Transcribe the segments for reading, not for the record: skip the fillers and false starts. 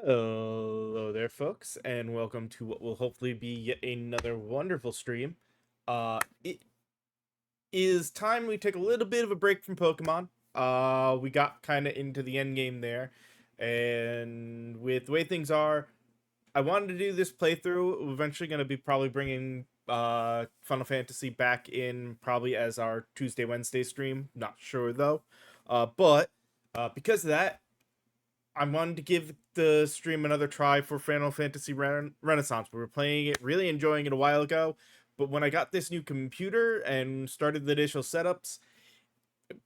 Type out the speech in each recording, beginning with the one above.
Hello there, folks, and welcome to what will hopefully be yet another wonderful stream. It is time we take a little bit of a break from Pokemon. We got kind of into the end game there, and with the way things are, I wanted to do this playthrough. We're eventually going to be probably bringing Final Fantasy back in probably as our Tuesday Wednesday stream. Not sure though, but because of that, I wanted to give the stream another try for Final Fantasy Renaissance. We were playing it, really enjoying it a while ago, but when I got this new computer and started the initial setups,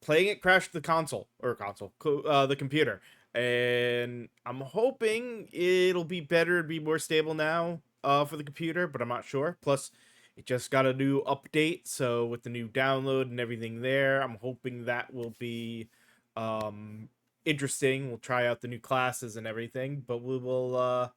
playing it crashed the the computer. And I'm hoping it'll be better, be more stable now for the computer, but I'm not sure. Plus, it just got a new update, so with the new download and everything there, I'm hoping that will be um, interesting. We'll try out the new classes and everything, but we will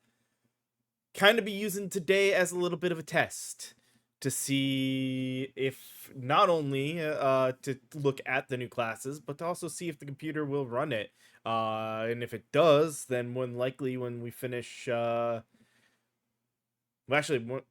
kind of be using today as a little bit of a test to see if not only to look at the new classes, but to also see if the computer will run it. And if it does, then more than likely when we finish, well, actually,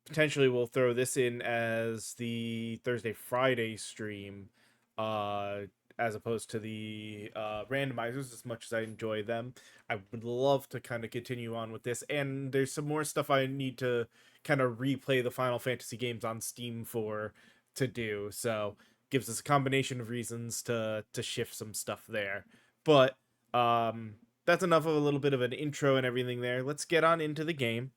potentially we'll throw this in as the Thursday Friday stream, uh, as opposed to the randomizers. As much as I enjoy them, I would love to kind of continue on with this. And there's some more stuff I need to kind of replay the Final Fantasy games on Steam for to do. So gives us a combination of reasons to shift some stuff there. But that's enough of a little bit of an intro and everything there. Let's get on into the game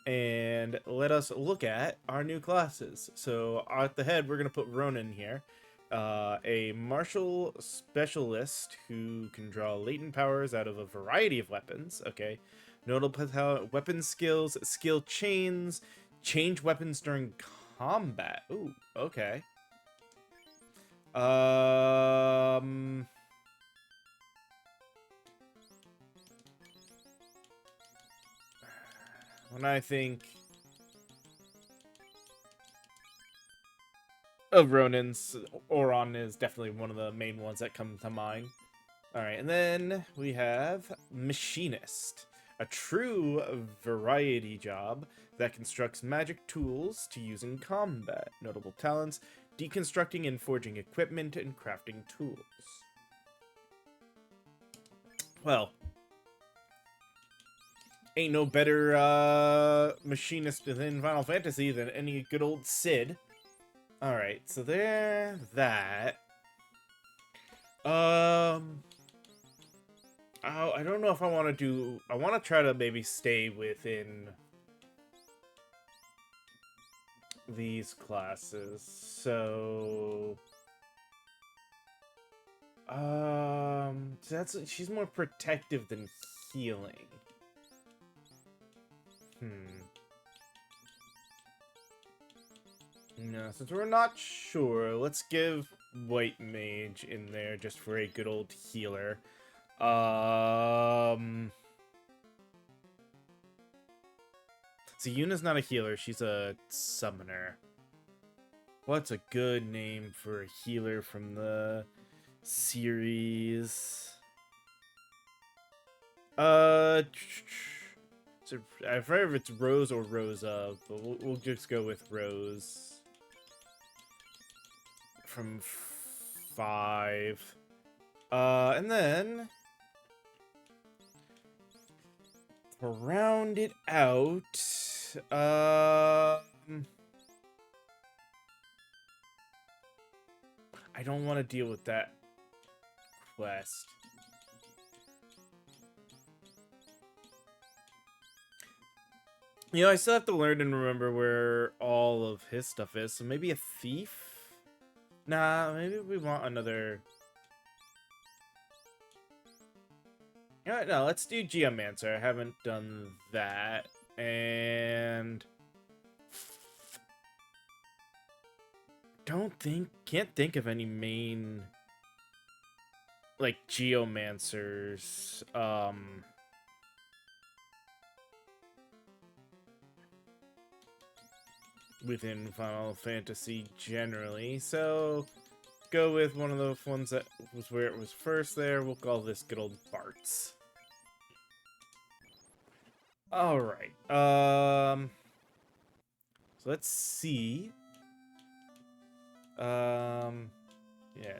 and let us look at our new classes. So at the head, we're going to put Ronan here, a martial specialist who can draw latent powers out of a variety of weapons. Okay, notable weapon skills, skill chains, change weapons during combat. Ooh, okay. Um, when I think of Ronan's, Oron is definitely one of the main ones that come to mind. All right, and then we have Machinist, a true variety job that constructs magic tools to use in combat. Notable talents: deconstructing and forging equipment and crafting tools. Well, ain't no better machinist within Final Fantasy than any good old Cid. All right, so there, that. Um, I don't know if I want to do. I want to try to maybe stay within these classes. So, that's she's more protective than healing. No, since we're not sure, let's give White Mage in there just for a good old healer. So Yuna's not a healer, she's a summoner. What's a good name for a healer from the series? So I forget if it's Rose or Rosa, but we'll just go with Rose. From 5. And then to round it out, I don't want to deal with that quest. You know, I still have to learn and remember where all of his stuff is, so maybe a thief? Nah, maybe we want another... You know what, no, let's do Geomancer. I haven't done that. And... Can't think of any main... like, Geomancers, within Final Fantasy generally, so go with one of the ones that was where it was first there. We'll call this good old Bartz. All right. So let's see. Yeah,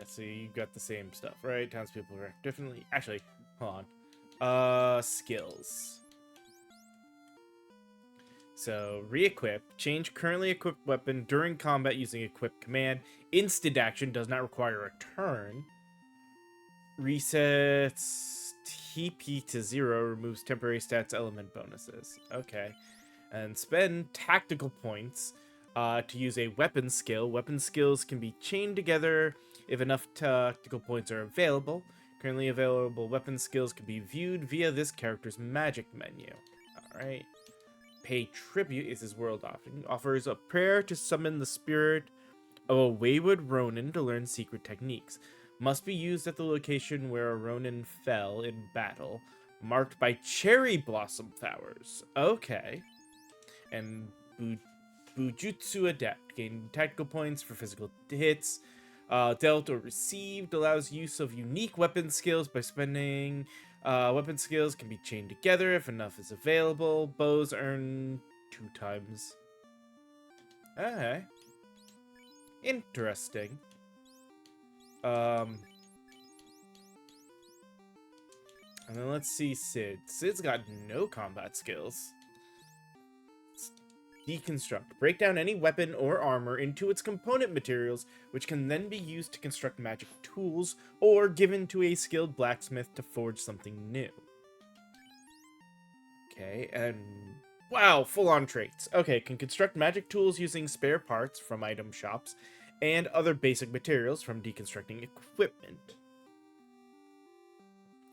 so you got the same stuff, right? Townspeople react differently. Actually, hold on. Skills. So, re-equip. Change currently equipped weapon during combat using equip command. Instant action does not require a turn. Resets TP to 0, removes temporary stats element bonuses. Okay. And spend tactical points to use a weapon skill. Weapon skills can be chained together if enough tactical points are available. Currently available weapon skills can be viewed via this character's magic menu. Alright. Pay tribute is his world offering. Offers a prayer to summon the spirit of a wayward Ronin to learn secret techniques. Must be used at the location where a Ronin fell in battle, marked by cherry blossom flowers. Okay. And Bujutsu Adept. Gain tactical points for physical hits. Dealt or received allows use of unique weapon skills by spending. Weapon skills can be chained together if enough is available. Bows earn 2 times. Okay. Interesting. And then let's see Sid. Sid's got no combat skills. Deconstruct. Break down any weapon or armor into its component materials, which can then be used to construct magic tools or given to a skilled blacksmith to forge something new. Okay, and wow, full-on traits. Okay, can construct magic tools using spare parts from item shops and other basic materials from deconstructing equipment.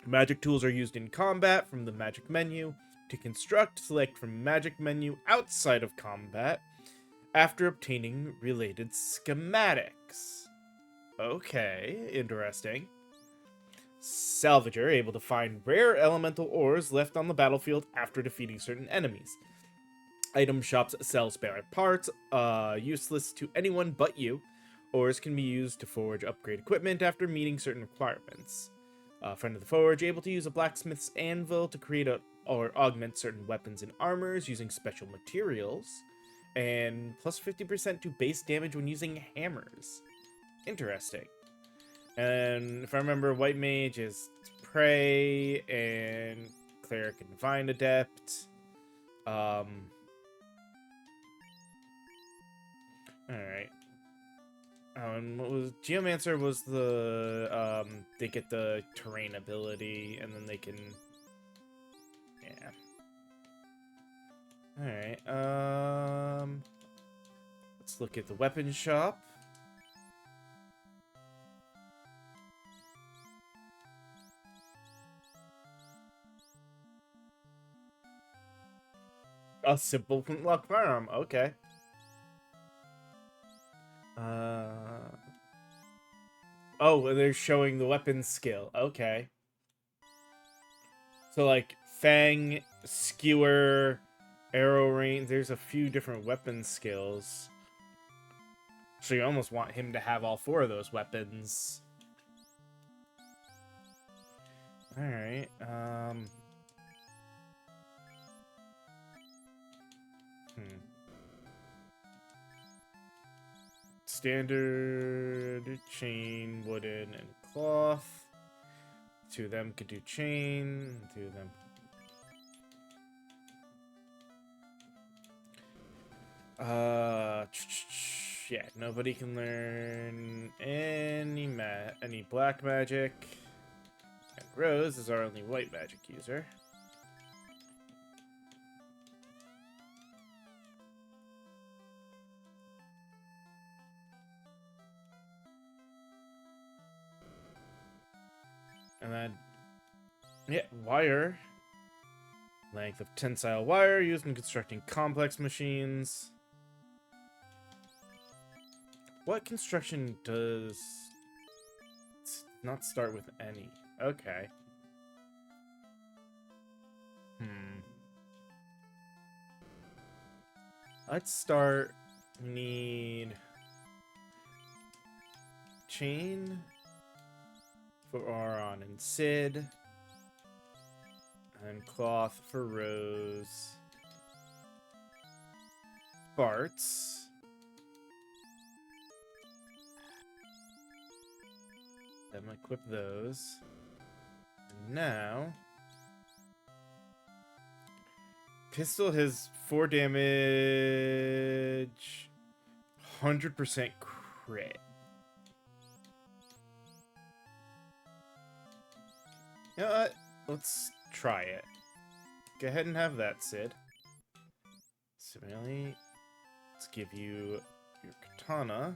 Magic tools are used in combat from the magic menu. To construct, select from magic menu outside of combat after obtaining related schematics. Okay, interesting. Salvager, able to find rare elemental ores left on the battlefield after defeating certain enemies. Item shops sell spare parts, useless to anyone but you. Ores can be used to forge upgrade equipment after meeting certain requirements. Friend of the Forge, able to use a blacksmith's anvil to create or augment certain weapons and armors using special materials. And plus 50% to base damage when using hammers. Interesting. And if I remember, White Mage is Prey and Cleric and Divine Adept. Alright. And what was Geomancer was the they get the terrain ability and then they can Alright, let's look at the weapon shop. A simple flintlock firearm, okay. Oh, they're showing the weapon skill, okay. So like Fang, Skewer, Arrow Range, there's a few different weapon skills. So you almost want him to have all 4 of those weapons. Alright, Standard, chain, wooden, and cloth. 2 of them could do chain, 2 of them. Yeah, nobody can learn any black magic. And Rose is our only white magic user. And then, yeah, wire. Length of tensile wire used in constructing complex machines. What construction does not start with any? Okay. Let's start. We need chain for Auron and Sid. And cloth for Rose. Bart's. Then equip those. And now... Pistol has 4 damage... 100% crit. You know what? Let's try it. Go ahead and have that, Sid. Similarly, let's give you your katana.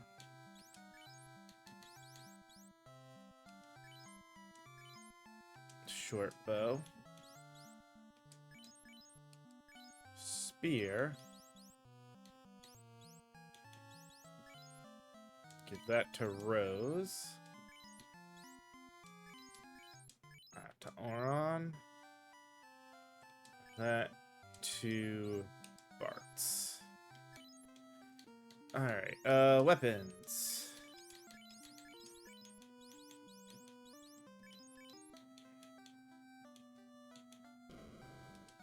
Short bow. Spear. Give that to Rose. To Auron. That to Bart's. Alright, weapons.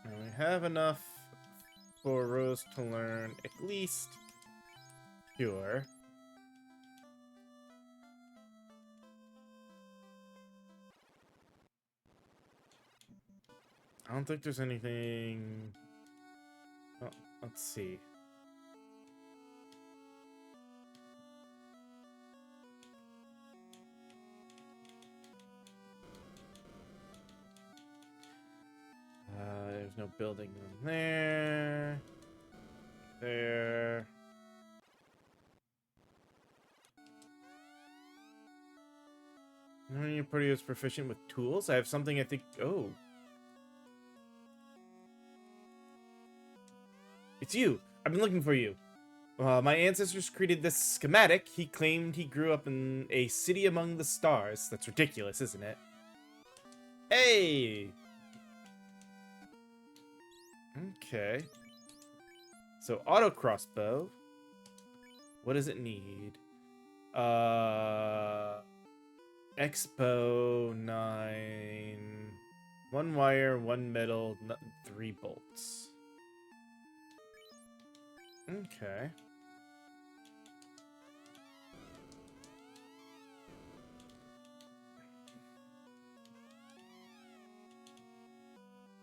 And we have enough for Rose to learn at least Cure. I don't think there's anything... Oh, let's see. There's no building room there. There. How many of you is proficient with tools? I have something I think... Oh. It's you! I've been looking for you. My ancestors created this schematic. He claimed he grew up in a city among the stars. That's ridiculous, isn't it? Hey! Okay. So, auto crossbow. What does it need? Expo 9. 1 wire, 1 metal, 3 bolts. Okay.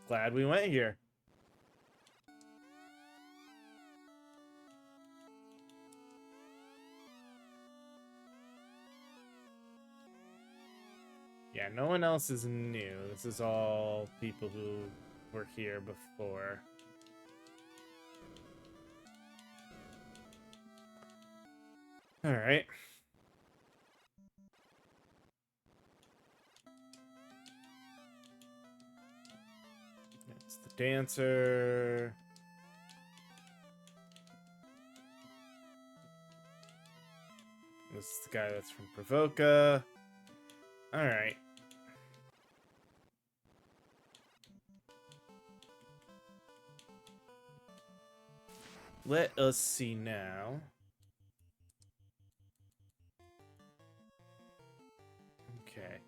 Glad we went here. Yeah, no one else is new. This is all people who were here before. Alright. That's the dancer. This is the guy that's from Provoca. Alright. Let us see now. Okay.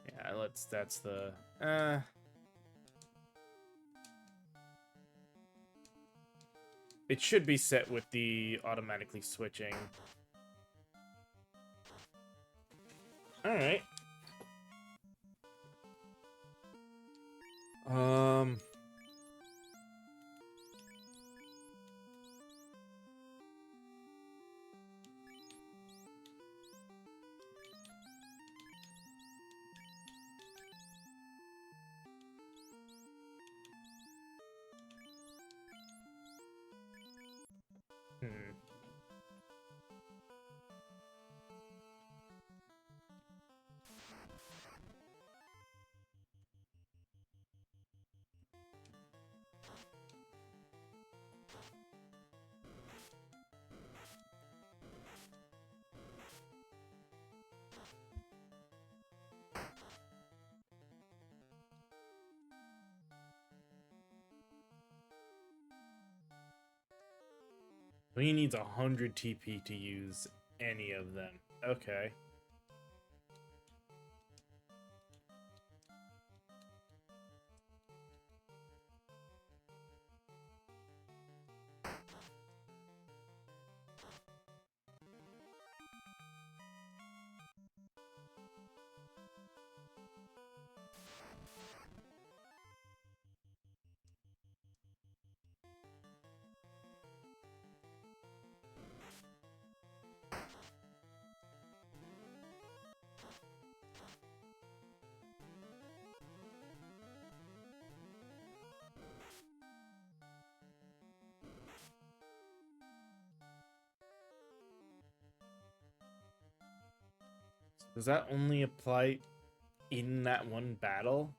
Yeah, that's the it should be set with the automatically switching. Alright. He needs 100 TP to use any of them. Okay. Does that only apply in that one battle?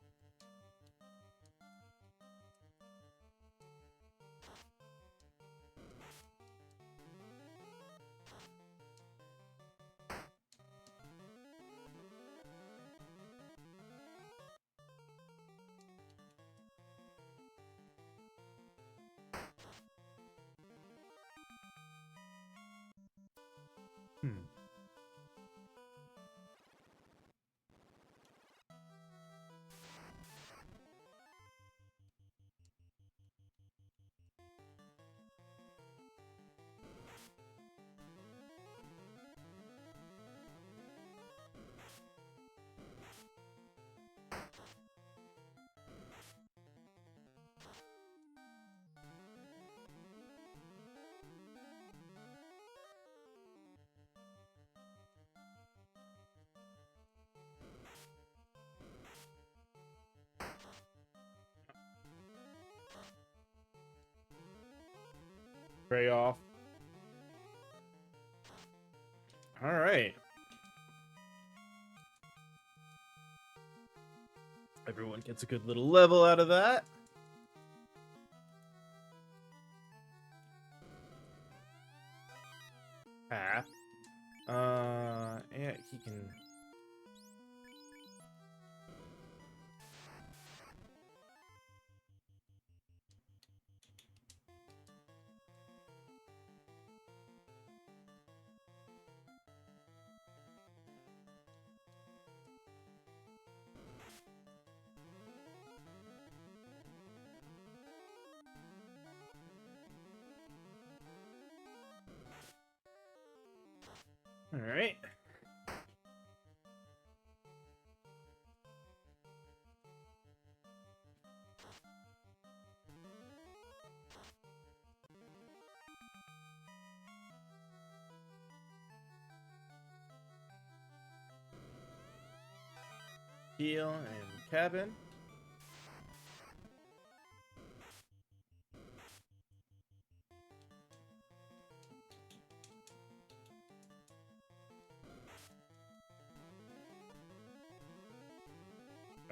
Hmm. Gray off. All right. Everyone gets a good little level out of that. Path. Yeah, he can. All right. Heal and cabin.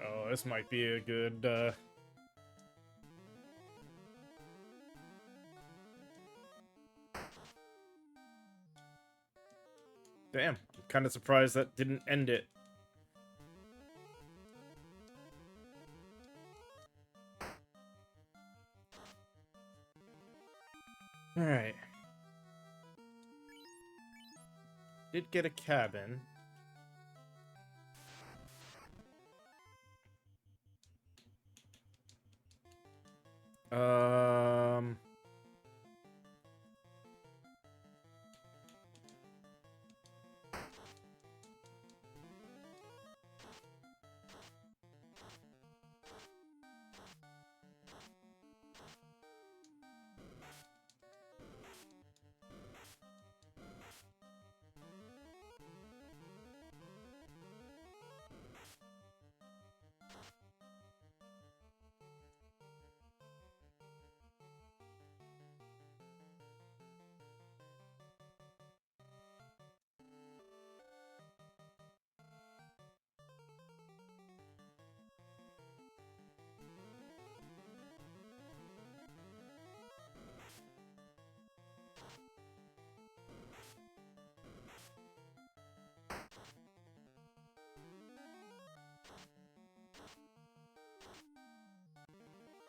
Oh, this might be a good. Damn, I'm kind of surprised that didn't end it. All right. Did get a cabin. Um.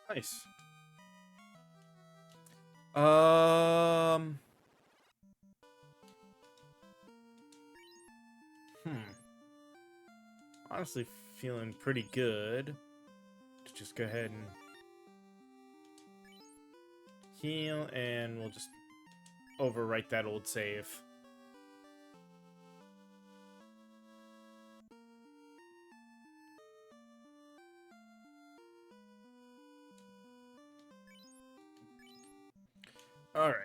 Nice. Um. Honestly, feeling pretty good to just go ahead and heal, and we'll just overwrite that old save. All right.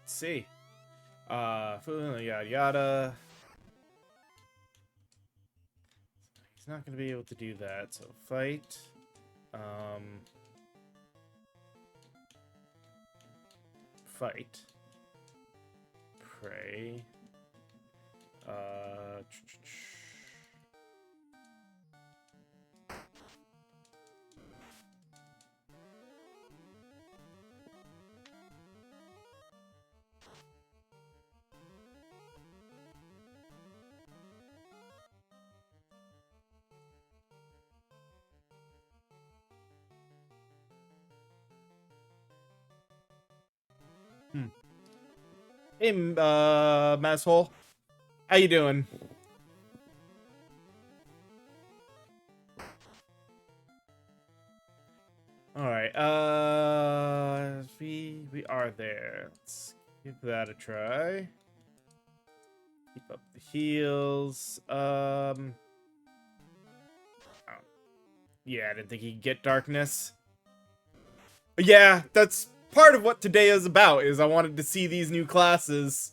Let's see. Yada yada. He's not going to be able to do that, so fight. Fight. Pray. Hey, Masshole. How you doing? Alright, we are there. Let's give that a try. Keep up the heals. Oh. Yeah, I didn't think he'd get darkness. But yeah, that's part of what today is about, is I wanted to see these new classes.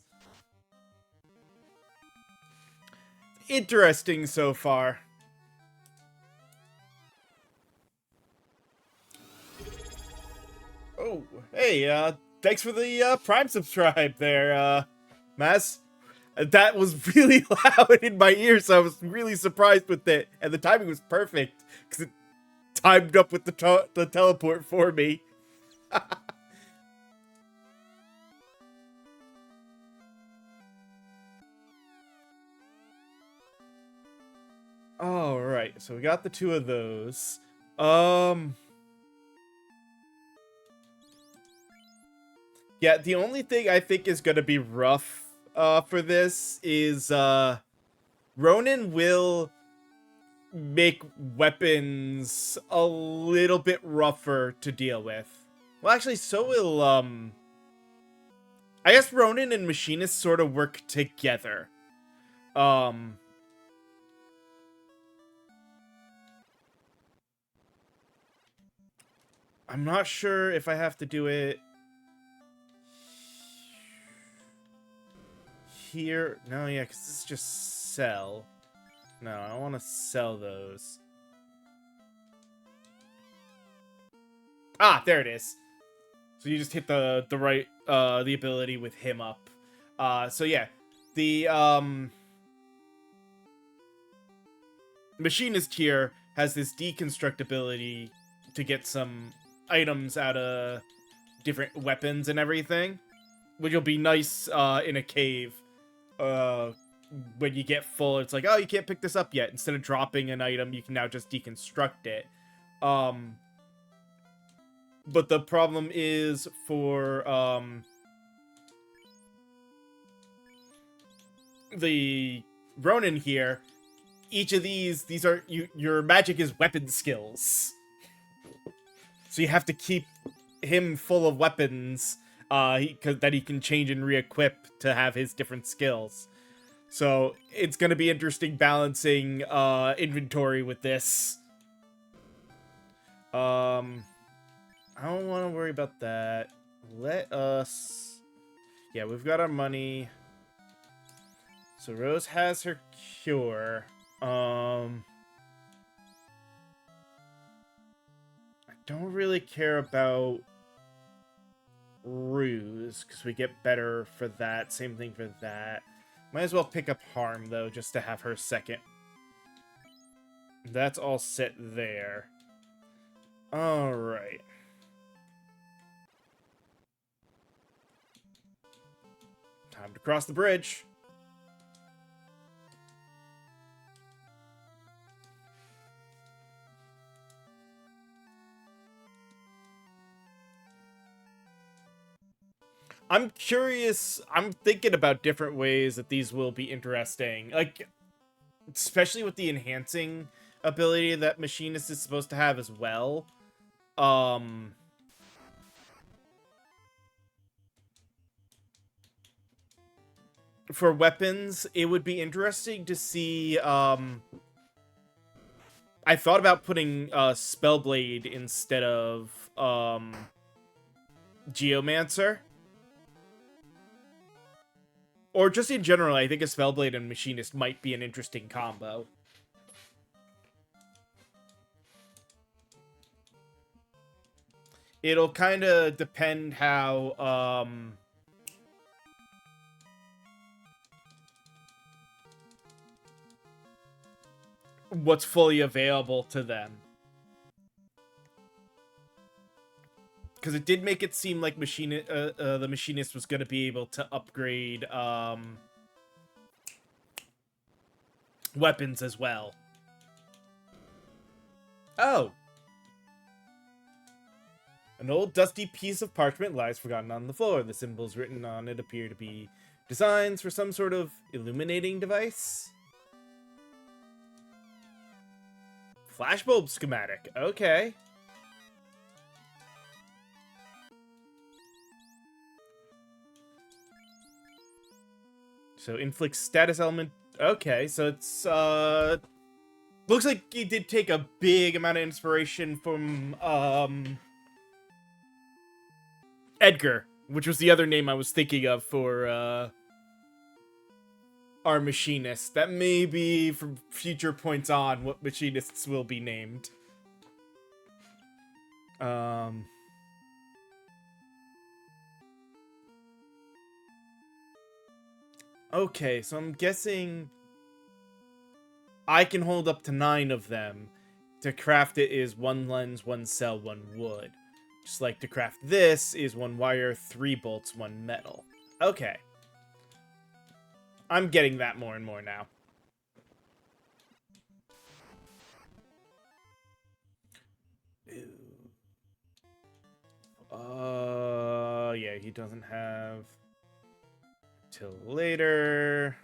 Interesting so far. Oh, hey, thanks for the Prime subscribe there, Mass. That was really loud in my ears, so I was really surprised with it. And the timing was perfect, because it timed up with the teleport for me. Alright, so we got the two of those. Yeah, the only thing I think is gonna be rough for this is Ronin will make weapons a little bit rougher to deal with. Well, actually, so will I guess Ronin and Machinist sort of work together. I'm not sure if I have to do it here. No, yeah, because this is just sell. No, I don't want to sell those. Ah, there it is. So you just hit the right the ability with him up. So yeah, the Machinist here has this deconstruct ability to get some items out of different weapons and everything, which will be nice in a cave. When you get full, it's like, oh, you can't pick this up yet. Instead of dropping an item, you can now just deconstruct it. But the problem is for the Ronin here, each of these are your magic is weapon skills. So you have to keep him full of weapons that he can change and re-equip to have his different skills. So it's going to be interesting balancing inventory with this. I don't want to worry about that. Let us... Yeah, we've got our money. So Rose has her cure. I don't really care about Ruse, because we get better for that. Same thing for that. Might as well pick up Harm, though, just to have her second. That's all set there. Alright. Time to cross the bridge. I'm curious. I'm thinking about different ways that these will be interesting. Like, especially with the enhancing ability that Machinist is supposed to have as well. Um, for weapons, it would be interesting to see, I thought about putting, Spellblade instead of, Geomancer. Or just in general, I think a Spellblade and Machinist might be an interesting combo. It'll kind of depend how, what's fully available to them. Because it did make it seem like the Machinist was going to be able to upgrade, weapons as well. Oh. An old dusty piece of parchment lies forgotten on the floor. The symbols written on it appear to be designs for some sort of illuminating device. Flashbulb schematic. Okay. So inflicts status element. Okay, so it's looks like he did take a big amount of inspiration from Edgar, which was the other name I was thinking of for our Machinist. That may be from future points on what Machinists will be named. Okay, so I'm guessing I can hold up to 9 of them. To craft it is 1 lens, 1 cell, 1 wood. Just like to craft this is 1 wire, 3 bolts, 1 metal. Okay. I'm getting that more and more now. Yeah, he doesn't have till later.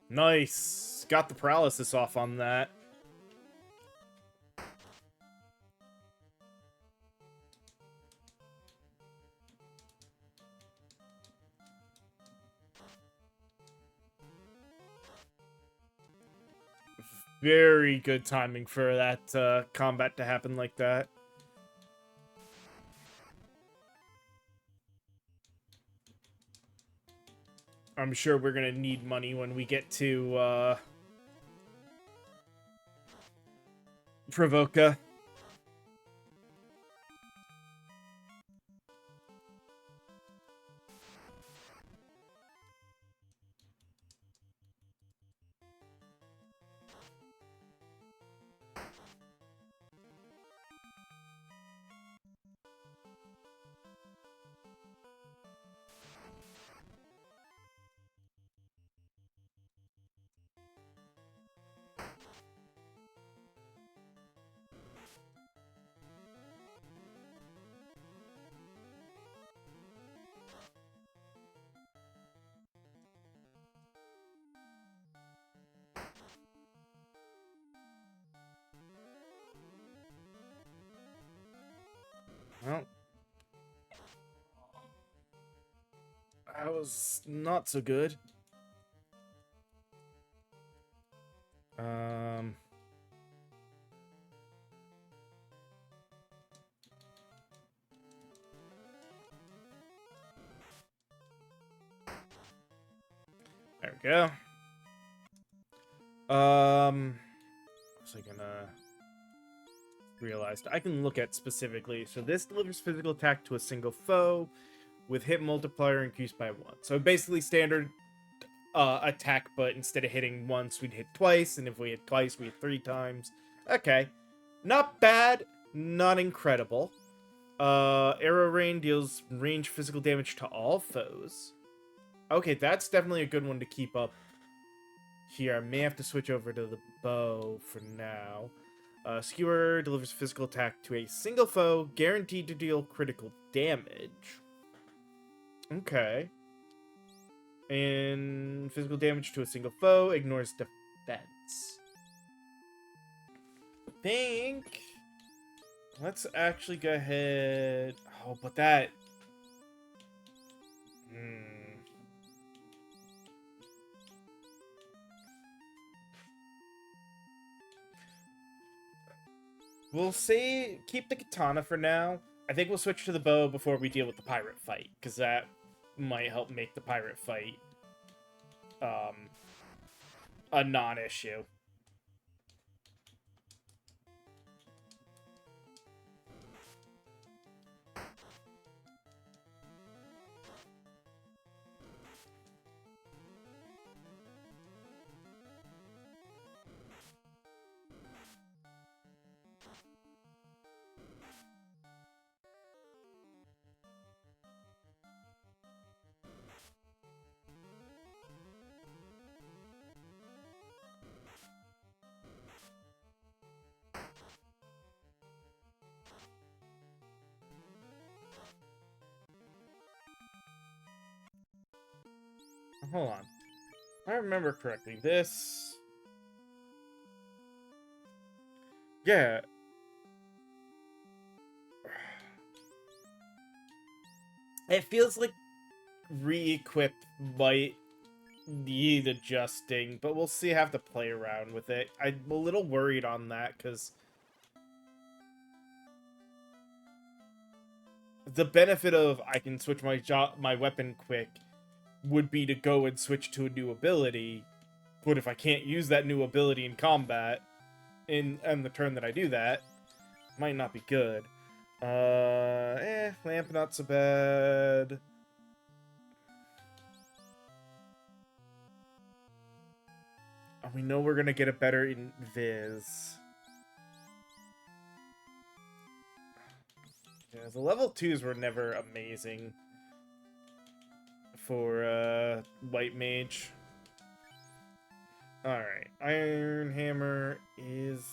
Nice. Got the paralysis off on that. Very good timing for that combat to happen like that. I'm sure we're gonna need money when we get to Provoca. Well, that was not so good. There we go. Was I gonna realized I can look at specifically. So this delivers physical attack to a single foe with hit multiplier increased by 1. So basically standard attack, but instead of hitting once, we'd hit twice, and if we hit twice, we hit 3 times. Okay. Not bad, not incredible. Arrow rain deals range physical damage to all foes. Okay, that's definitely a good one to keep up. here. I may have to switch over to the bow for now. Skewer delivers physical attack to a single foe, guaranteed to deal critical damage. Okay. And physical damage to a single foe ignores defense. Think. Let's actually go ahead. Oh, but that. We'll say keep the katana for now. I think we'll switch to the bow before we deal with the pirate fight, because that might help make the pirate fight a non-issue. Hold on. If I remember correctly, this... Yeah. It feels like re-equip might need adjusting, but we'll see. Have to play around with it. I'm a little worried on that, because the benefit of I can switch my weapon quick would be to go and switch to a new ability, but if I can't use that new ability in combat in the turn that I do that, might not be good. Lamp not so bad. We know we're gonna get it better in Viz. Yeah, the level 2s were never amazing for White Mage. Alright, Iron Hammer is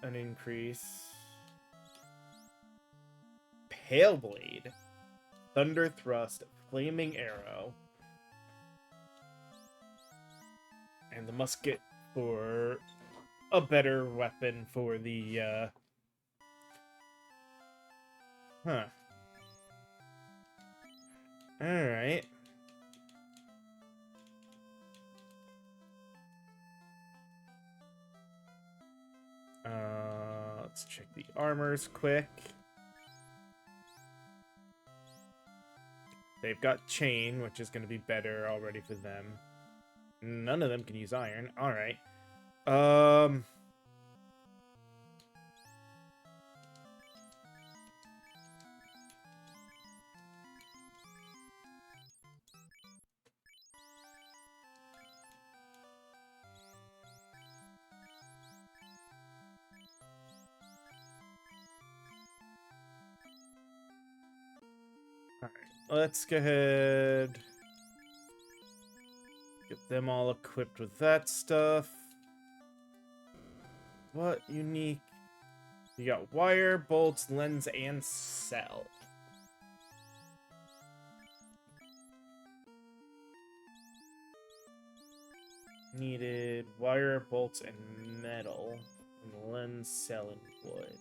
an increase. Pale Blade, Thunder Thrust, Flaming Arrow, and the musket for a better weapon for the Alright. Let's check the armors quick. They've got chain, which is going to be better already for them. None of them can use iron. Alright. Let's go ahead. Get them all equipped with that stuff. What unique? You got wire, bolts, lens, and cell. Needed wire, bolts, and metal. And lens, cell, and wood.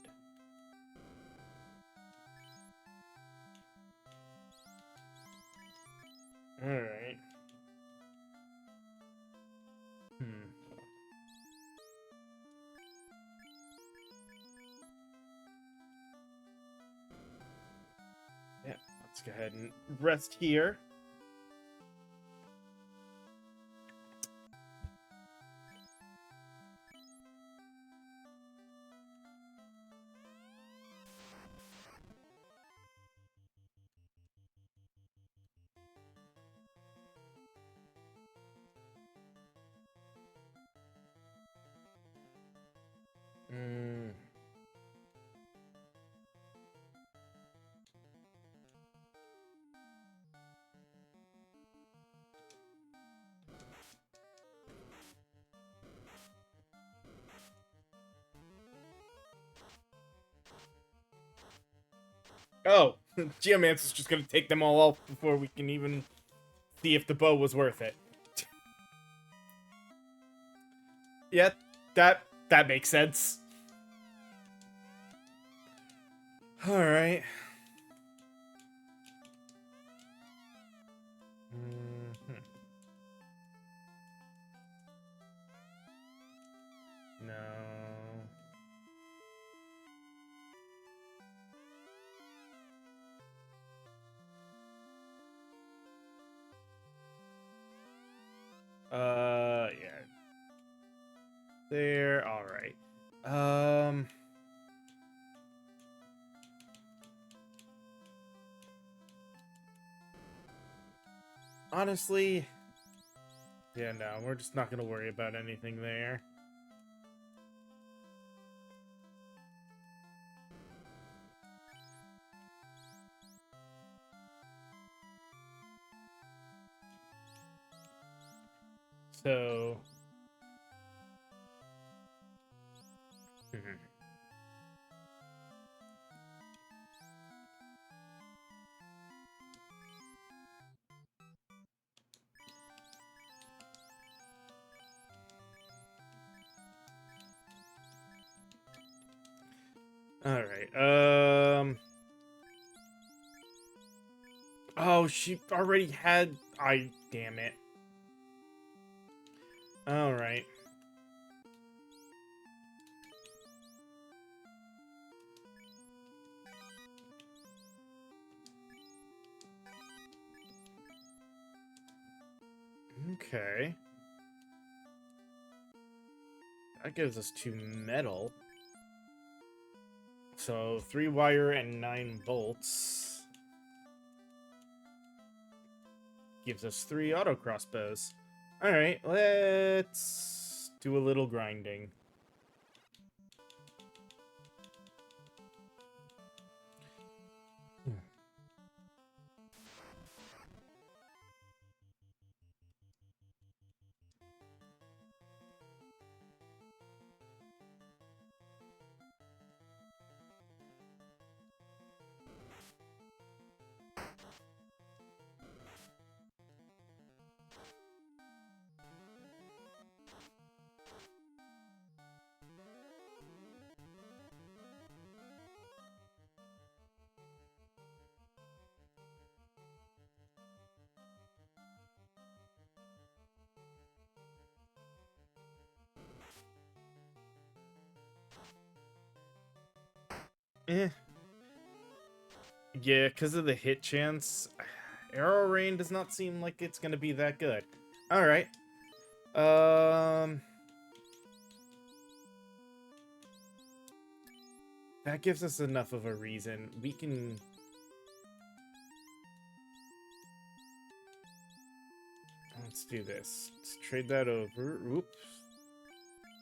Alright. Yeah, let's go ahead and rest here. Oh, Geomance is just gonna take them all off before we can even see if the bow was worth it. Yeah, that makes sense. Alright. No. Yeah. There, alright. Honestly, yeah, no, we're just not gonna worry about anything there. So... Alright, oh, she already had... damn it. Alright. Okay. That gives us 2 metal. So 3 wire and 9 bolts. Gives us 3 auto crossbows. Alright, let's do a little grinding. Eh. Yeah, because of the hit chance, Arrow Rain does not seem like it's gonna be that good. Alright. That gives us enough of a reason. We can... Let's do this. Let's trade that over. Oops.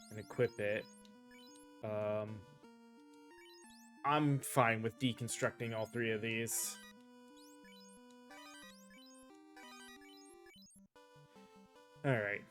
And equip it. I'm fine with deconstructing all 3 of these. Alright.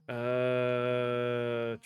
Uh...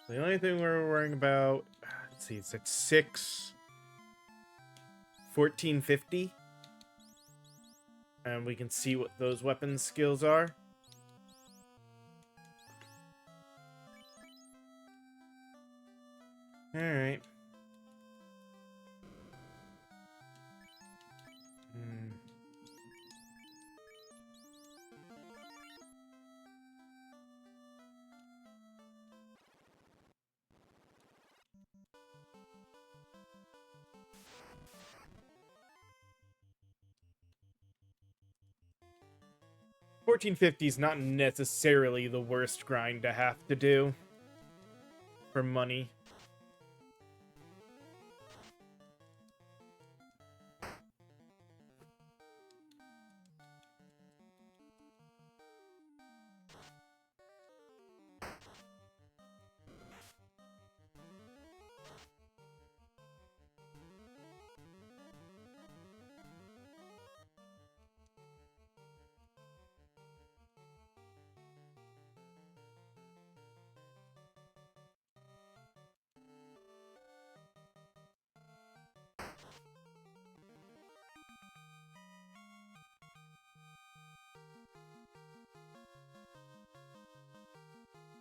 The only thing we're worrying about, let's see, it's at 6, 1450. And we can see what those weapon skills are. Alright. 1450 is not necessarily the worst grind to have to do for money.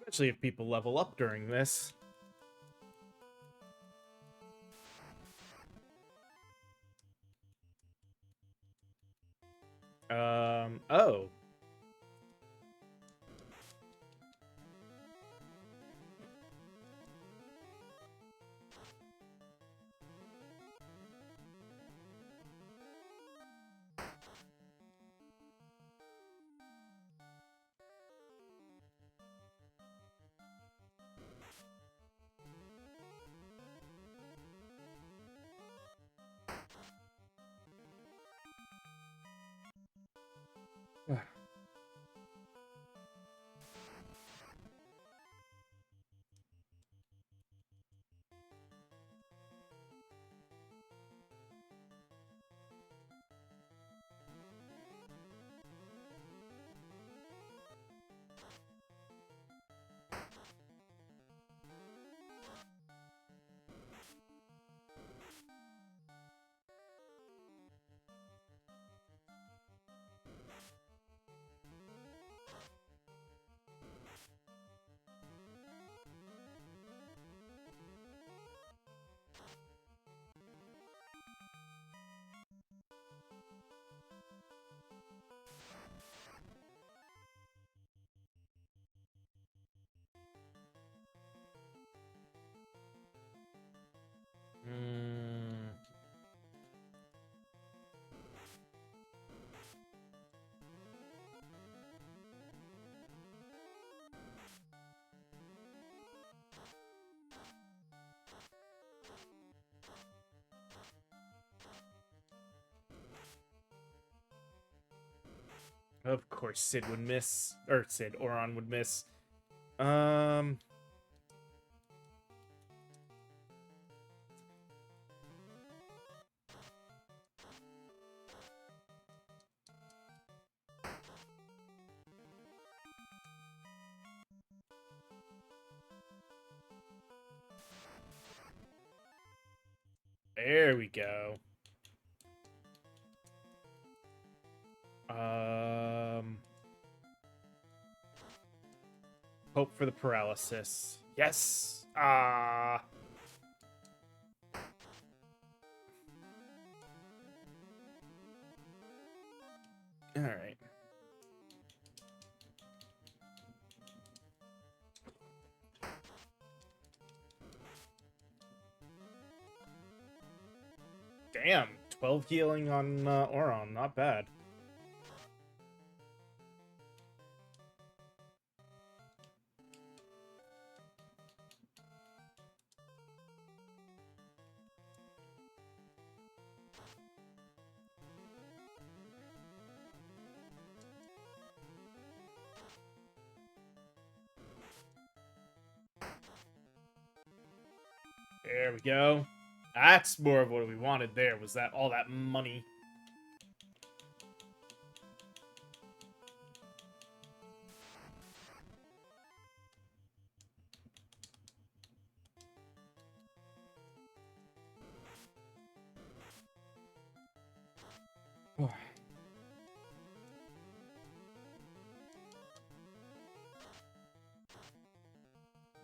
Especially if people level up during this. Oh. Of course, Sid would miss. Or Auron would miss. There we go. Hope for the paralysis. Yes. All right. Damn, 12 healing on Auron, not bad. There we go. That's more of what we wanted there, was that all that money.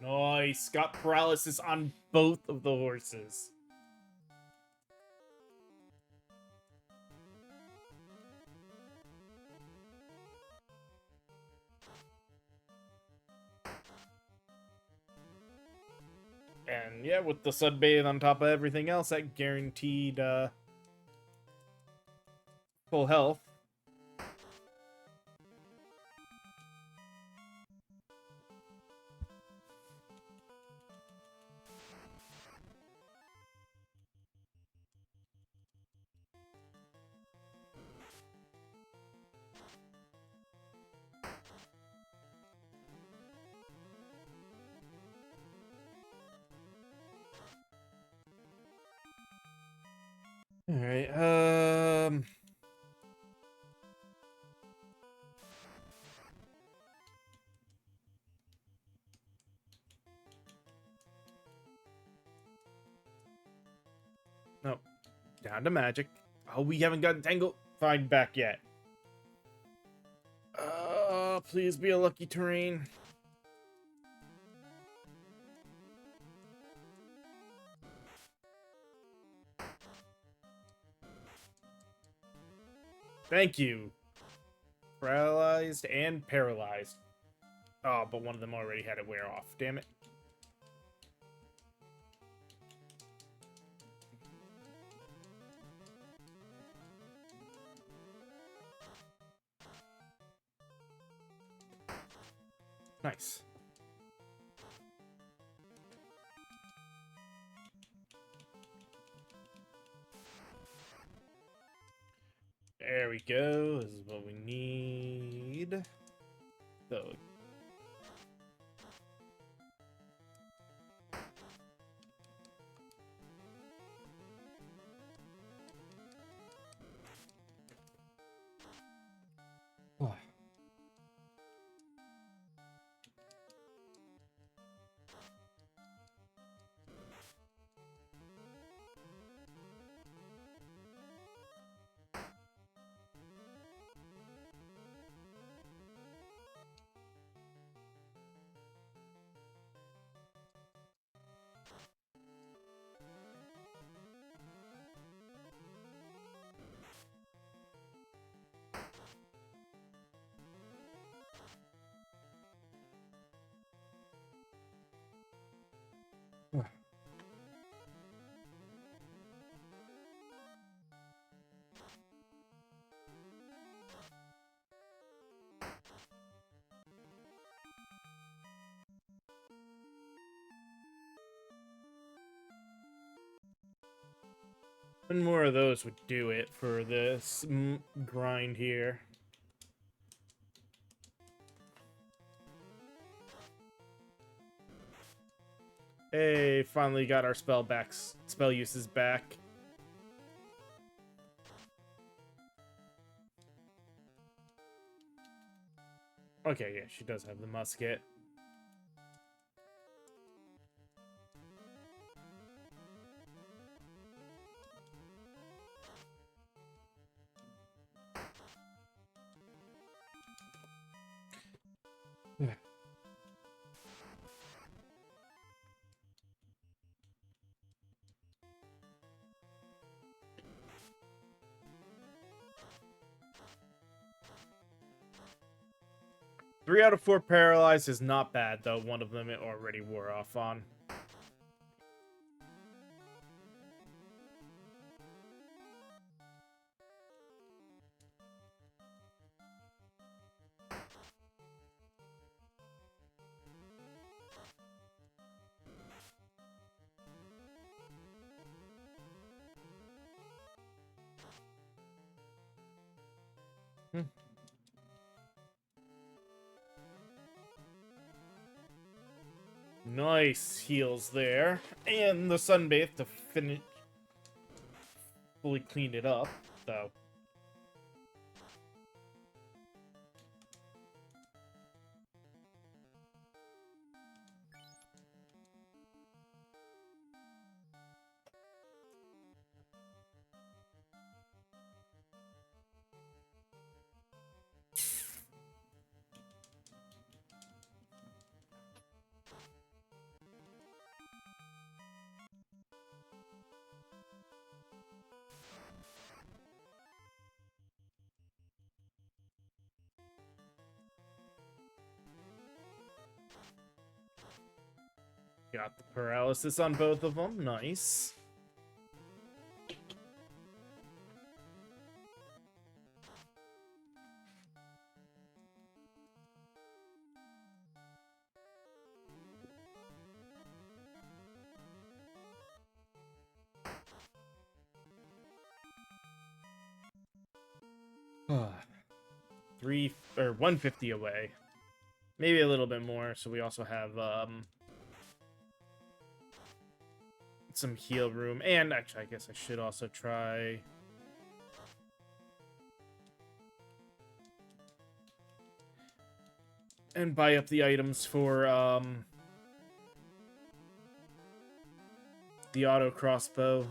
Nice. Got paralysis on both of the horses. And yeah, with the Sunbathe on top of everything else, that guaranteed full health. All right. No. Down to magic. Oh, we haven't gotten Tangle Find back yet. Please be a lucky terrain. Thank you. Paralyzed and paralyzed. Oh, but one of them already had it wear off. Damn it. Nice. There we go. This is what we need. So. One more of those would do it for this grind here. Hey, finally got our spell uses back. Okay, yeah, she does have the musket. Yeah. 3 out of 4 paralyzed is not bad, though. One of them it already wore off on. Nice heals there. And the Sunbathe to finish... fully clean it up, so... Got the paralysis on both of them. Nice. Three or 150 away. Maybe a little bit more, so we also have some heal room. And actually, I guess I should also try and buy up the items for the auto crossbow.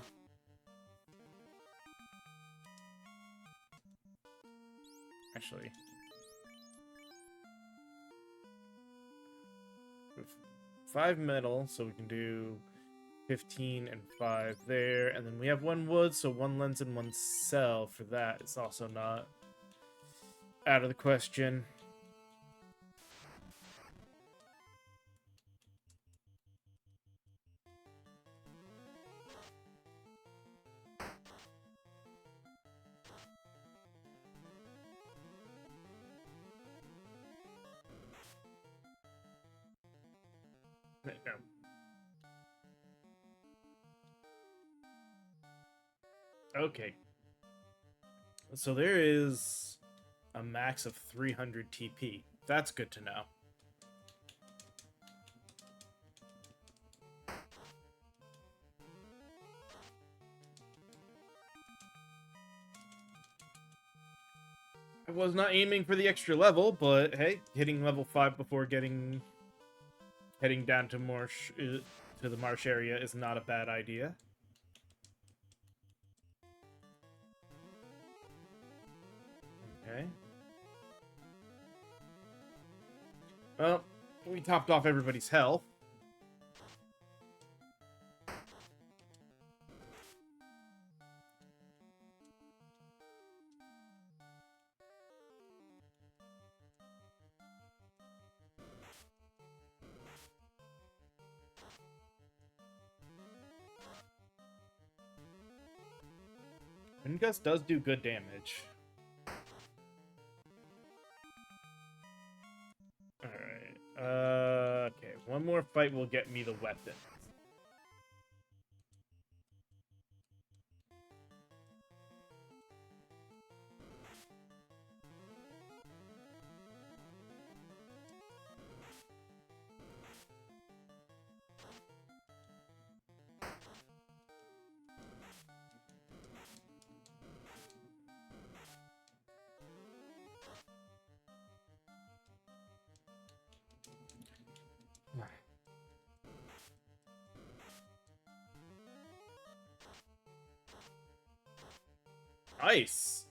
Actually, 5 metal, so we can do 15 and 5 there, and then we have 1 wood, so 1 lens and 1 cell for that. It's also not out of the question. No. Okay. So there is a max of 300 TP. That's good to know. I was not aiming for the extra level, but hey, hitting level 5 before heading down to to the marsh area is not a bad idea. Okay. Well, we topped off everybody's health. Windgust does do good damage. Alright. Okay. One more fight will get me the weapon. Nice.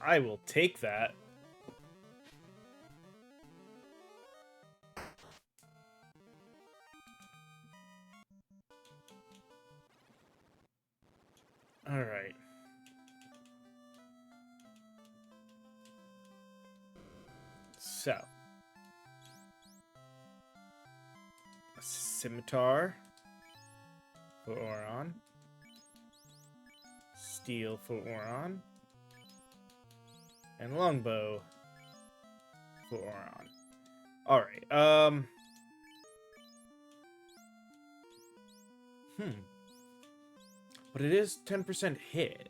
I will take that. All right. So, a scimitar for Auron. Steel for Auron. And longbow for Auron. Alright, But it is 10% hit.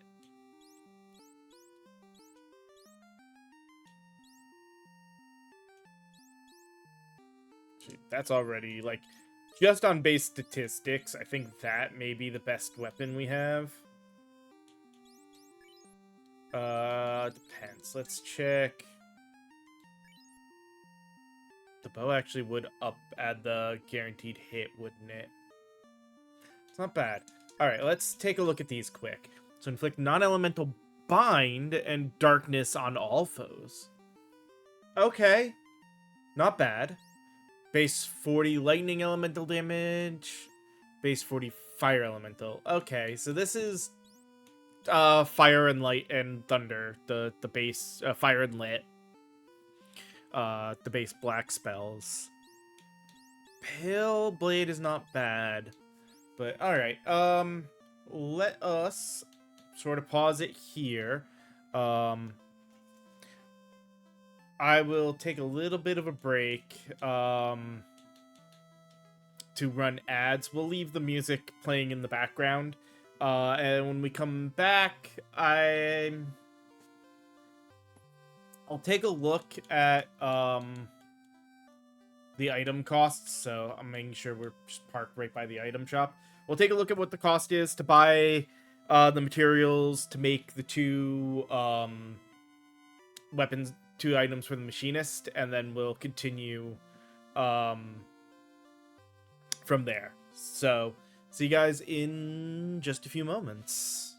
That's already, like, just on base statistics, I think that may be the best weapon we have. Depends. Let's check. The bow actually would add the guaranteed hit, wouldn't it? It's not bad. Alright, let's take a look at these quick. So inflict non-elemental bind and darkness on all foes. Okay. Not bad. Base 40 lightning elemental damage. Base 40 fire elemental. Okay, so this is fire and light and thunder. The base fire and lit. The base black spells. Pale Blade is not bad. But alright, let us sort of pause it here. I will take a little bit of a break to run ads. We'll leave the music playing in the background. And when we come back, I'll take a look at the item costs. So I'm making sure we're just parked right by the item shop. We'll take a look at what the cost is to buy the materials to make the two weapons, two items for the machinist, and then we'll continue from there. So see you guys in just a few moments.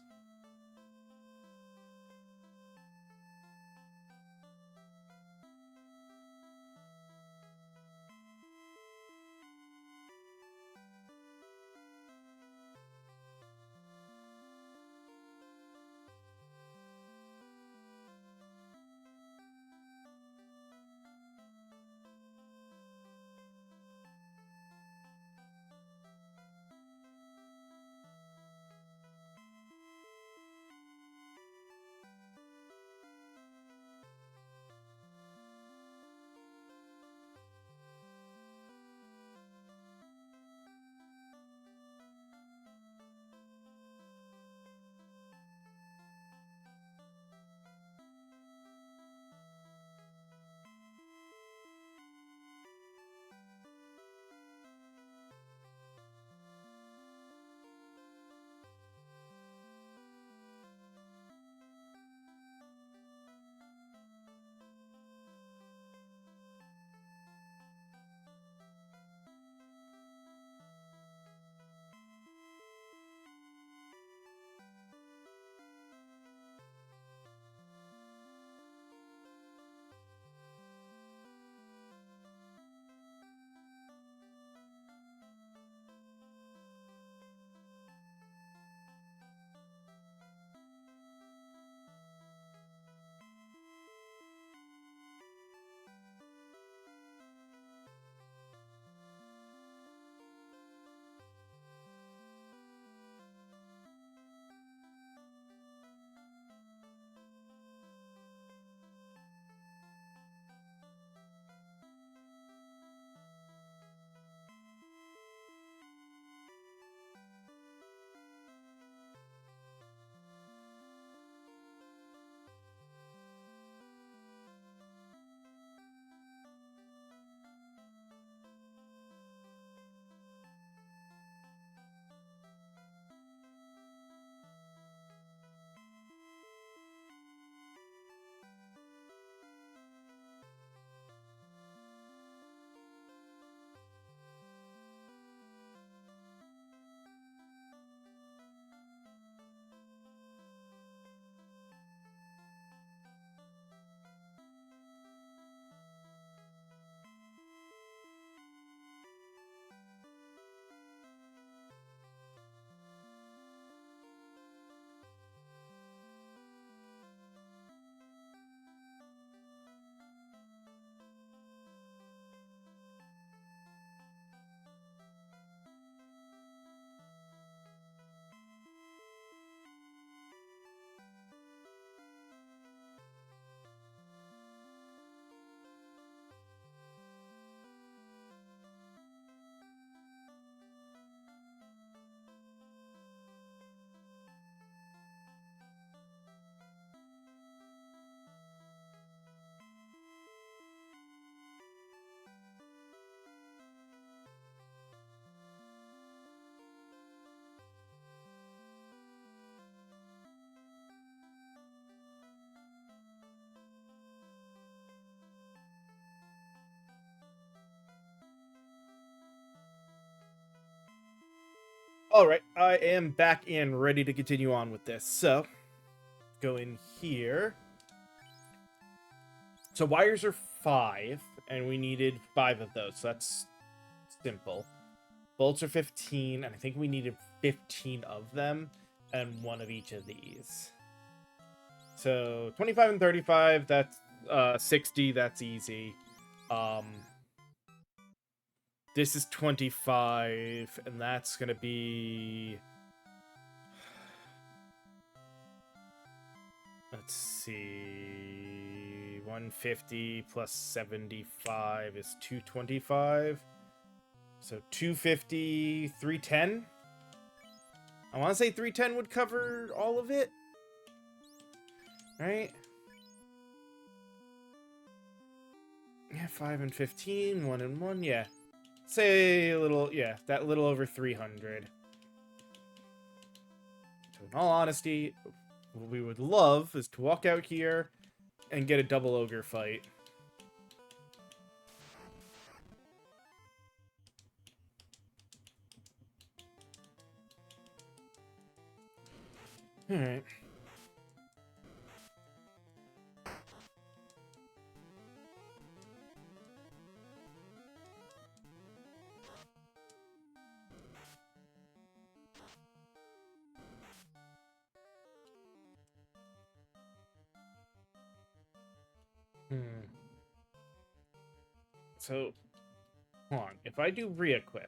All right, I am back and ready to continue on with this. So, go in here. So wires are 5, and we needed 5 of those. So that's simple. Bolts are 15, and I think we needed 15 of them, and 1 of each of these. So 25 and 35, that's 60, that's easy. This is 25, and that's gonna be... Let's see... 150 plus 75 is 225. So 250, 310? I want to say 310 would cover all of it. Right? Yeah, 5 and 15, 1 and 1, yeah. Say a little, yeah, that little over 300. So in all honesty, what we would love is to walk out here and get a double ogre fight. Alright. So, hold on. If I do re-equip,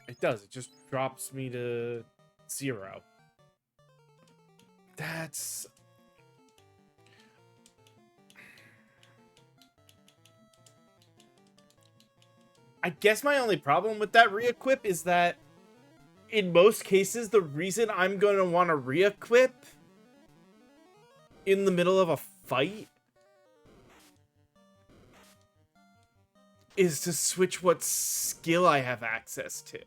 it does. It just drops me to 0. That's... I guess my only problem with that re-equip is that in most cases, the reason I'm going to want to re-equip in the middle of a fight is to switch what skill I have access to.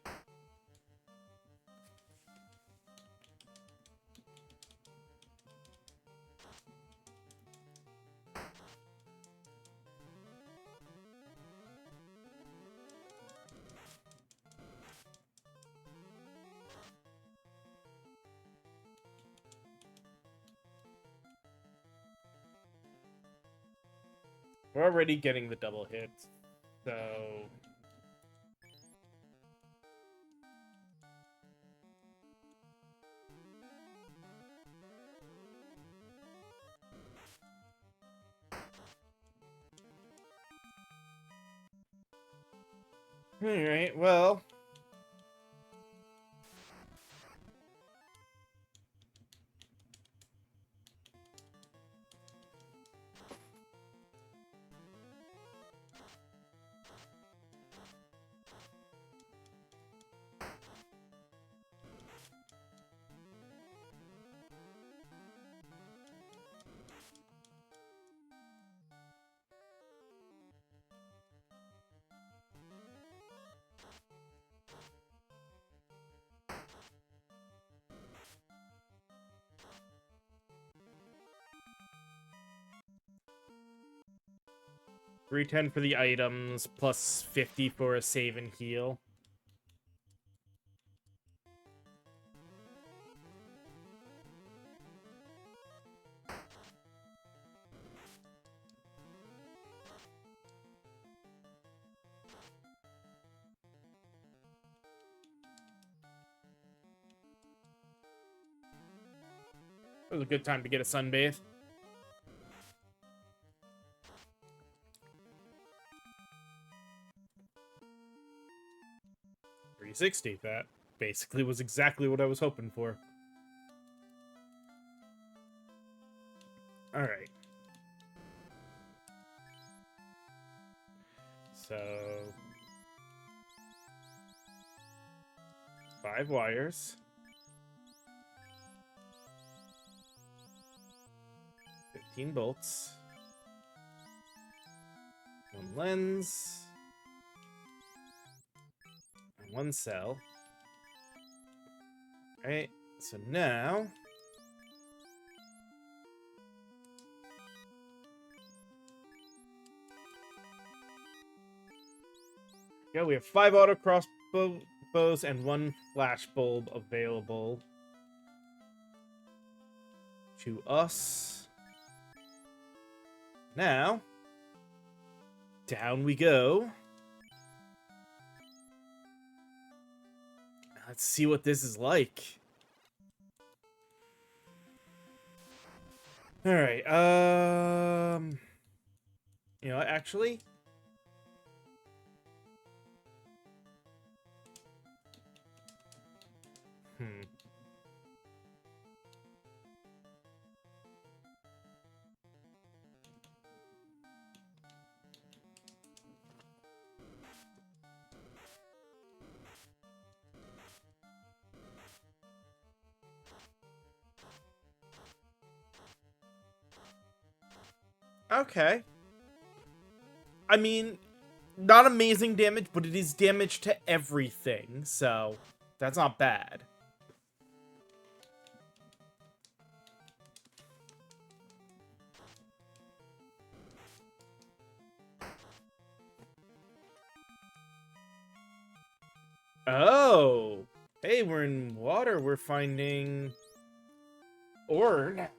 We're already getting the double hits, so... Alright, well... $310 for the items, plus 50 for a save and heal. It was a good time to get a sunbathe. $360. That basically was exactly what I was hoping for. Alright. So... 5 wires. 15 bolts. 1 lens. And 1 cell. Alright, so now... Yeah, we have 5 auto crossbows and 1 flash bulb available to us. Now, down we go. Let's see what this is like. All right. You know, actually, hmm. Okay. I mean, not amazing damage, but it is damage to everything, so that's not bad. Oh. Hey, we're in water. We're finding ore now.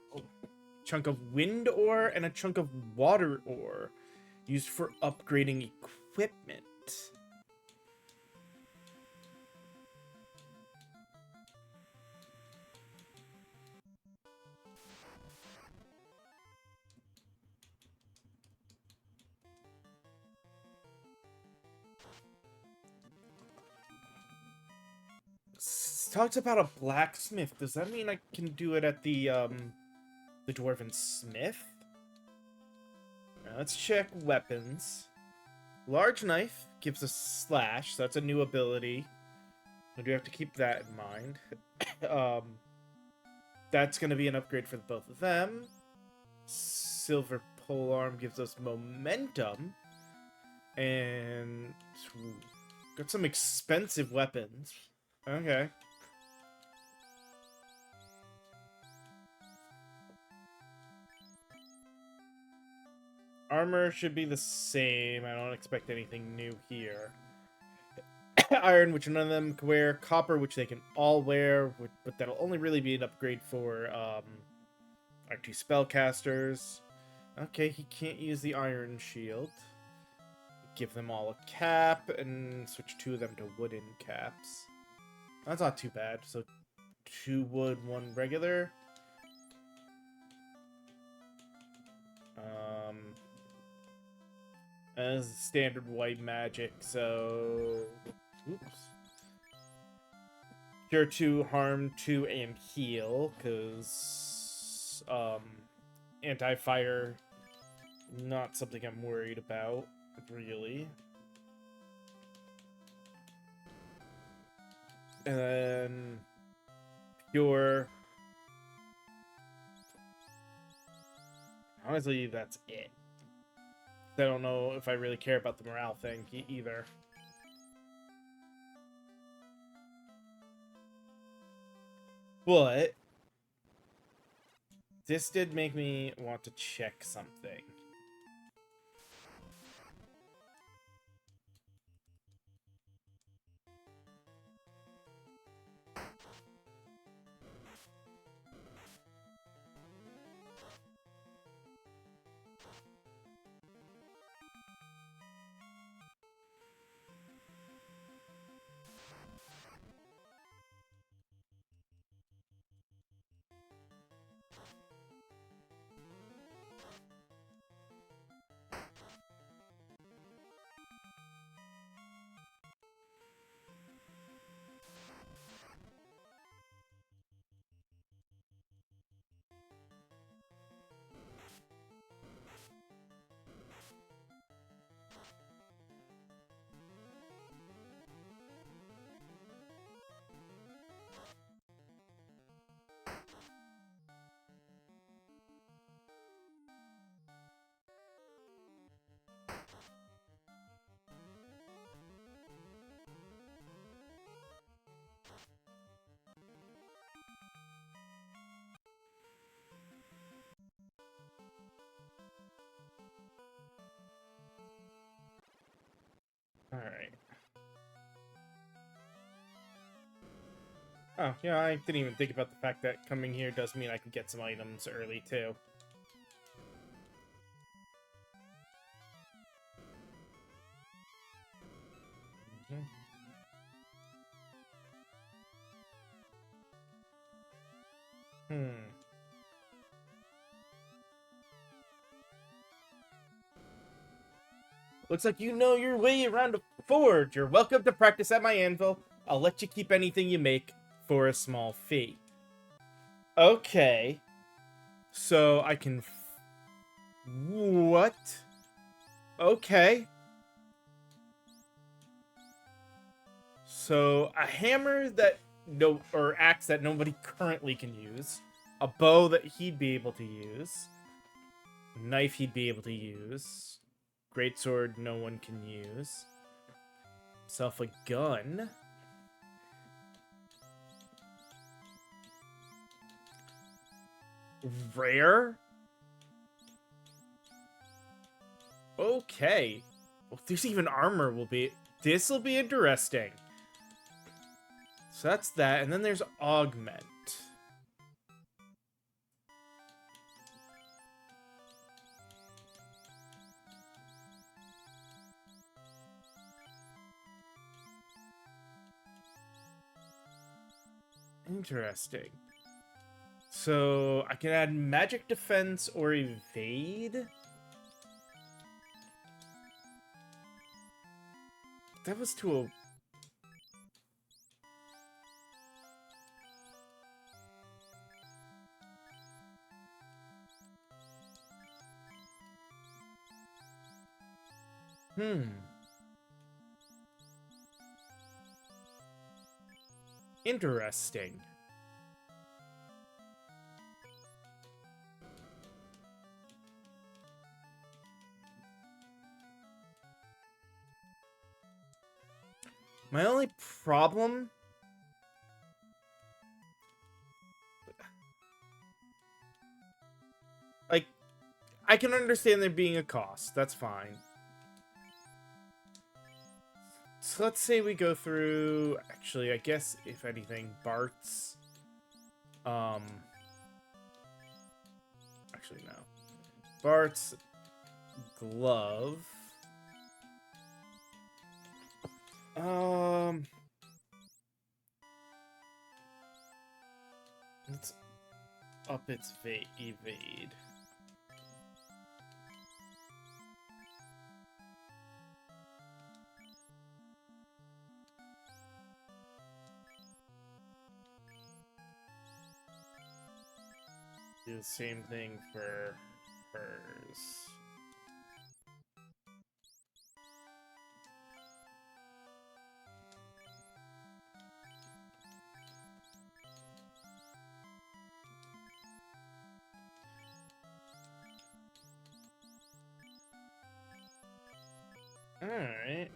Chunk of wind ore and a chunk of water ore used for upgrading equipment. Talks about a blacksmith. Does that mean I can do it at the Dwarven Smith? Now let's check weapons. Large knife gives a slash, so that's a new ability. I do have to keep that in mind. That's going to be an upgrade for both of them. Silver polearm gives us momentum. And got some expensive weapons. Okay. Armor should be the same. I don't expect anything new here. Iron, which none of them can wear. Copper, which they can all wear, but that'll only really be an upgrade for our two spellcasters. Okay, he can't use the iron shield. Give them all a cap and switch 2 of them to wooden caps. That's not too bad. So 2 wood, 1 regular. As standard white magic, so oops. Cure 2, harm 2, and heal, because anti-fire, not something I'm worried about, really. And then pure. Honestly, that's it. I don't know if I really care about the morale thing either. But this did make me want to check something. Alright. Oh, yeah, I didn't even think about the fact that coming here does mean I can get some items early, too. Hmm. Looks like you know your way around a forge. You're welcome to practice at my anvil. I'll let you keep anything you make for a small fee. Okay. So I can... What? Okay. So a hammer that or axe that nobody currently can use. A bow that he'd be able to use. Knife he'd be able to use. Greatsword no one can use. Himself a gun. Rare? Okay. Well, there's even armor will be... This'll be interesting. So that's that, and then there's augment. Interesting. So I can add magic defense or evade. That was to a... Interesting. My only problem... Like, I can understand there being a cost. That's fine. So let's say we go through... Actually, I guess, if anything, Bart's... Actually, no. Bart's glove. Let's up its evade. Do the same thing for hers. Alright.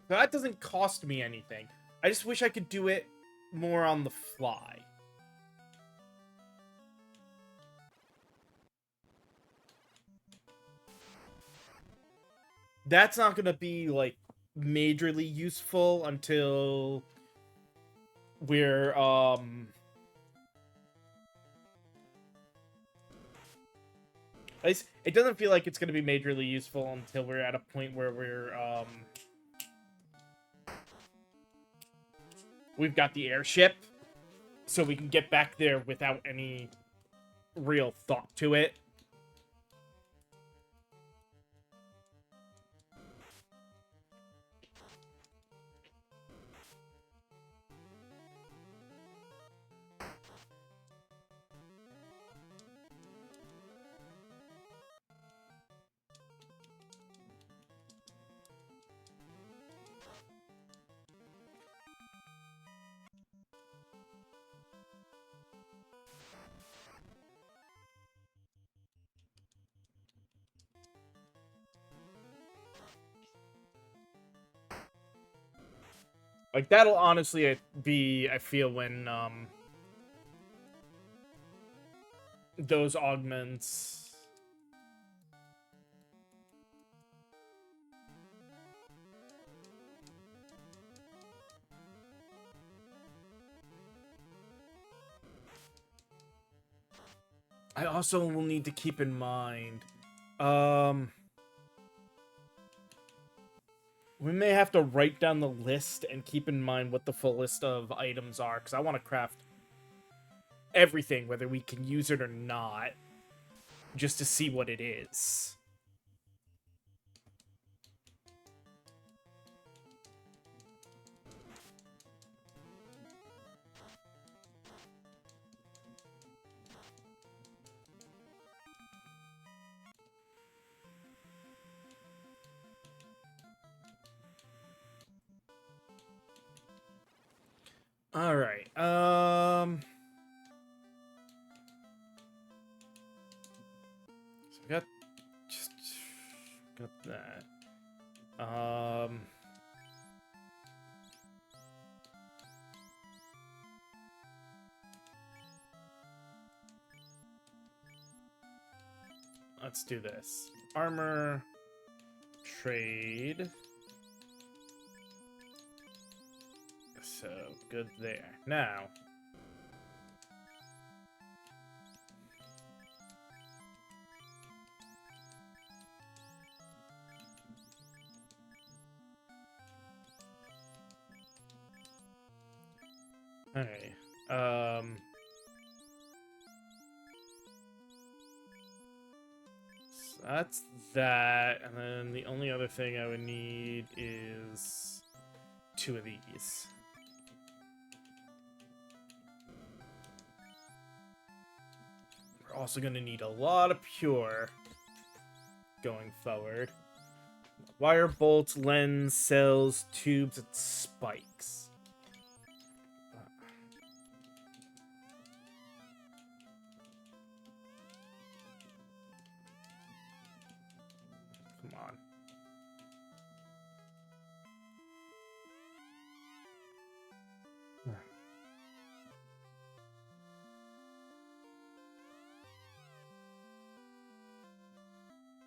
That doesn't cost me anything. I just wish I could do it more on the fly. That's not gonna be, like, majorly useful until we're, it doesn't feel like it's gonna be majorly useful until we're at a point where we're, we've got the airship, so we can get back there without any real thought to it. Like, that'll honestly be, I feel, when, those augments... I also will need to keep in mind, we may have to write down the list and keep in mind what the full list of items are, because I want to craft everything, whether we can use it or not, just to see what it is. All right. So we got just got that. Let's do this. Armor, trade. So good there. Now. Okay. So that's that, and then the only other thing I would need is 2 of these. We're also going to need a lot of pure going forward. Wire bolts, lens, cells, tubes, and spikes. Come on.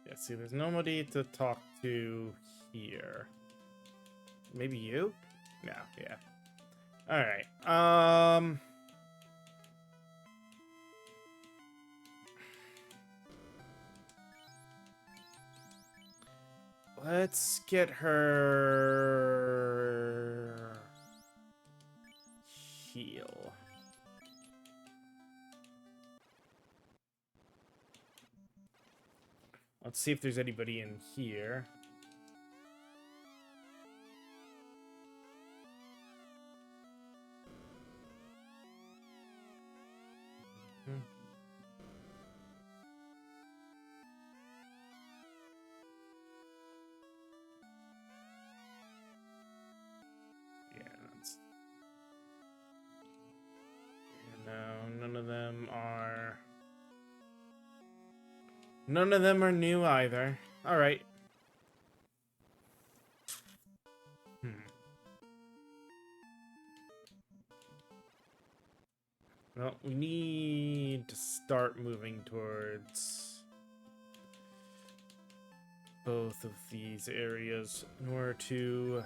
Yeah, see, there's nobody to talk to here. Maybe you? No, yeah. Alright, let's get her... heal. Let's see if there's anybody in here. Yeah, that's... No, none of them are... None of them are new either. Alright. Well, we need to start moving towards both of these areas in order to...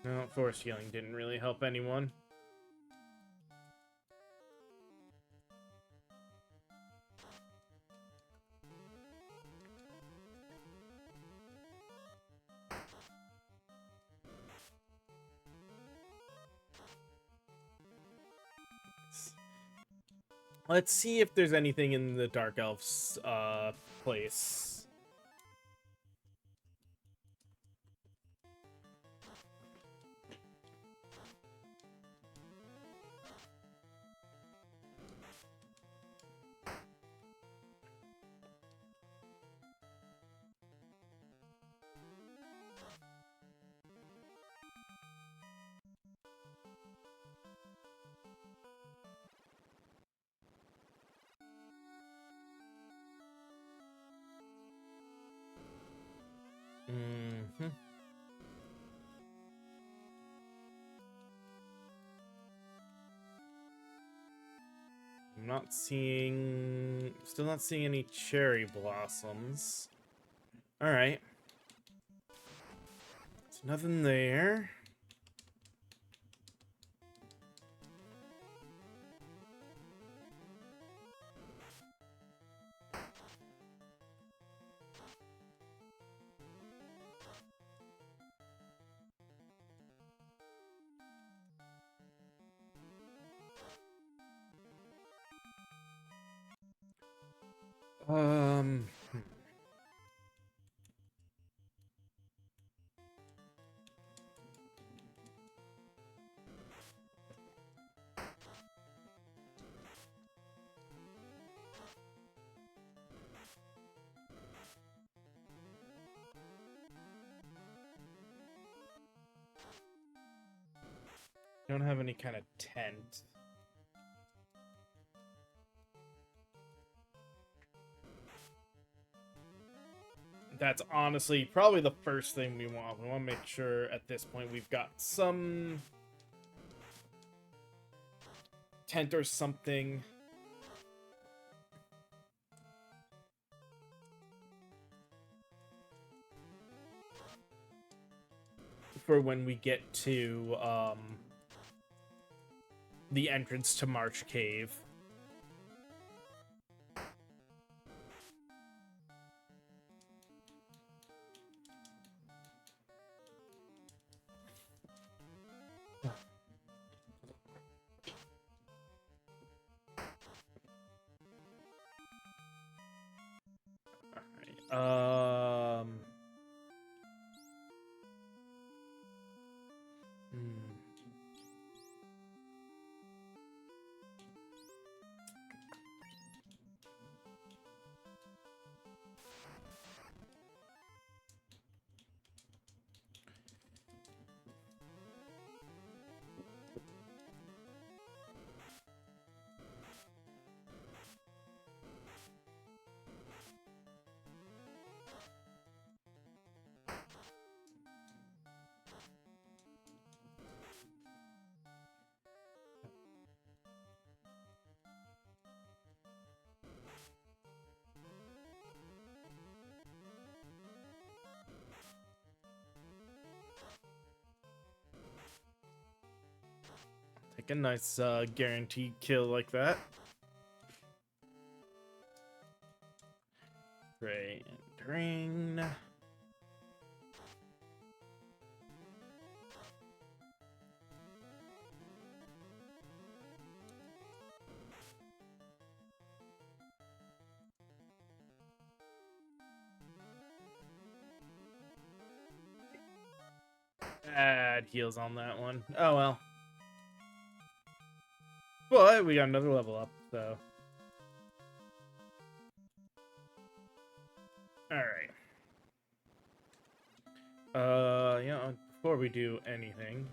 No, force healing didn't really help anyone. Let's see if there's anything in the Dark Elf's place. Mm-hmm. I'm not seeing... Still not seeing any cherry blossoms. Alright. There's nothing there. Um. Don't have any kind of tent. That's honestly probably the first thing we want. We want to make sure at this point we've got some tent or something. For when we get to the entrance to Marsh Cave. Alright, take a nice guaranteed kill like that. Great. Ring. Bad heals on that one. Oh well. But we got another level up, so. Alright. You know, before we do anything,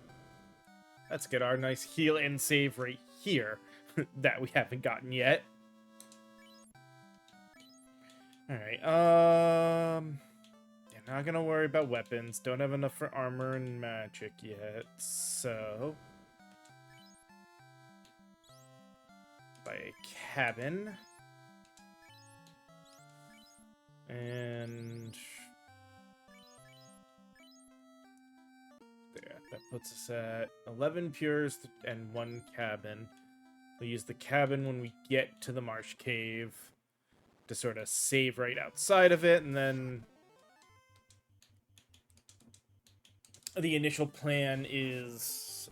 let's get our nice heal and save right here that we haven't gotten yet. Alright, yeah, not gonna worry about weapons. Don't have enough for armor and magic yet, so... Buy a cabin. And... there, that puts us at 11 pures and 1 cabin. We'll use the cabin when we get to the Marsh Cave to sort of save right outside of it, and then the initial plan is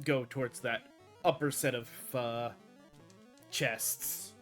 go towards that upper set of chests.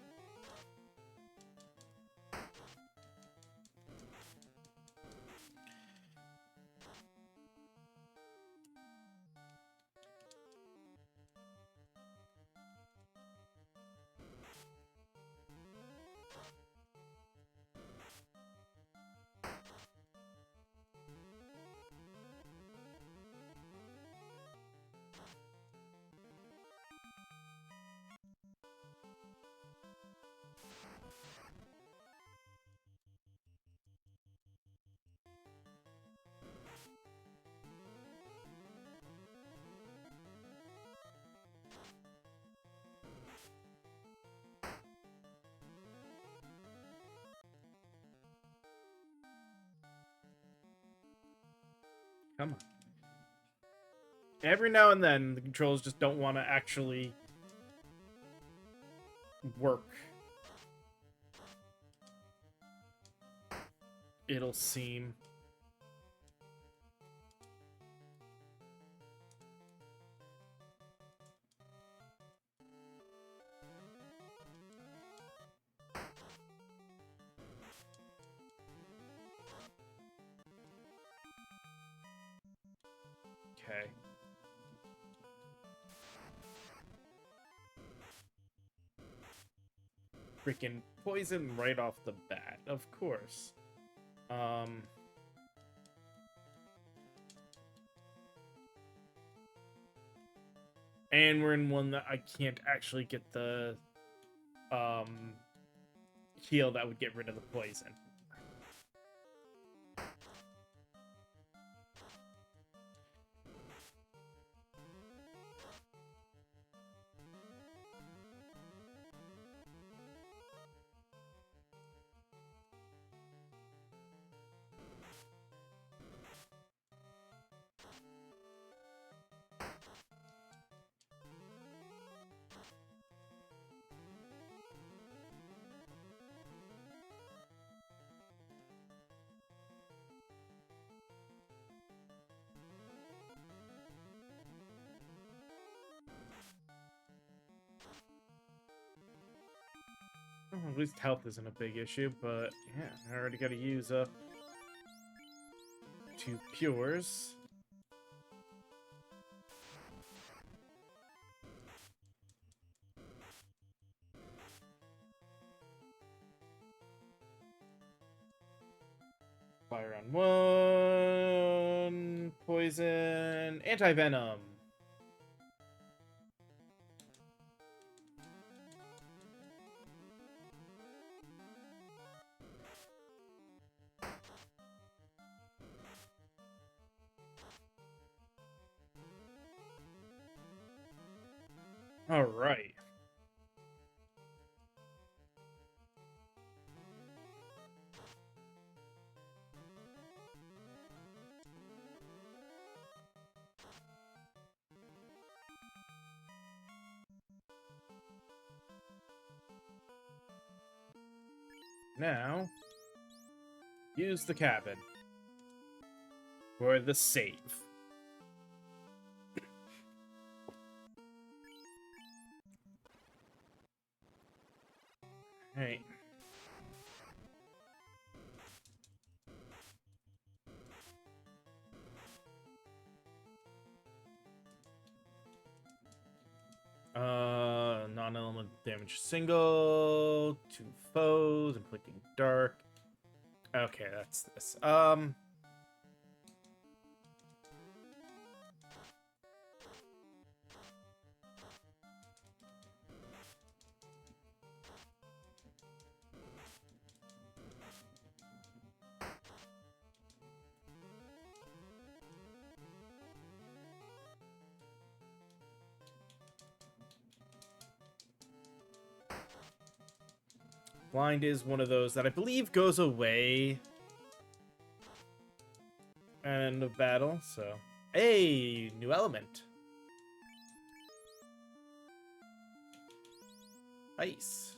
Come on. Every now and then, the controls just don't want to actually work. It'll seem. Okay. Freaking poison right off the bat, of course. And we're in one that I can't actually get the heal that would get rid of the poison. Oh, at least health isn't a big issue, but yeah, I already got to use up 2 pures. Fire on 1, poison, anti-venom. All right. Now, use the cabin for the save. Alright. Non-element damage single, 2 foes, inflicting dark. Okay, that's this. Blind is one of those that I believe goes away end of battle, so. Hey, new element. Ice.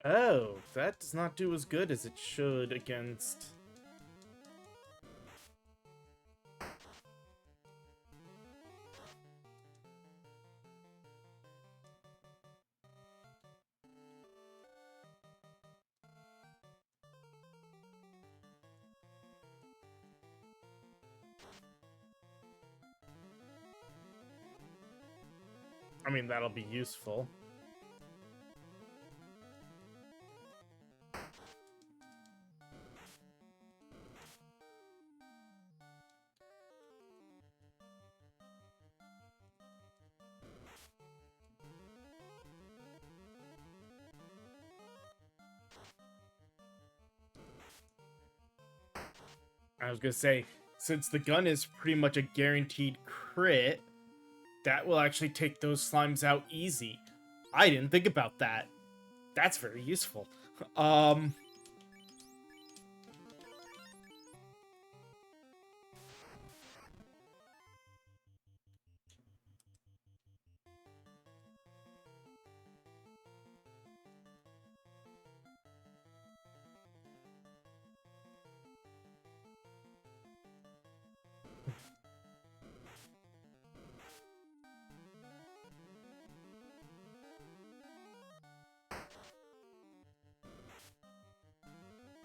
Oh, that does not do as good as it should against... I mean, that'll be useful. I was gonna say, since the gun is pretty much a guaranteed crit, that will actually take those slimes out easy. I didn't think about that. That's very useful. Um,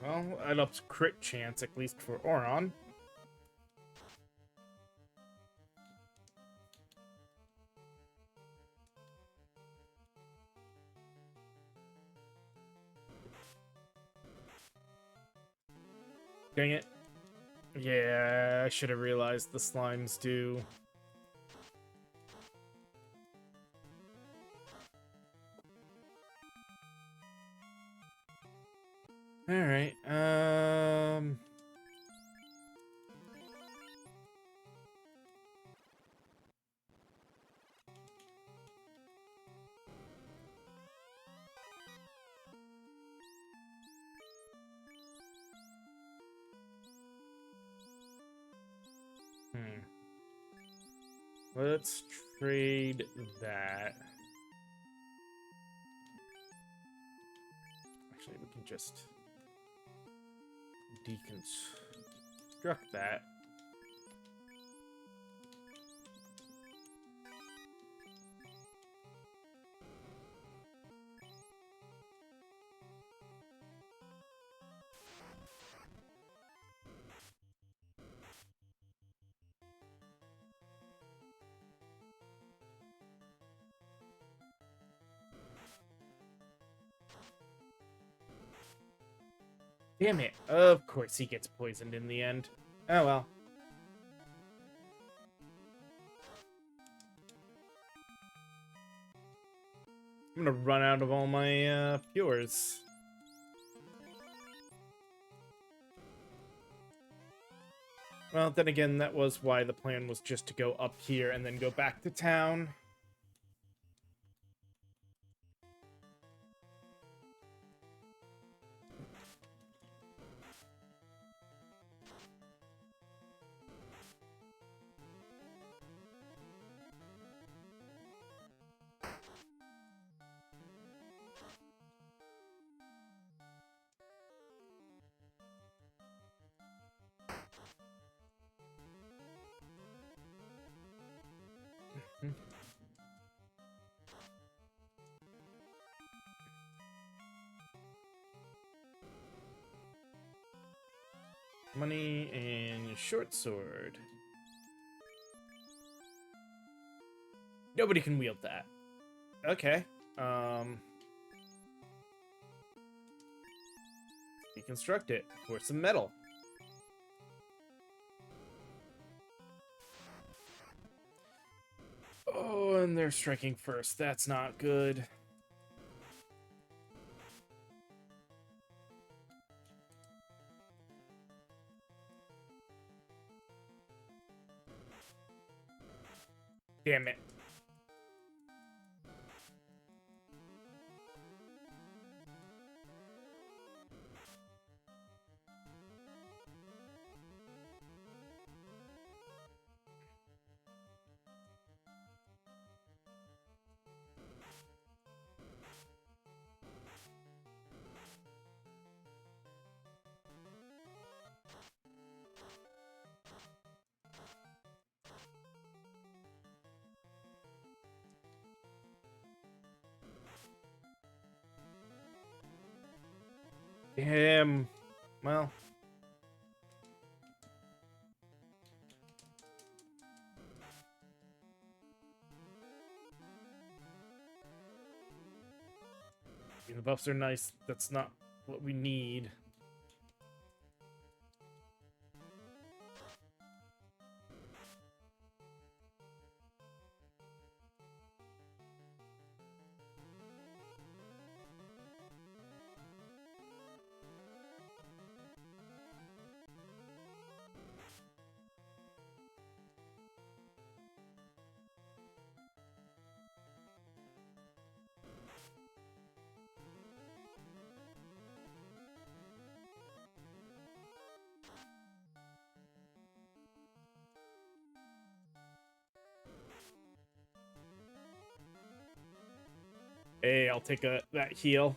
well, that ups crit chance, at least for Oron. Dang it. Yeah, I should have realized the slimes do. Alright, let's trade that. Actually, we can just deconstruct that. Damn it. Of course he gets poisoned in the end. Oh well. I'm gonna run out of all my pures. Well, then again, that was why the plan was just to go up here and then go back to town. Money and short sword. Nobody can wield that. Okay. Deconstruct it for some metal. Oh, and they're striking first. That's not good. Damn it. Damn. Well. The buffs are nice. That's not what we need. Hey, I'll take that heal.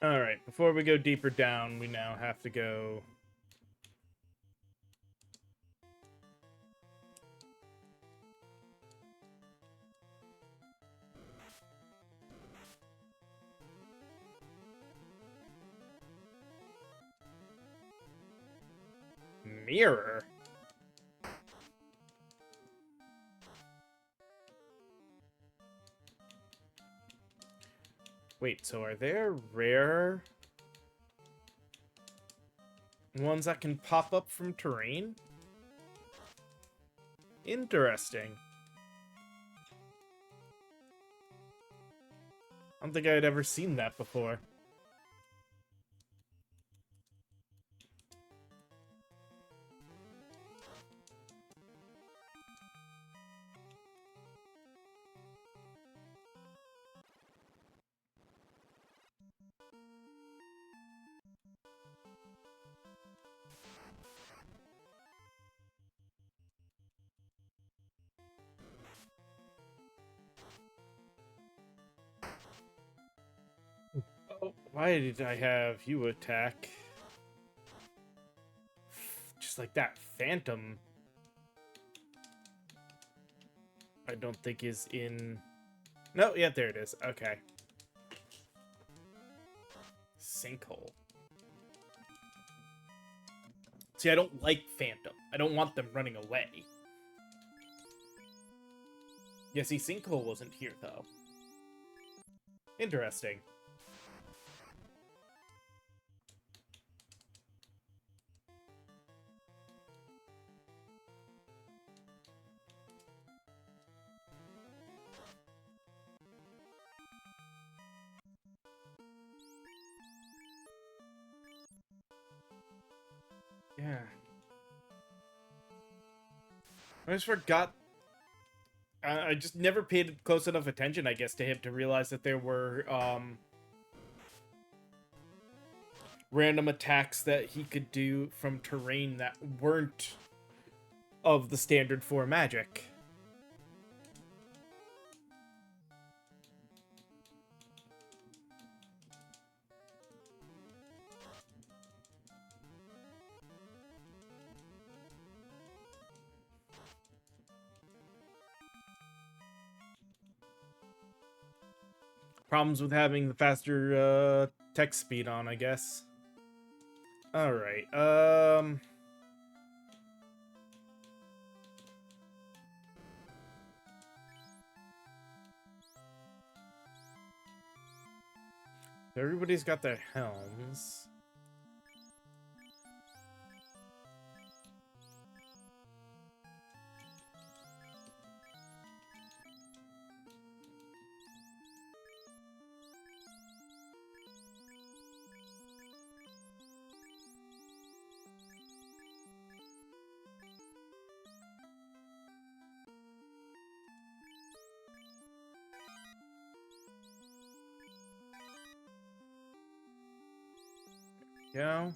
All right, before we go deeper down, we now have to go... Mirror? Wait, so are there rare ones that can pop up from terrain? Interesting. I don't think I had ever seen that before. Oh, why did I have you attack? Just like that. Phantom, I don't think is in... No, yeah, there it is. Okay. Sinkhole. See, I don't like Phantom. I don't want them running away. Yeah, see, Sinkhole wasn't here, though. Interesting. Yeah. I just forgot. I just never paid close enough attention, I guess, to him to realize that there were, random attacks that he could do from terrain that weren't of the standard 4 magic. Problems with having the faster text speed on, I guess. Alright, everybody's got their helms. Go.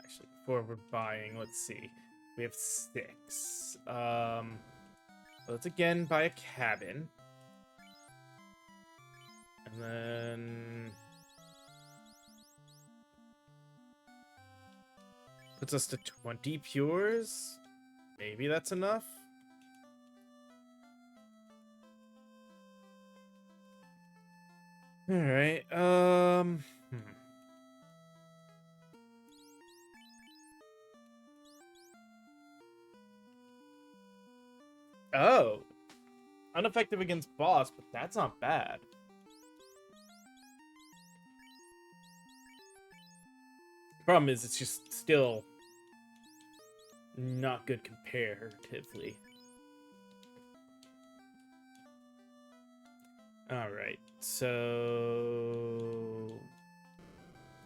Actually, before we're buying, let's see. We have 6. Let's again buy a cabin. And then... puts us to 20 pures? Maybe that's enough? Alright, Oh! Ineffective against boss, but that's not bad. Problem is, it's just still not good comparatively. Alright, so...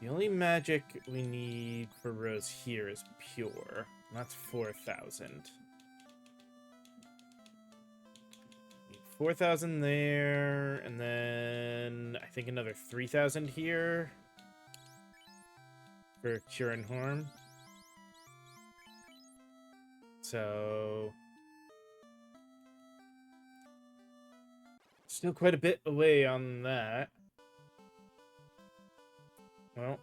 the only only magic we need for Rose here is pure. And that's 4,000. 4,000 there, and then I think another 3,000 here for Cure and Harm. So still quite a bit away on that. Well,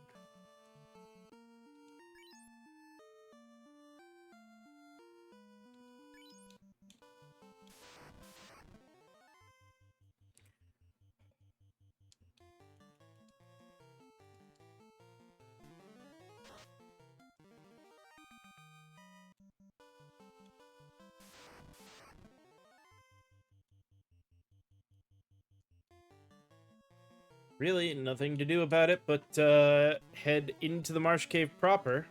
really nothing to do about it but head into the Marsh Cave proper.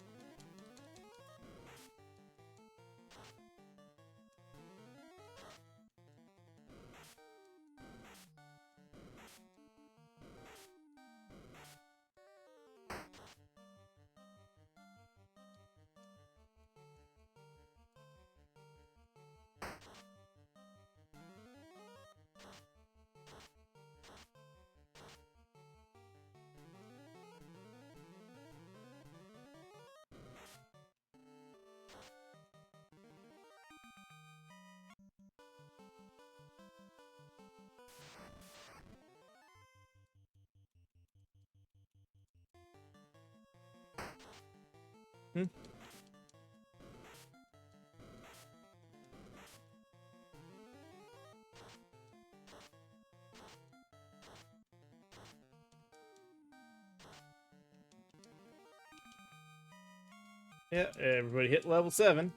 Yeah, everybody hit level 7.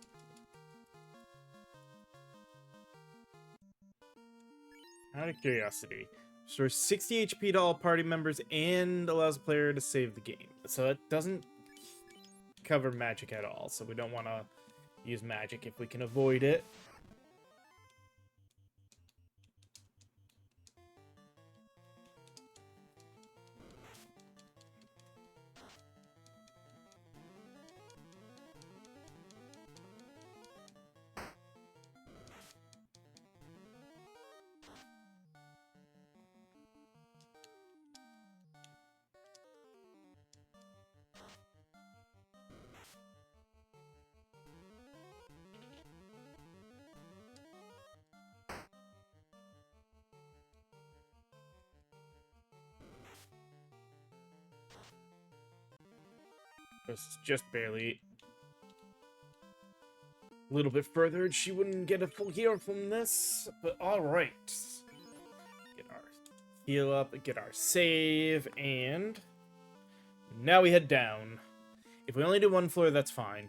Out of curiosity, restores 60 HP to all party members and allows the player to save the game. So it doesn't cover magic at all, so we don't want to use magic if we can avoid it. Just barely. A little bit further, and she wouldn't get a full heal from this, but alright. Get our heal up, get our save, and now we head down. If we only do one floor, that's fine.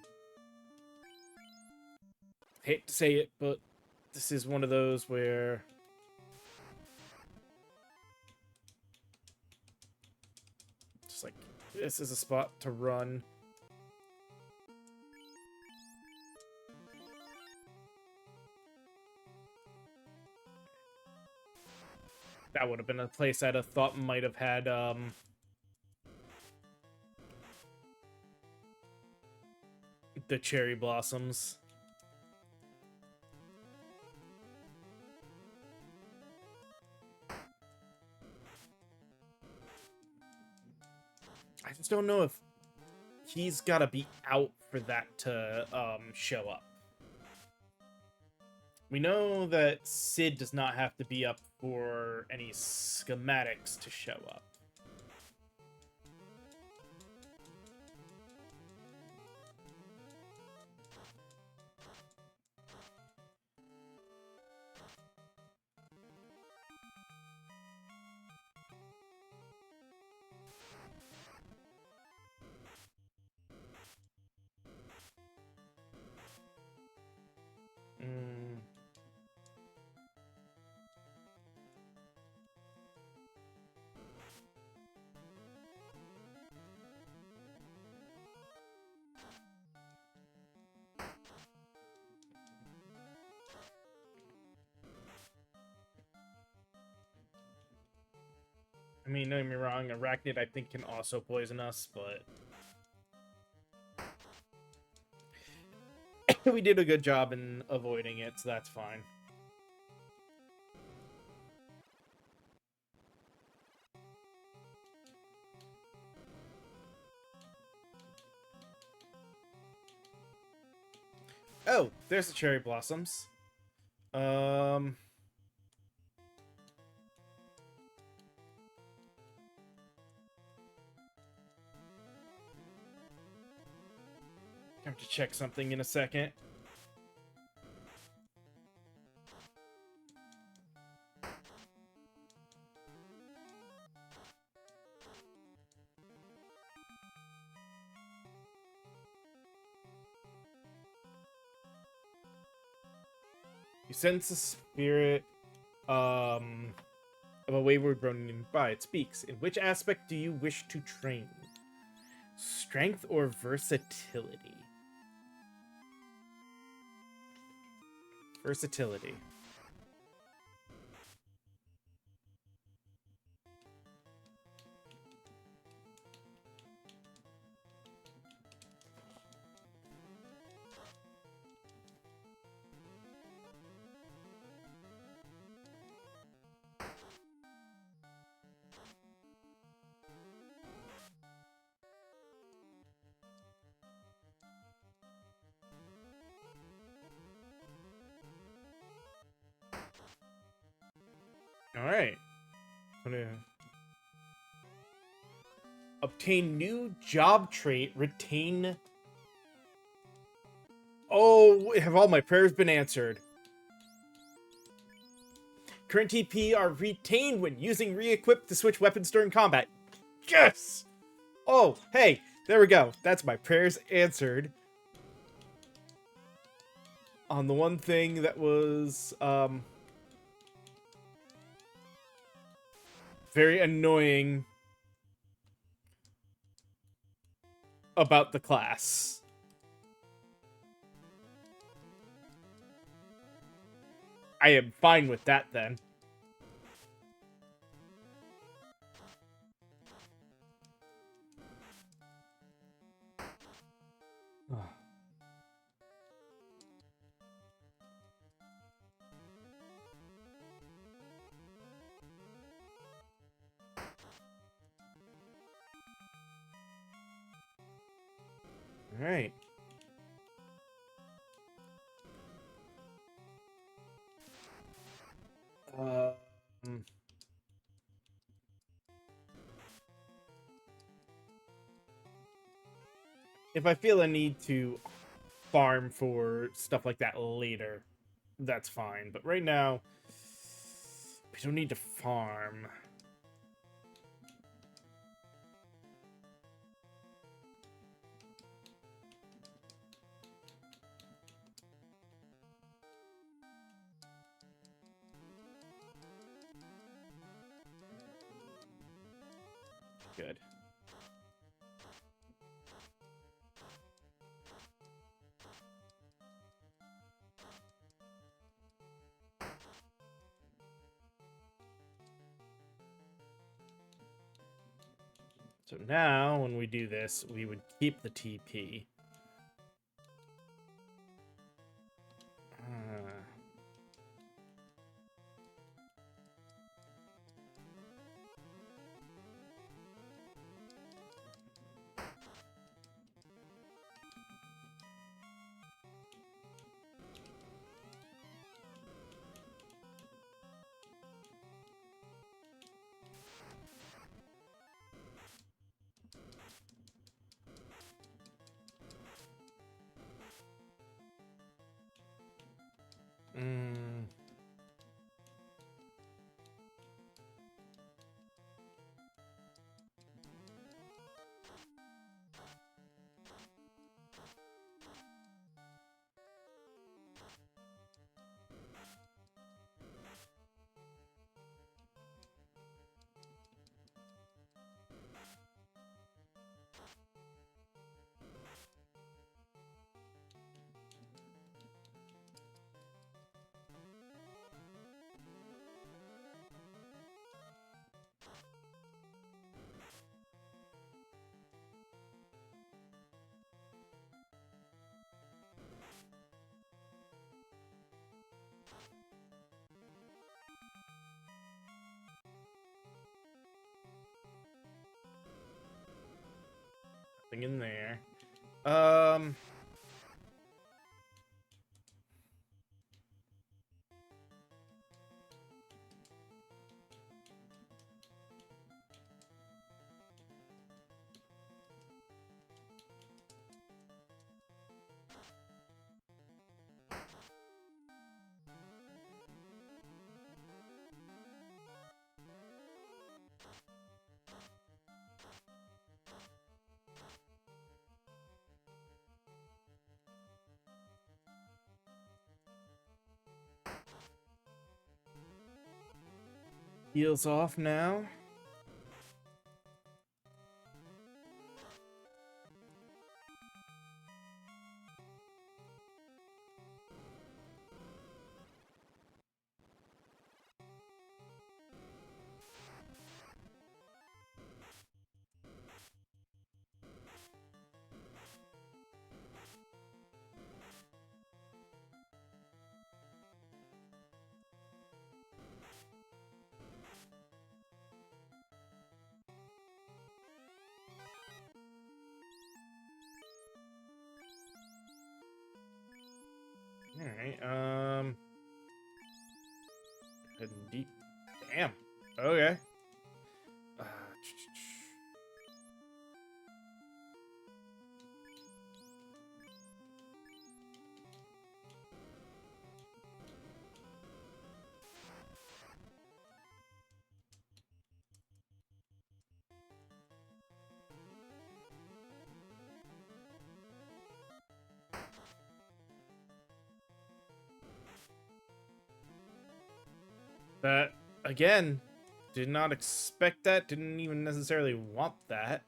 Hate to say it, but this is one of those where just like this is a spot to run. That would have been a place I'd have thought might have had the cherry blossoms. I just don't know if he's got to be out for that to show up. We know that Sid does not have to be up for any schematics to show up. mean, don't get me wrong, Arachnid I think can also poison us, but we did a good job in avoiding it, so that's fine. Oh, there's the cherry blossoms. Have to check something in a second. You sense the spirit of a wayward running nearby. It speaks. In which aspect do you wish to train? Strength or versatility? Versatility. All right. Obtain new job trait. Retain. Oh, have all my prayers been answered? Current TP are retained when using re-equip to switch weapons during combat. Yes! Oh, hey, there we go. That's my prayers answered. On the one thing that was, very annoying about the class. I am fine with that then. All right. If I feel a need to farm for stuff like that later, that's fine. But right now, we don't need to farm. Good. So now, when we do this, we would keep the TP. Nothing in there. Um... Heals off now. Alright, head deep. Damn. Okay. Uh, That, again, did not expect that, didn't even necessarily want that.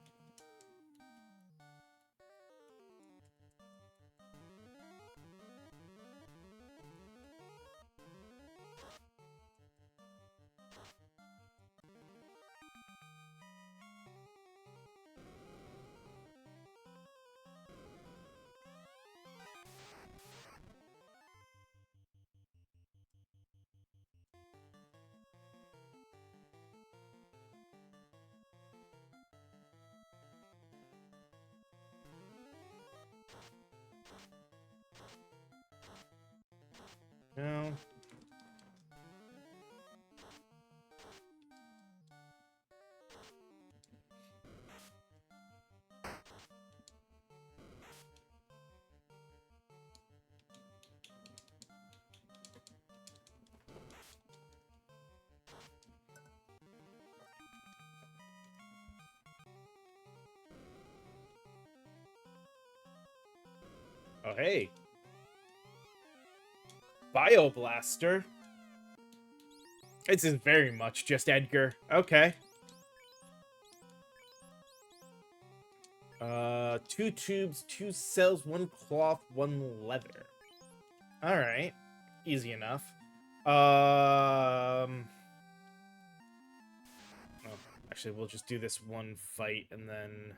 No. Oh, hey. Bioblaster. This is very much just Edgar. Okay. 2 tubes, 2 cells, 1 cloth, 1 leather. Alright. Easy enough. Oh, actually, we'll just do this one fight and then...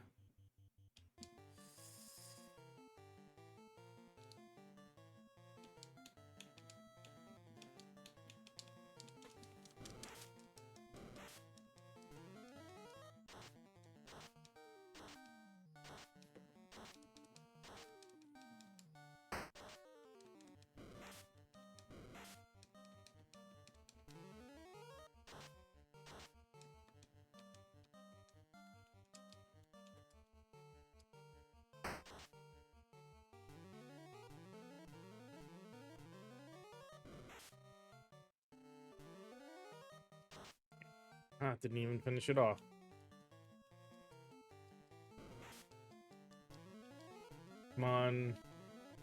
Ah, didn't even finish it off. Come on.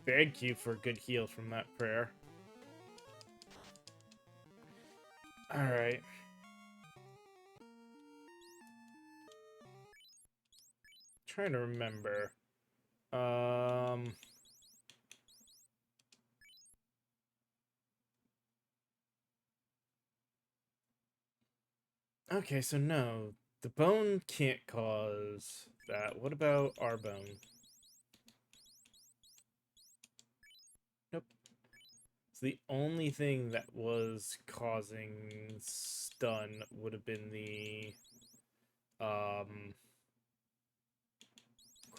Thank you for a good heal from that prayer. Alright. Trying to remember. Okay, so no. The bone can't cause that. What about our bone? Nope. So the only thing that was causing stun would have been the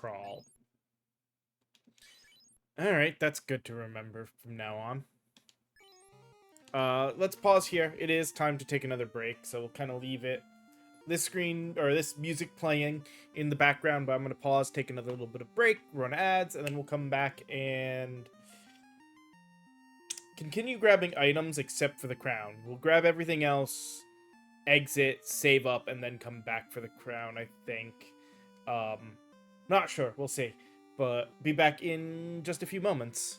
crawl. Alright, that's good to remember from now on. Let's pause here. It is time to take another break, so we'll kind of leave this screen, or this music playing in the background, but I'm going to pause, take another little bit of break, run ads, and then we'll come back and continue grabbing items except for the crown. We'll grab everything else, exit, save up, and then come back for the crown, I think. Not sure. We'll see. But be back in just a few moments.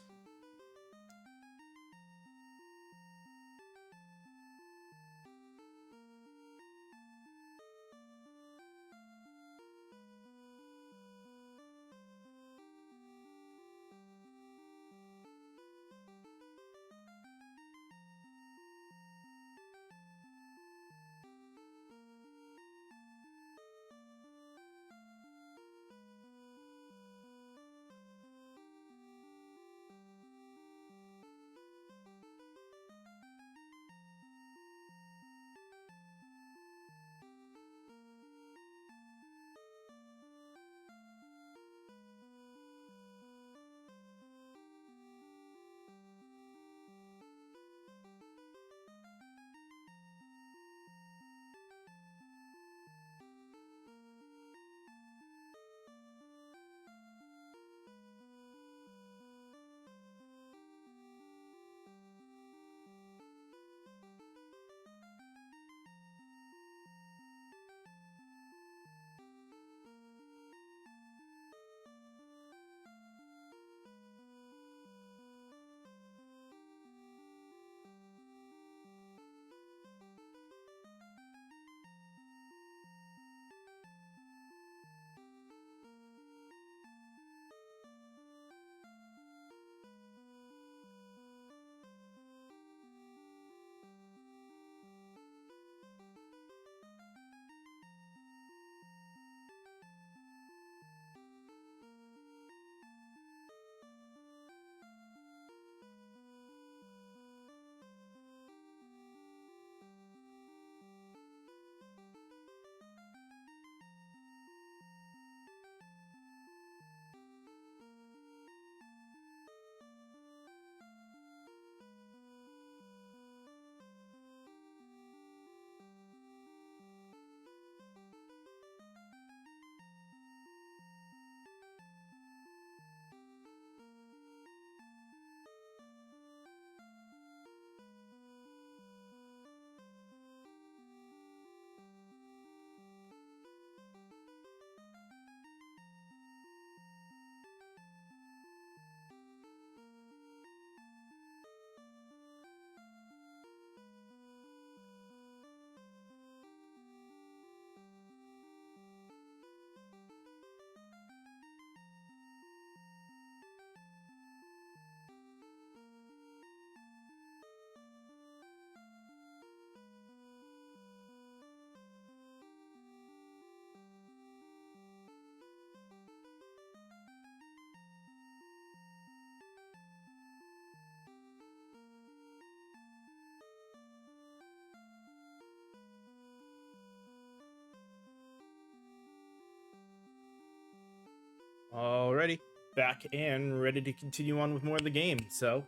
Alrighty, back and ready to continue on with more of the game, so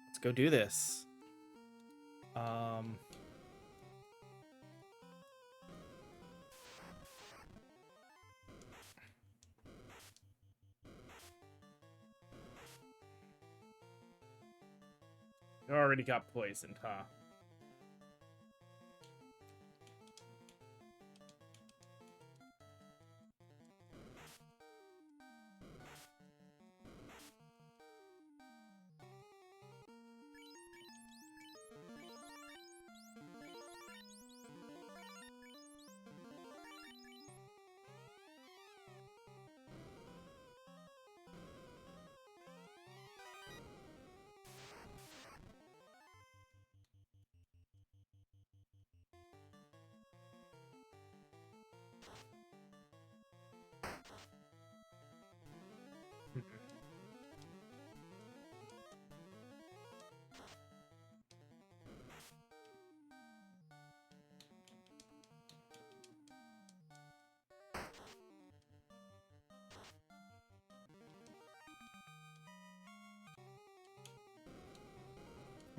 let's go do this. Already got poisoned, huh?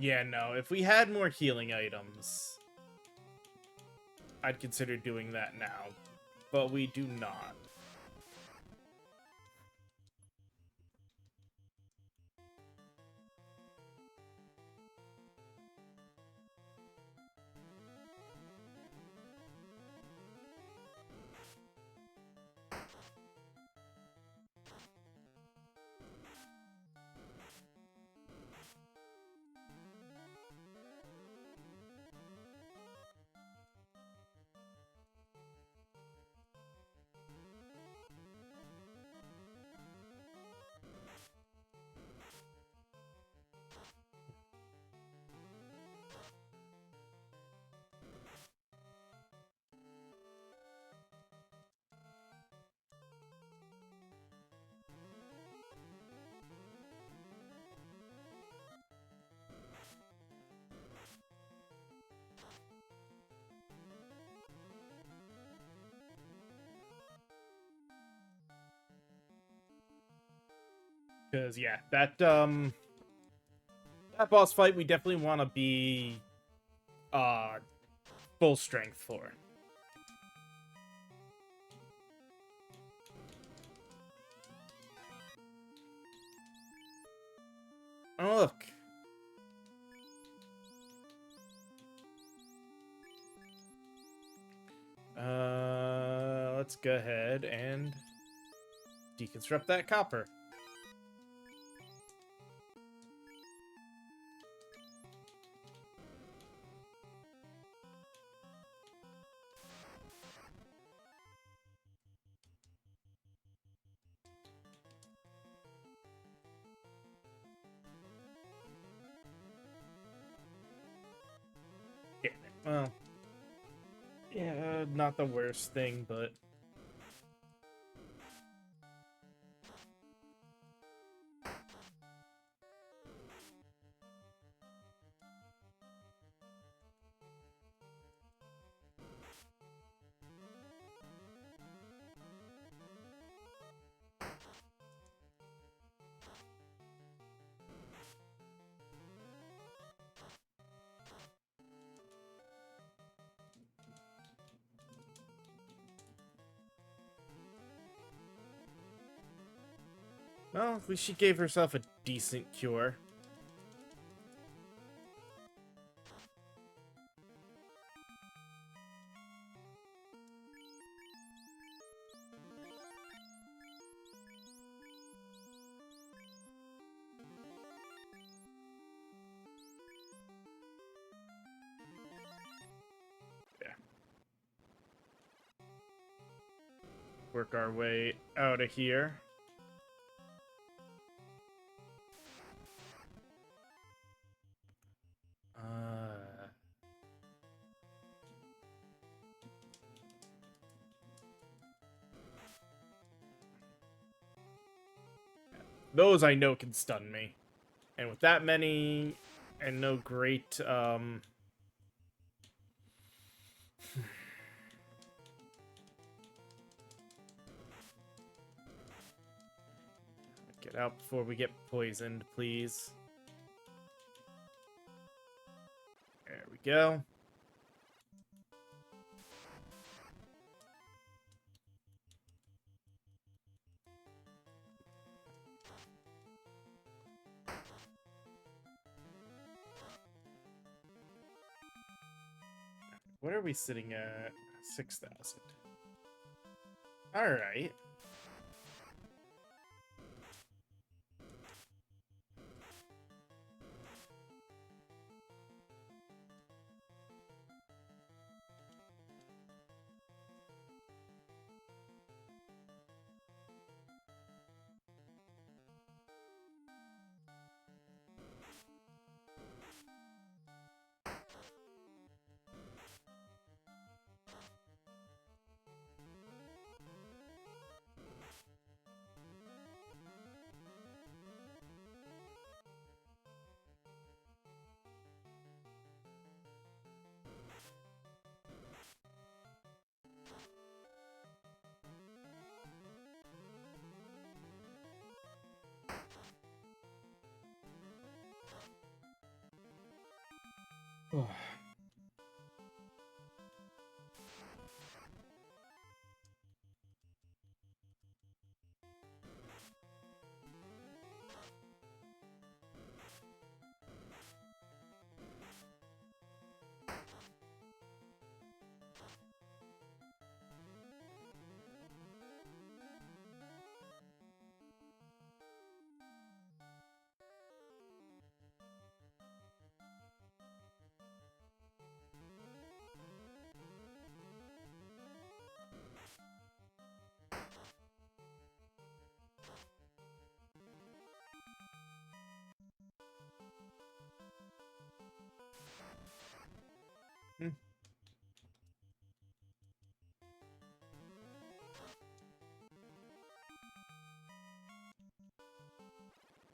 Yeah, no, if we had more healing items, I'd consider doing that now, but we do not. Because, yeah, that boss fight we definitely want to be full strength for. Oh, look. Let's go ahead and deconstruct that copper. Yeah, well, yeah, not the worst thing, but well, at least she gave herself a decent cure. Yeah. Work our way out of here. Those I know can stun me. And with that many, and no great, get out before we get poisoned, please. There we go. What are we sitting at? 6,000. Alright. Hmm.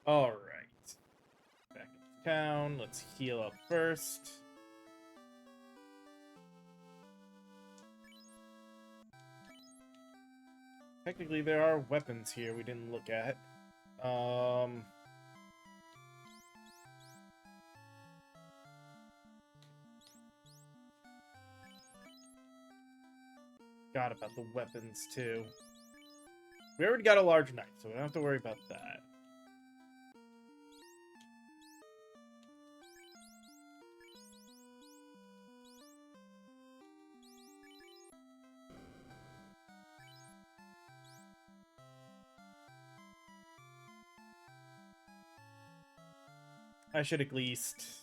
All right. Back in town. Let's heal up first. Technically, there are weapons here we didn't look at. Forgot about the weapons, too. We already got a large knife, so we don't have to worry about that. I should at least...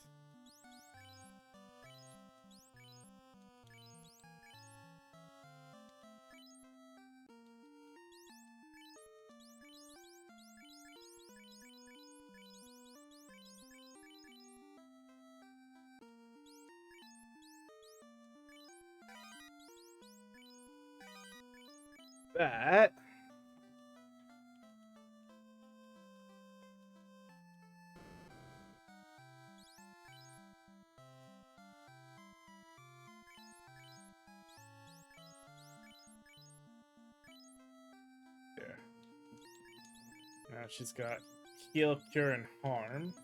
that. There. Now she's got heal, cure, and harm.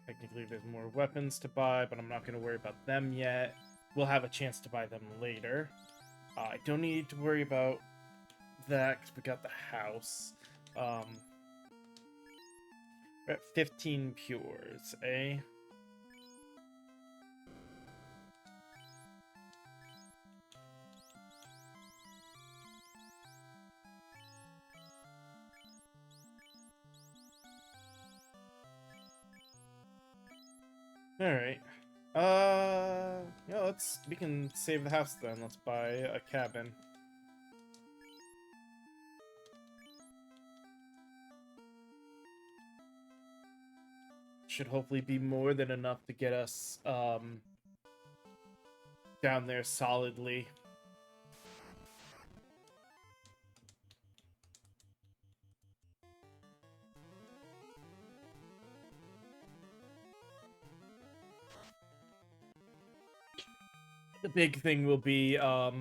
Technically, there's more weapons to buy, but I'm not going to worry about them yet. We'll have a chance to buy them later. I don't need to worry about that because we got the house. We're at 15 pures, eh? Alright. Yeah, we can save the house then. Let's buy a cabin. Should hopefully be more than enough to get us, down there solidly. The big thing will be, where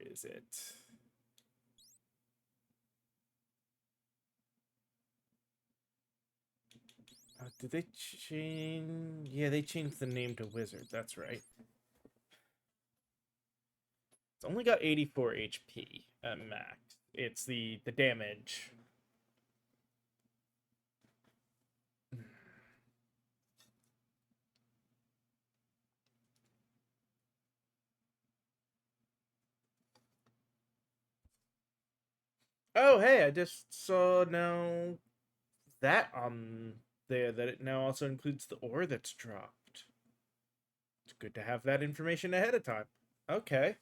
is it? Did they change? Yeah, they changed the name to Wizard. That's right. It's only got 84 HP at max. It's the damage. Oh, hey, I just saw now that on there that it now also includes the ore that's dropped. It's good to have that information ahead of time. Okay.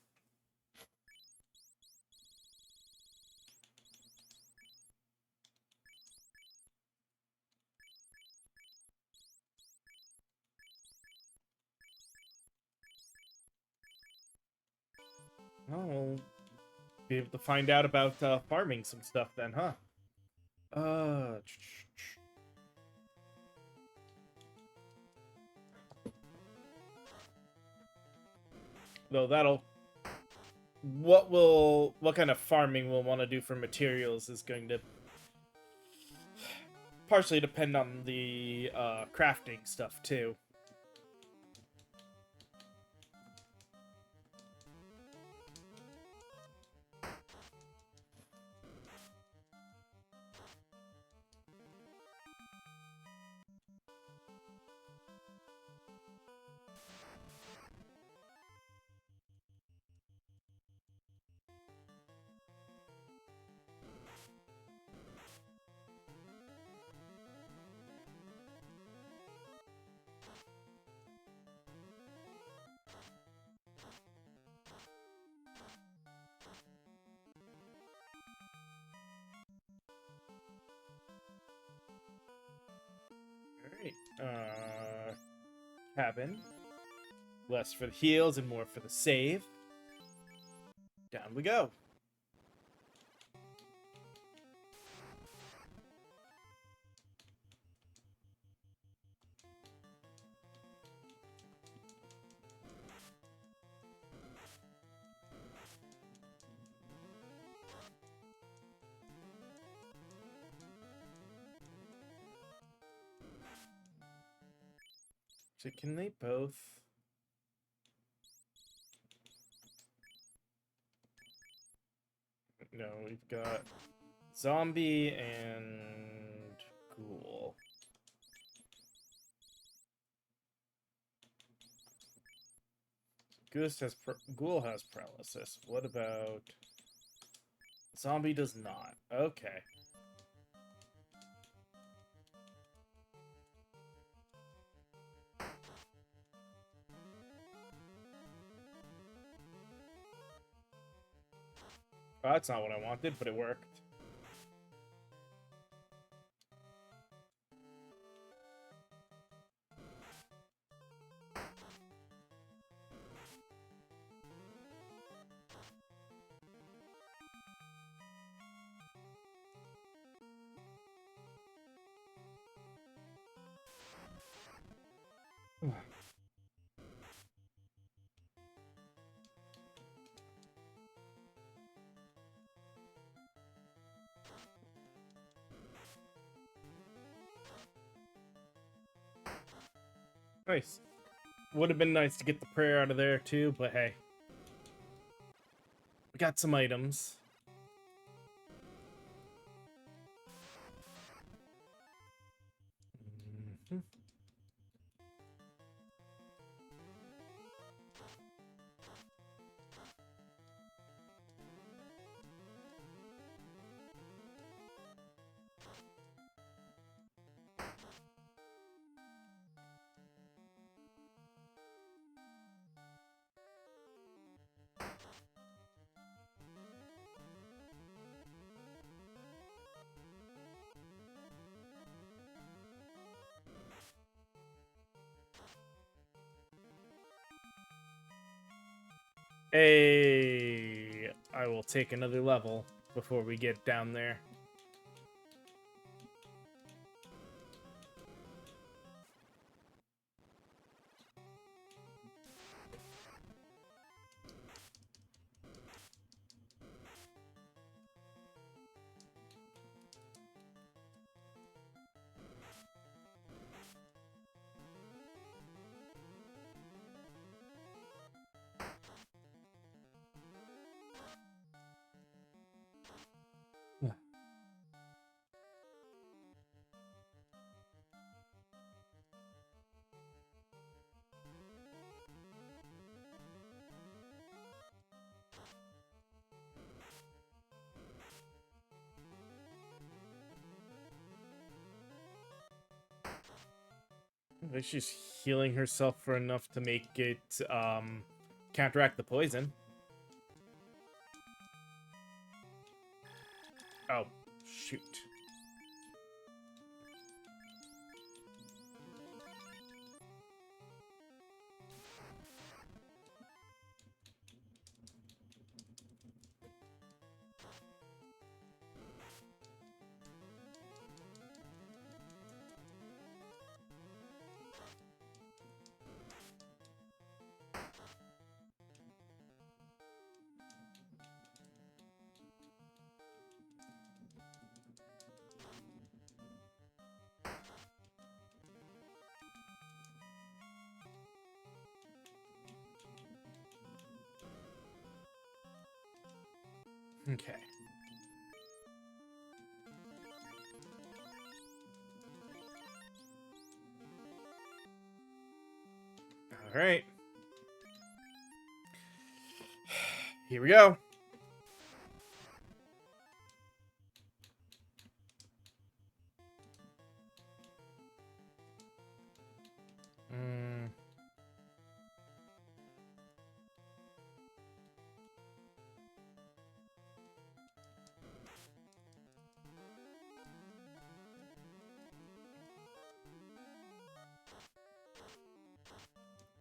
Well, we'll be able to find out about farming some stuff then, huh? Though that'll what kind of farming we'll want to do for materials is going to partially depend on the crafting stuff too. Alright, cabin. Less for the heals and more for the save. Down we go. So can they both... No, we've got zombie and ghoul. Ghoul has paralysis. What about... Zombie does not. Okay. Oh, that's not what I wanted, but it worked. Nice. Would have been nice to get the prayer out of there too, but hey. We got some items. Mhm. Hey, I will take another level before we get down there. I think she's healing herself for enough to make it counteract the poison. Oh, shoot. Okay. All right. Here we go.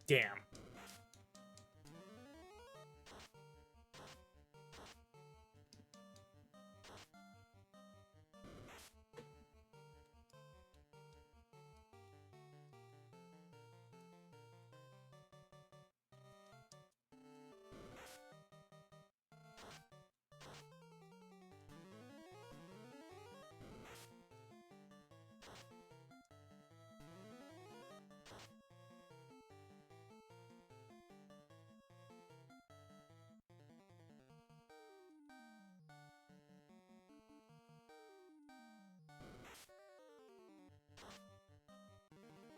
Damn.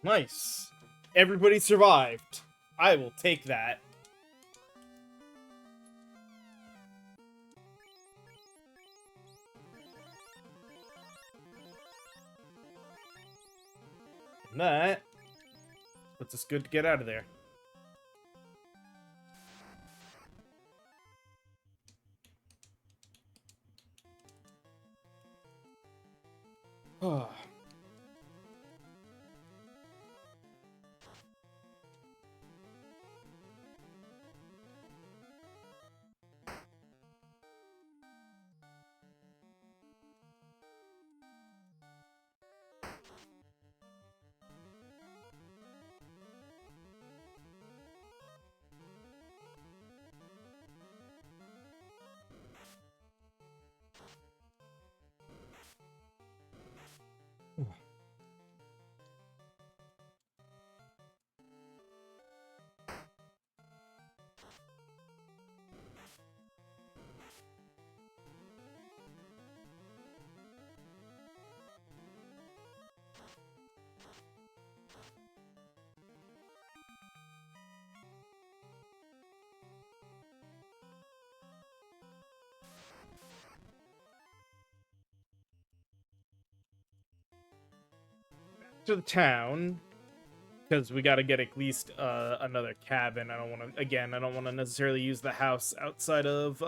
Nice. Everybody survived. I will take that. And that puts us good to get out of there. To the town, because we got to get at least another cabin. I don't want to, again, I don't want to necessarily use the house outside of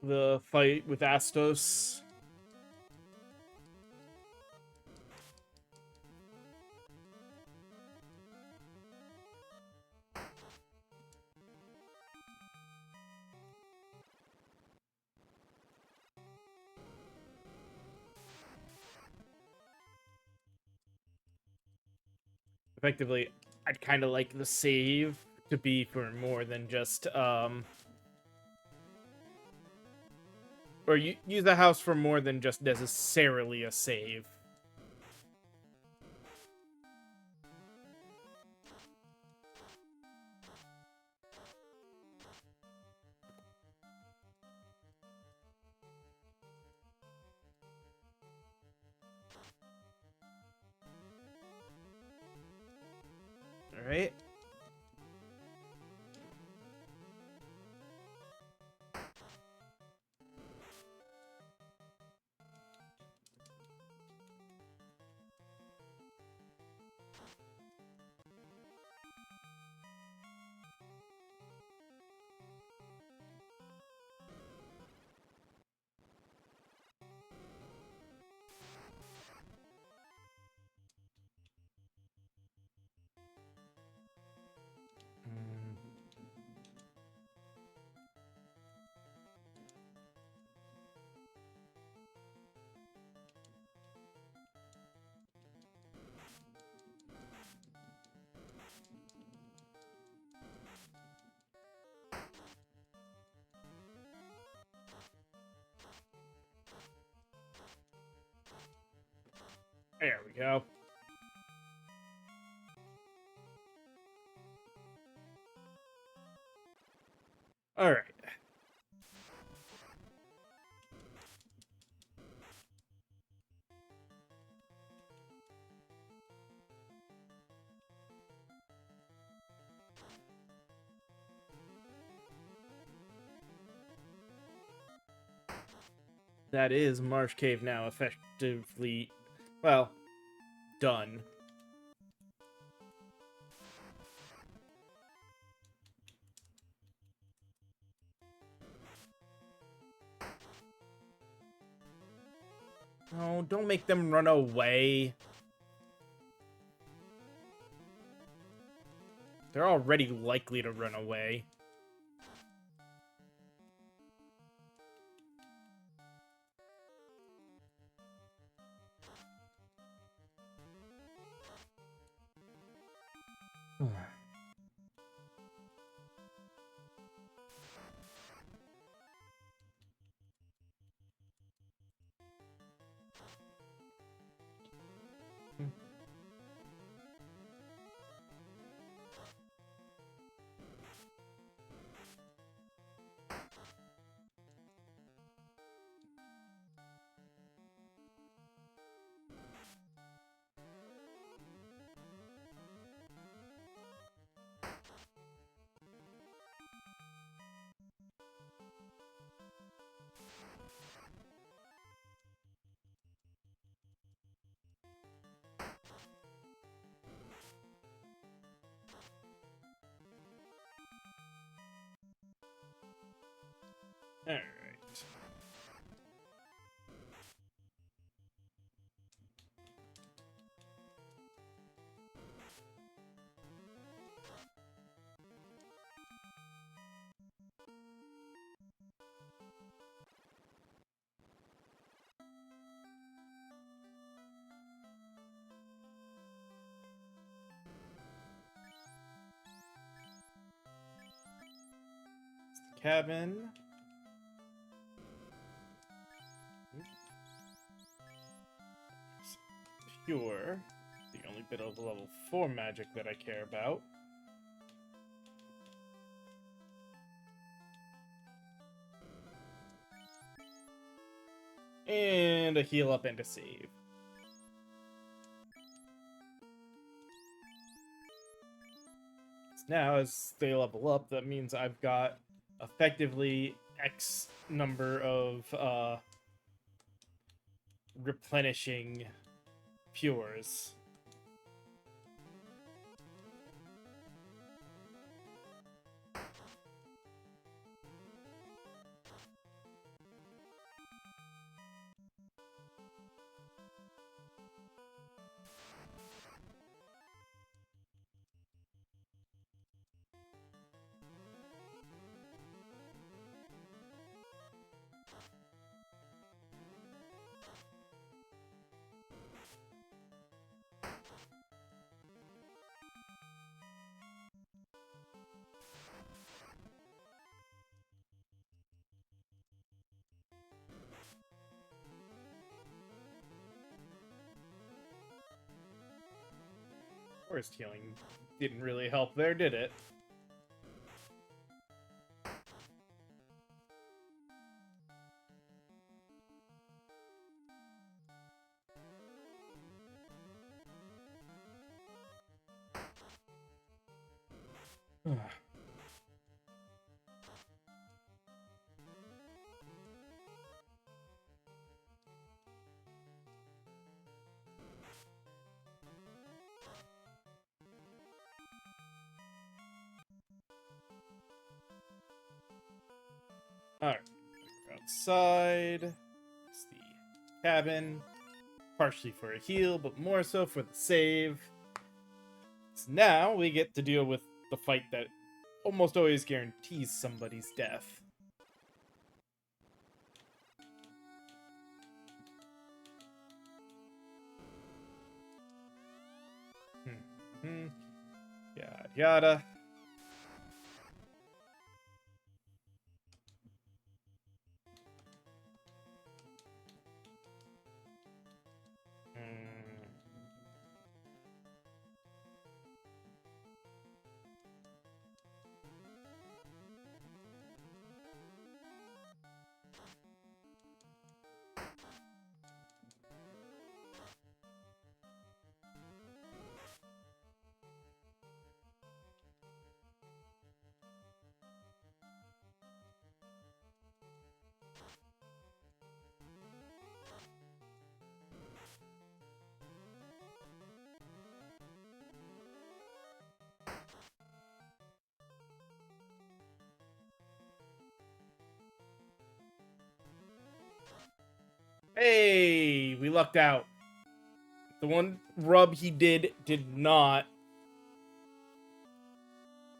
the fight with Astos. Effectively, I'd kind of like the save to be for more than just or use the house for more than just necessarily a save. All right. There we go. That is Marsh Cave now effectively, well, done. Oh, don't make them run away. They're already likely to run away. Alright. Cabin. Pure. The only bit of level 4 magic that I care about. And a heal up and a save. So now, as they level up, that means I've got effectively X number of replenishing pures. Forest healing didn't really help there, did it? Alright, outside. It's the cabin. Partially for a heal, but more so for the save. So now we get to deal with the fight that almost always guarantees somebody's death. Yada yada. Hey, we lucked out. The one rub he did not,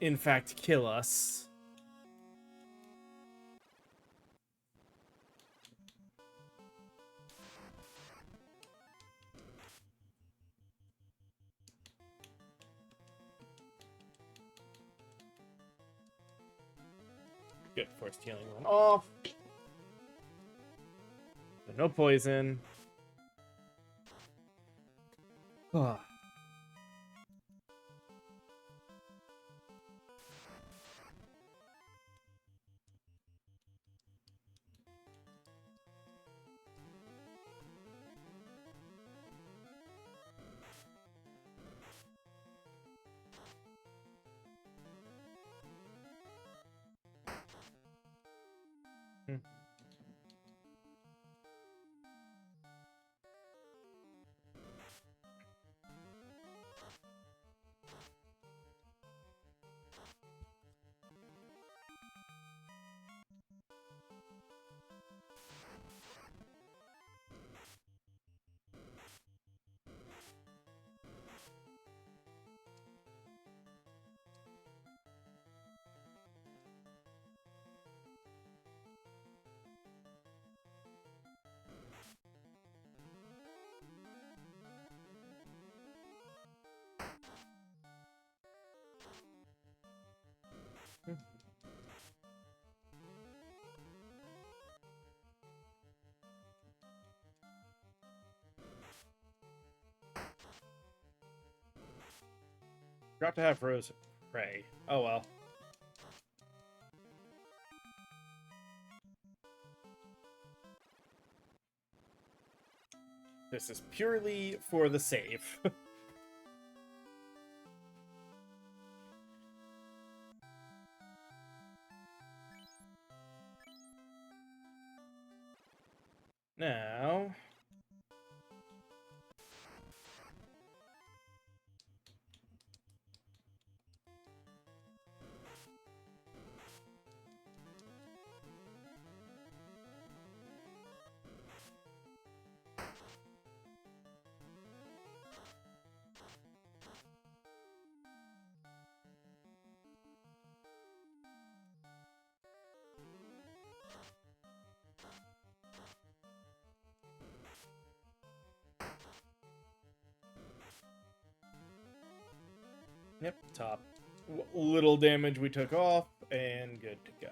in fact, kill us. Good, forced healing went off. No poison. Ah. Hmm. Forgot to have Rose pray. Oh well. This is purely for the save. Now... Yep, top. Little damage we took off, and good to go.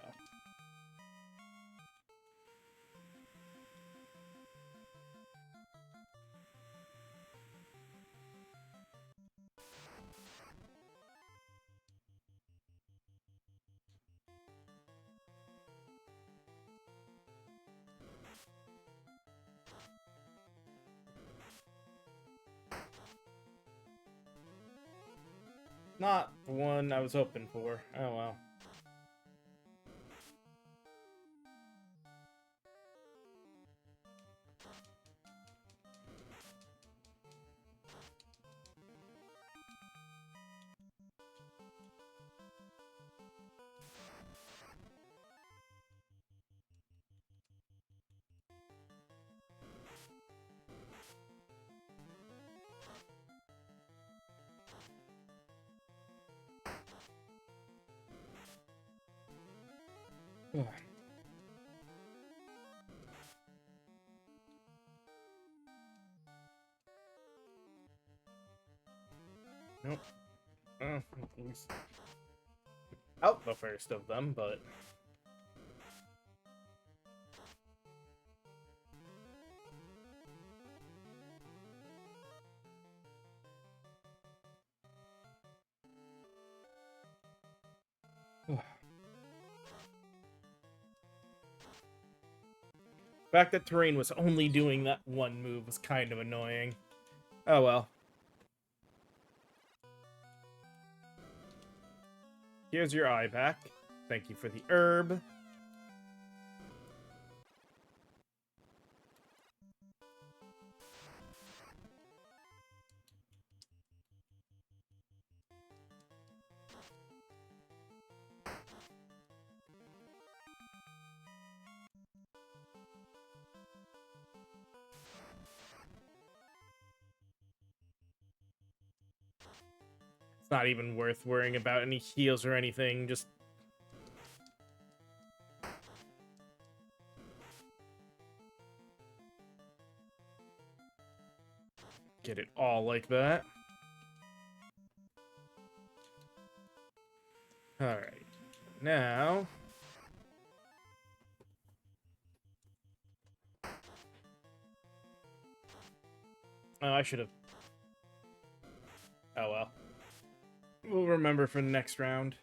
Not the one I was hoping for. Oh well. Nope. Out the first of them, but... The fact that Terrain was only doing that one move was kind of annoying. Oh well. Here's your eye back. Thank you for the herb. It's not even worth worrying about any heals or anything. Just get it all like that. Alright. Now... Oh, I should have... Oh, well. We'll remember for the next round.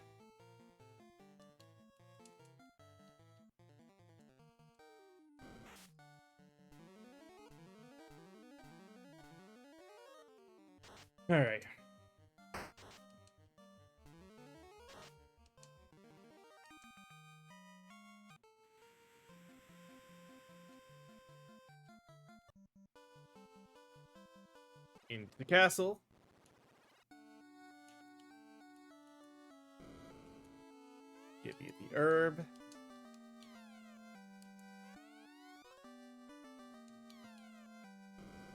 Alright. Into the castle. Give you the herb.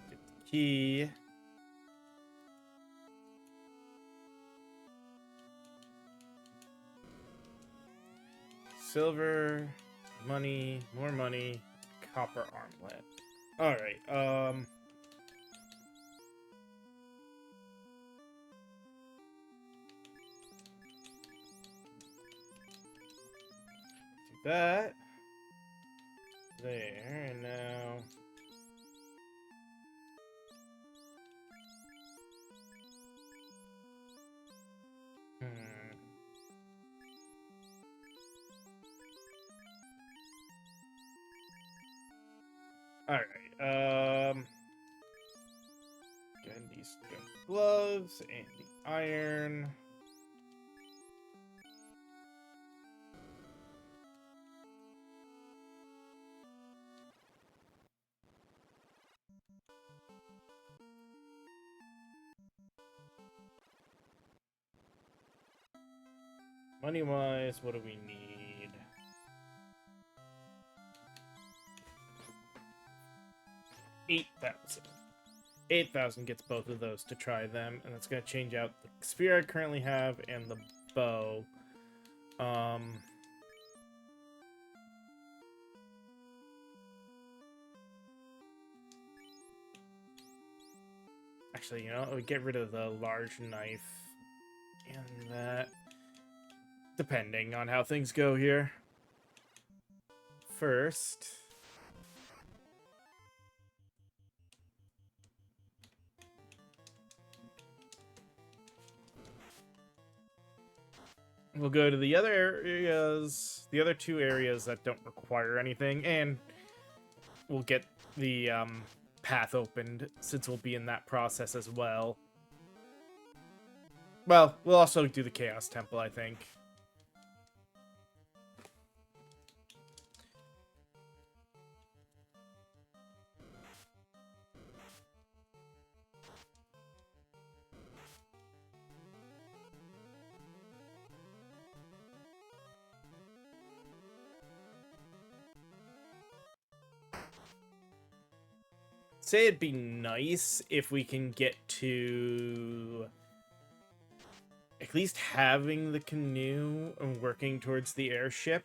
Get the key. Silver, money, more money, copper armlet. Alright, do that. There, and now... Alright, again, these gloves and the iron. Money-wise, what do we need? 8,000. 8,000 gets both of those to try them, and that's going to change out the spear I currently have and the bow. Actually, you know, I'll get rid of the large knife and that, depending on how things go here. First... we'll go to the other areas, the other two areas that don't require anything, and we'll get the path opened, since we'll be in that process as well. Well, we'll also do the Chaos Temple, I think. Say it'd be nice if we can get to at least having the canoe and working towards the airship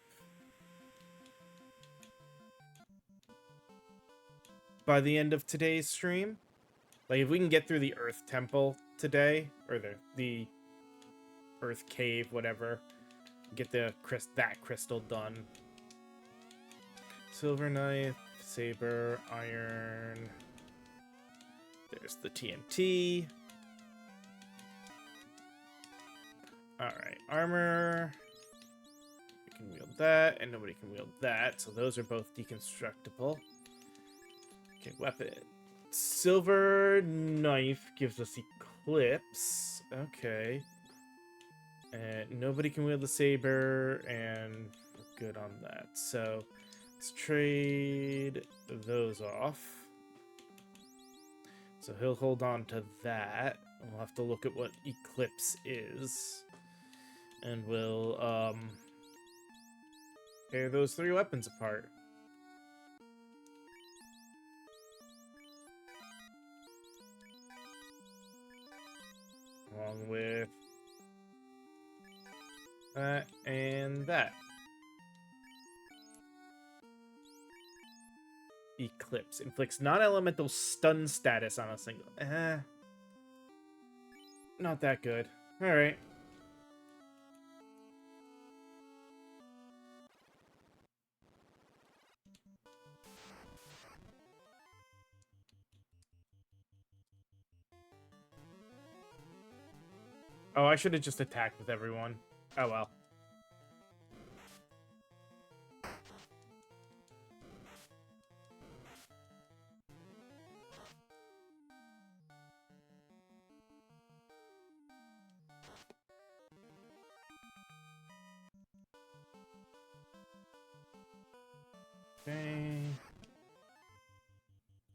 by the end of today's stream. Like, if we can get through the Earth Temple today, or the Earth Cave, whatever, get that crystal done. Silver knife, saber, iron. There's the TNT. Alright, armor. We can wield that, and nobody can wield that, so those are both deconstructible. Okay, weapon. Silver knife gives us Eclipse. Okay. And nobody can wield the saber, and we're good on that. So, let's trade those off. So he'll hold on to that. We'll have to look at what Eclipse is. And we'll, tear those three weapons apart. Along with That and that. Eclipse inflicts non-elemental stun status on a single. Not that good. All right. Oh, I should have just attacked with everyone. Oh well. Okay.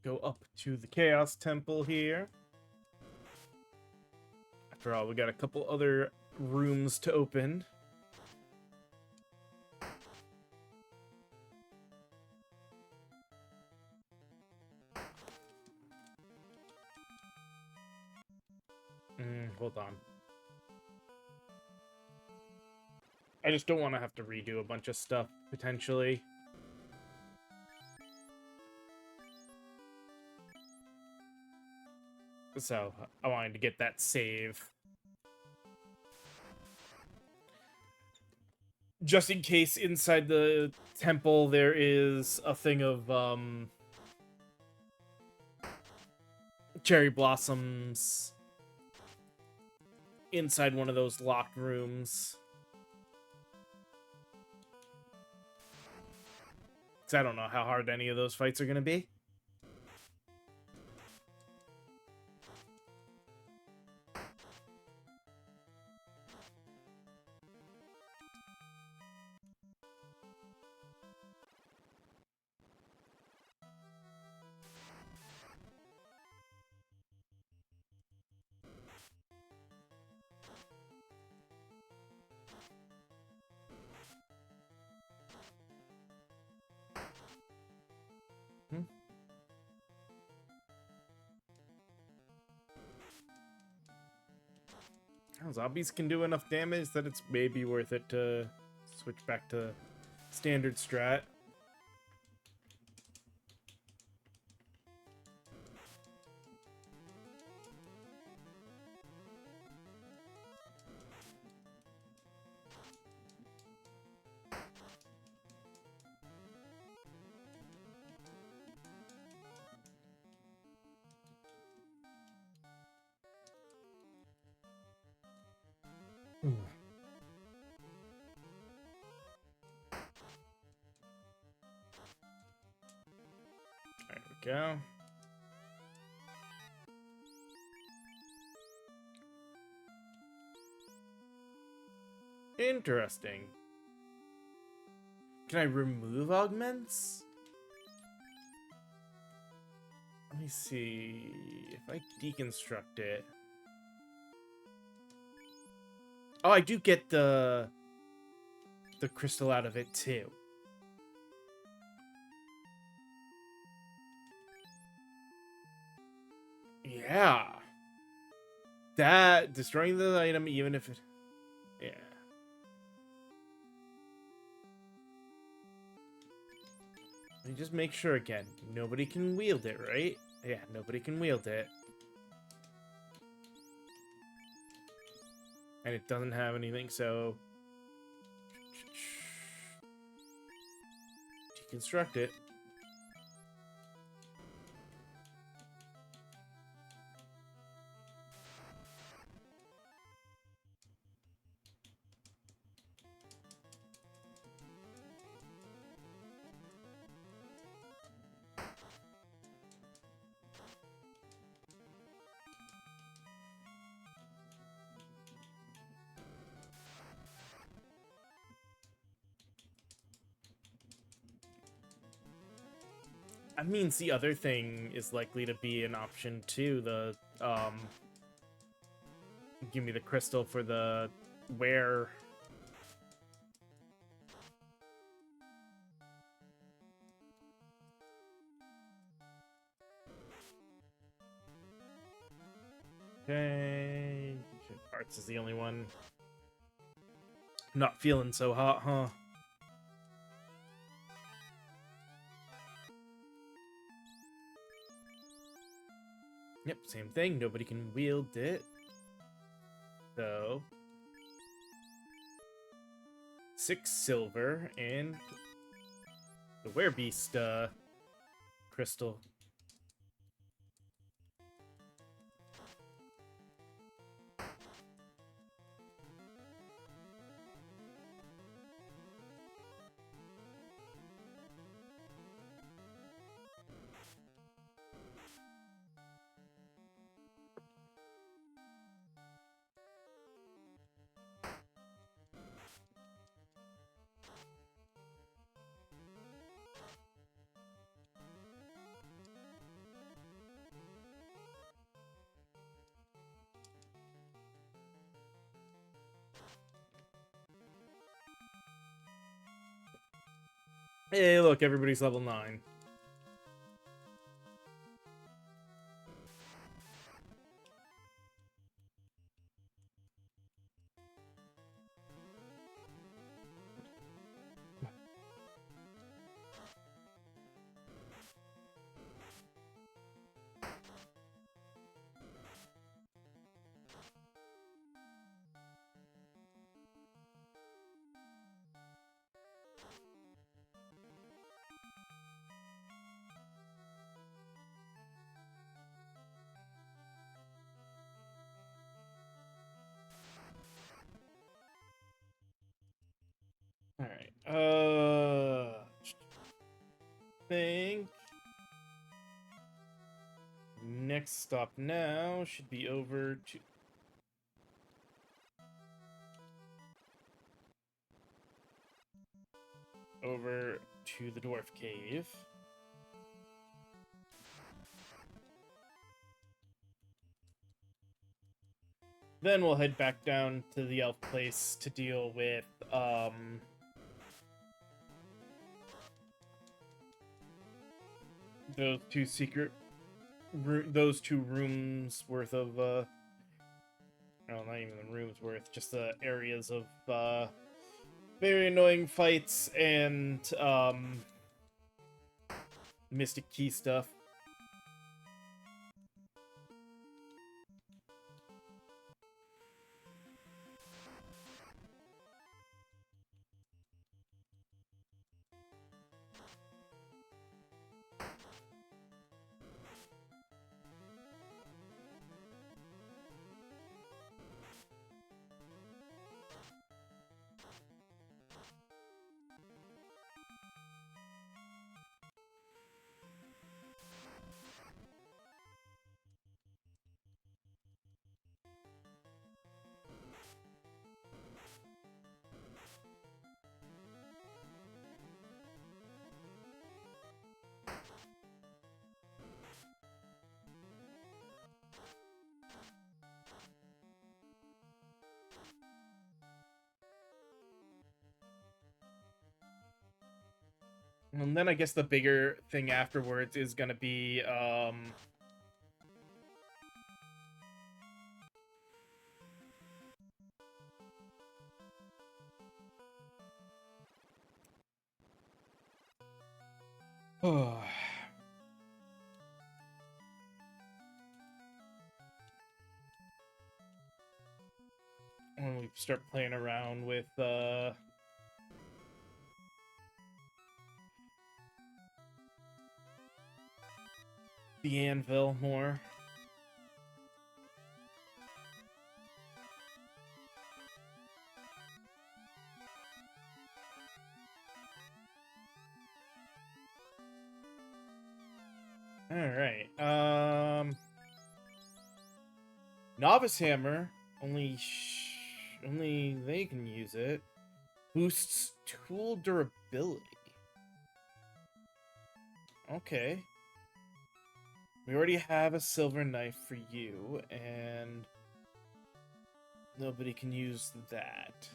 Go up to the Chaos Temple here. After all, we got a couple other rooms to open. Hold on. I just don't want to have to redo a bunch of stuff, potentially. So, I wanted to get that save. Just in case inside the temple there is a thing of, cherry blossoms inside one of those locked rooms. Because I don't know how hard any of those fights are going to be. Zombies can do enough damage that it's maybe worth it to switch back to standard strat. There we go. Interesting. Can I remove augments? Let me see if I deconstruct it. Oh, I do get the crystal out of it too. Yeah. That destroying the item even if it yeah. Let me just make sure again. Nobody can wield it, right? Yeah, nobody can wield it. And it doesn't have anything, so deconstruct it. I mean, the other thing is likely to be an option too. The give me the crystal for the wear. Okay, parts is the only one. Not feeling so hot, huh? Yep, same thing. Nobody can wield it. So 6 silver and the Werebeast crystal. Hey, look, everybody's level 9. Alright, think next stop now should be over to the dwarf cave. Then we'll head back down to the elf place to deal with those two rooms worth of no, not even the rooms worth, just the areas of very annoying fights and Mystic Key stuff. And then I guess the bigger thing afterwards is gonna be when we start playing around with the anvil more. Alright, Novice Hammer, only they can use it. Boosts tool durability. Okay. We already have a silver knife for you, and nobody can use that.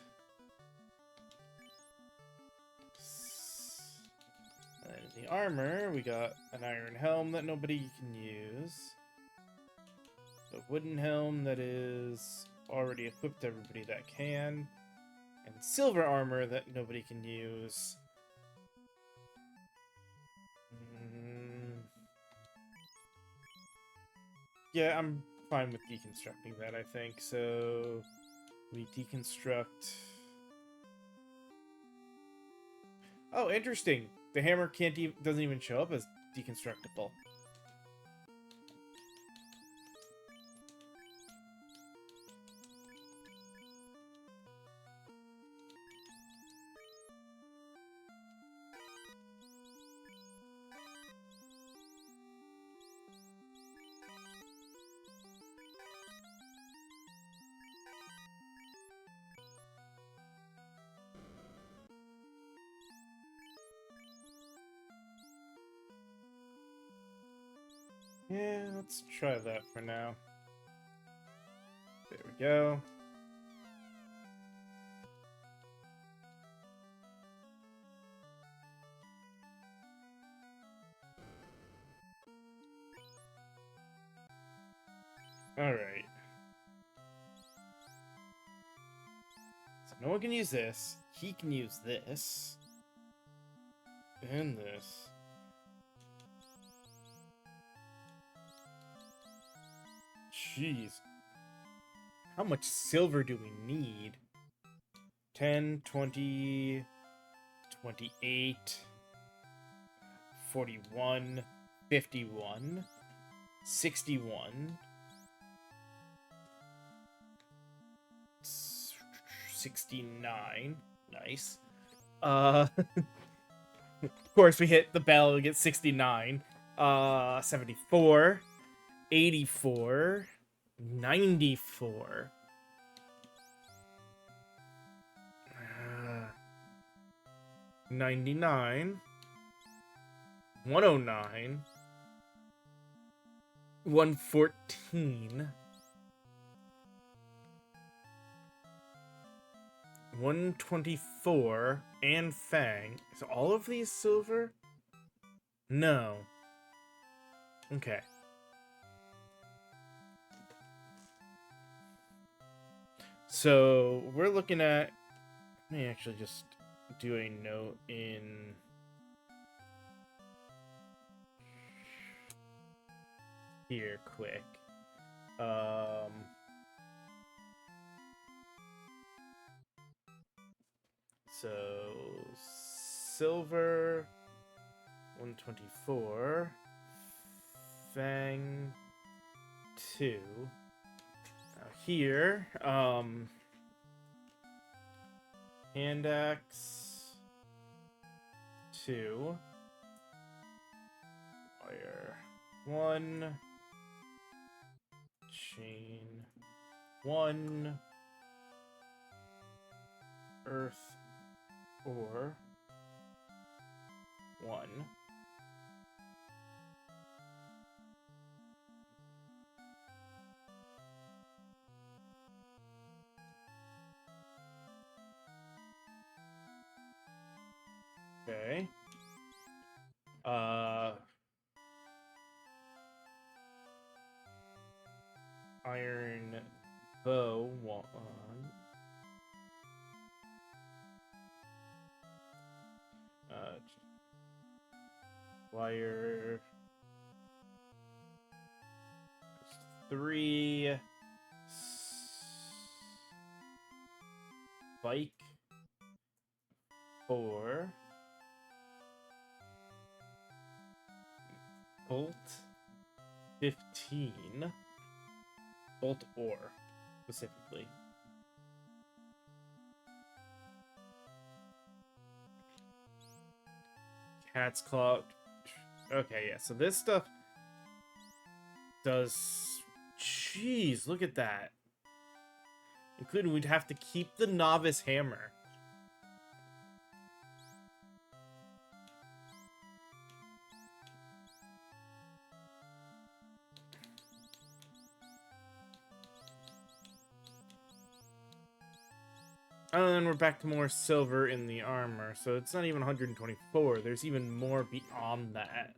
And the armor, we got an iron helm that nobody can use. A wooden helm that is already equipped to everybody that can. And silver armor that nobody can use. Yeah, I'm fine with deconstructing that, I think. So we deconstruct. Oh, interesting. The hammer doesn't even show up as deconstructible. Yeah, let's try that for now. There we go. Alright. So no one can use this. He can use this. And this. Jeez. How much silver do we need? 10, 20, 28, 41, 51, 61, 69. Nice. Of course we hit the bell, we get 69. 74, 84, 94. 99, 109, 114, 124, and Fang. Is all of these silver? No. Okay. So we're looking at. Let me actually just do a note in. Here, quick. So silver 124, Fang 2. Now here, hand axe 2, wire 1, chain 1, earth ore 1. Okay. Iron bow 1. Wire 3. Spike 4. Bolt 15. Bolt ore, specifically. Cat's claw. Okay, yeah, so this stuff does. Jeez, look at that. Including we'd have to keep the novice hammer. And then we're back to more silver in the armor, so it's not even 124. There's even more beyond that.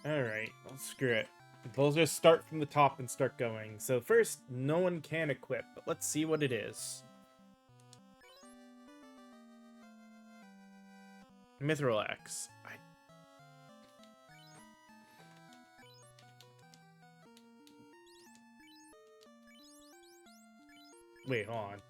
Alright, well, screw it. We'll just start from the top and start going. So first, no one can equip, but let's see what it is. Mithril Axe. Wait, hold on.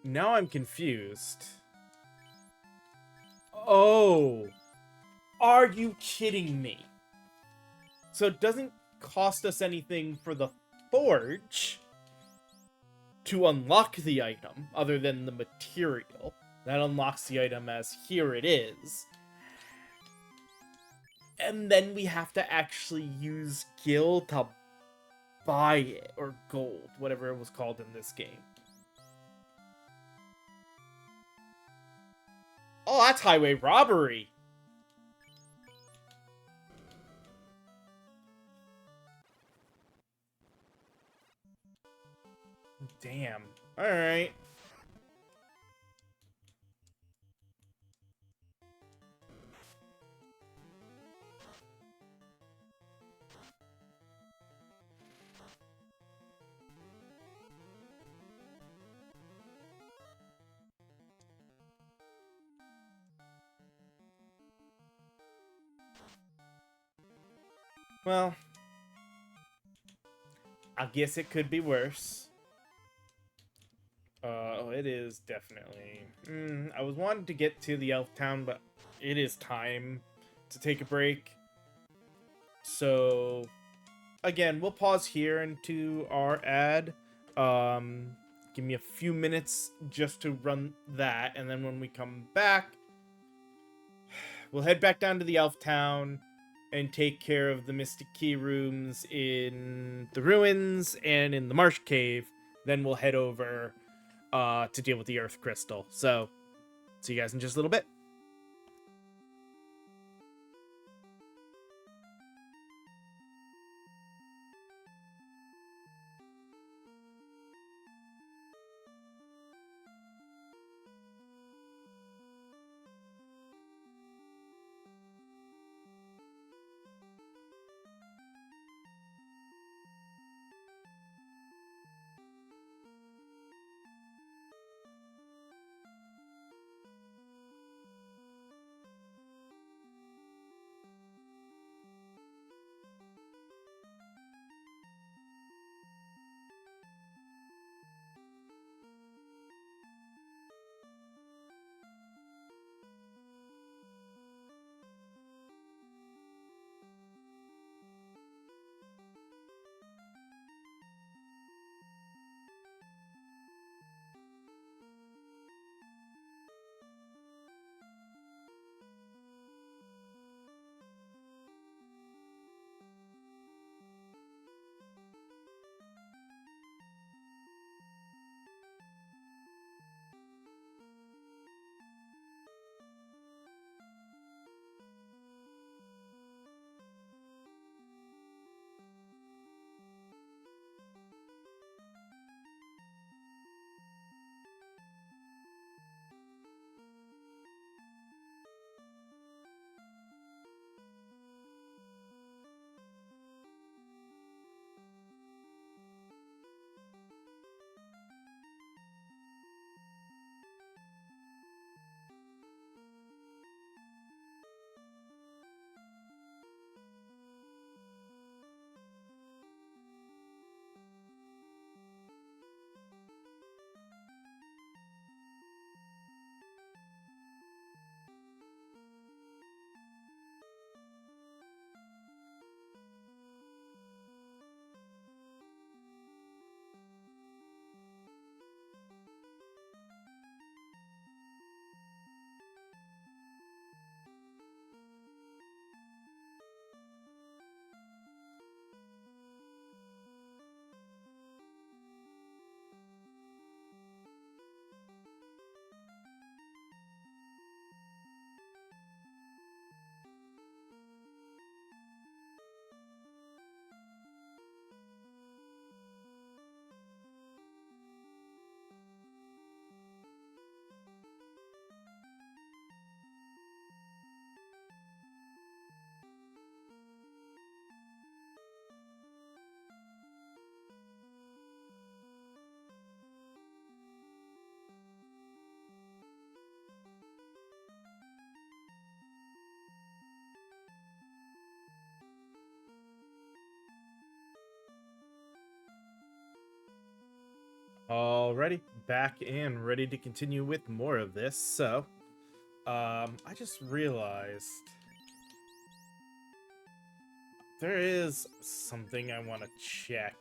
Now I'm confused. Oh! Are you kidding me? So it doesn't cost us anything for the forge to unlock the item, other than the material. That unlocks the item as here it is. And then we have to actually use gil to buy it, or gold, whatever it was called in this game. Oh, that's highway robbery! Damn. Alright. Well, I guess it could be worse. It is definitely. I was wanting to get to the Elf Town, but it is time to take a break. So, again, we'll pause here into our ad. Give me a few minutes just to run that, and then when we come back, we'll head back down to the Elf Town and take care of the Mystic Key rooms in the ruins and in the Marsh Cave. Then we'll head over to deal with the Earth Crystal. So, see you guys in just a little bit. Alrighty, back and ready to continue with more of this. So, I just realized there is something I want to check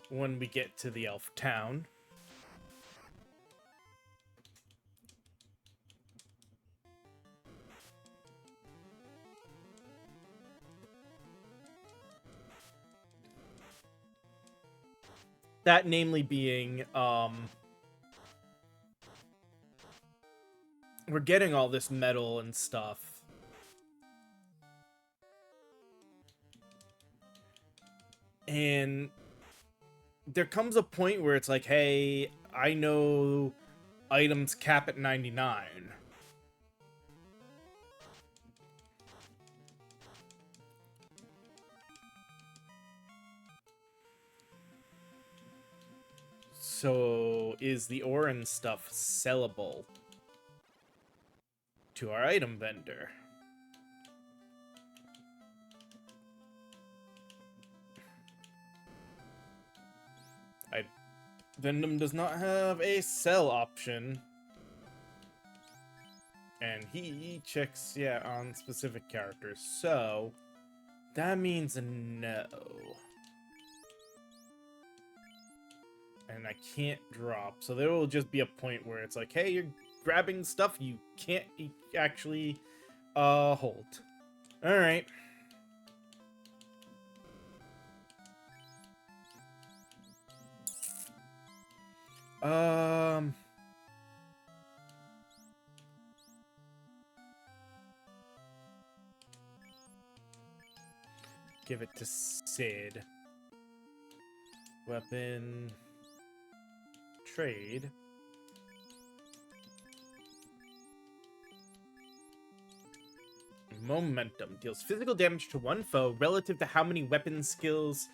when we get to the elf town. That namely being, we're getting all this metal and stuff. And there comes a point where it's like, hey, I know items cap at 99. So, is the Orin stuff sellable to our item vendor? Vendom does not have a sell option. And he checks, yeah, on specific characters. So, that means no. And I can't drop. So there will just be a point where it's like, hey, you're grabbing stuff you can't actually hold. Alright. Give it to Sid. Weapon. Trade. Momentum. Deals physical damage to one foe relative to how many weapon skills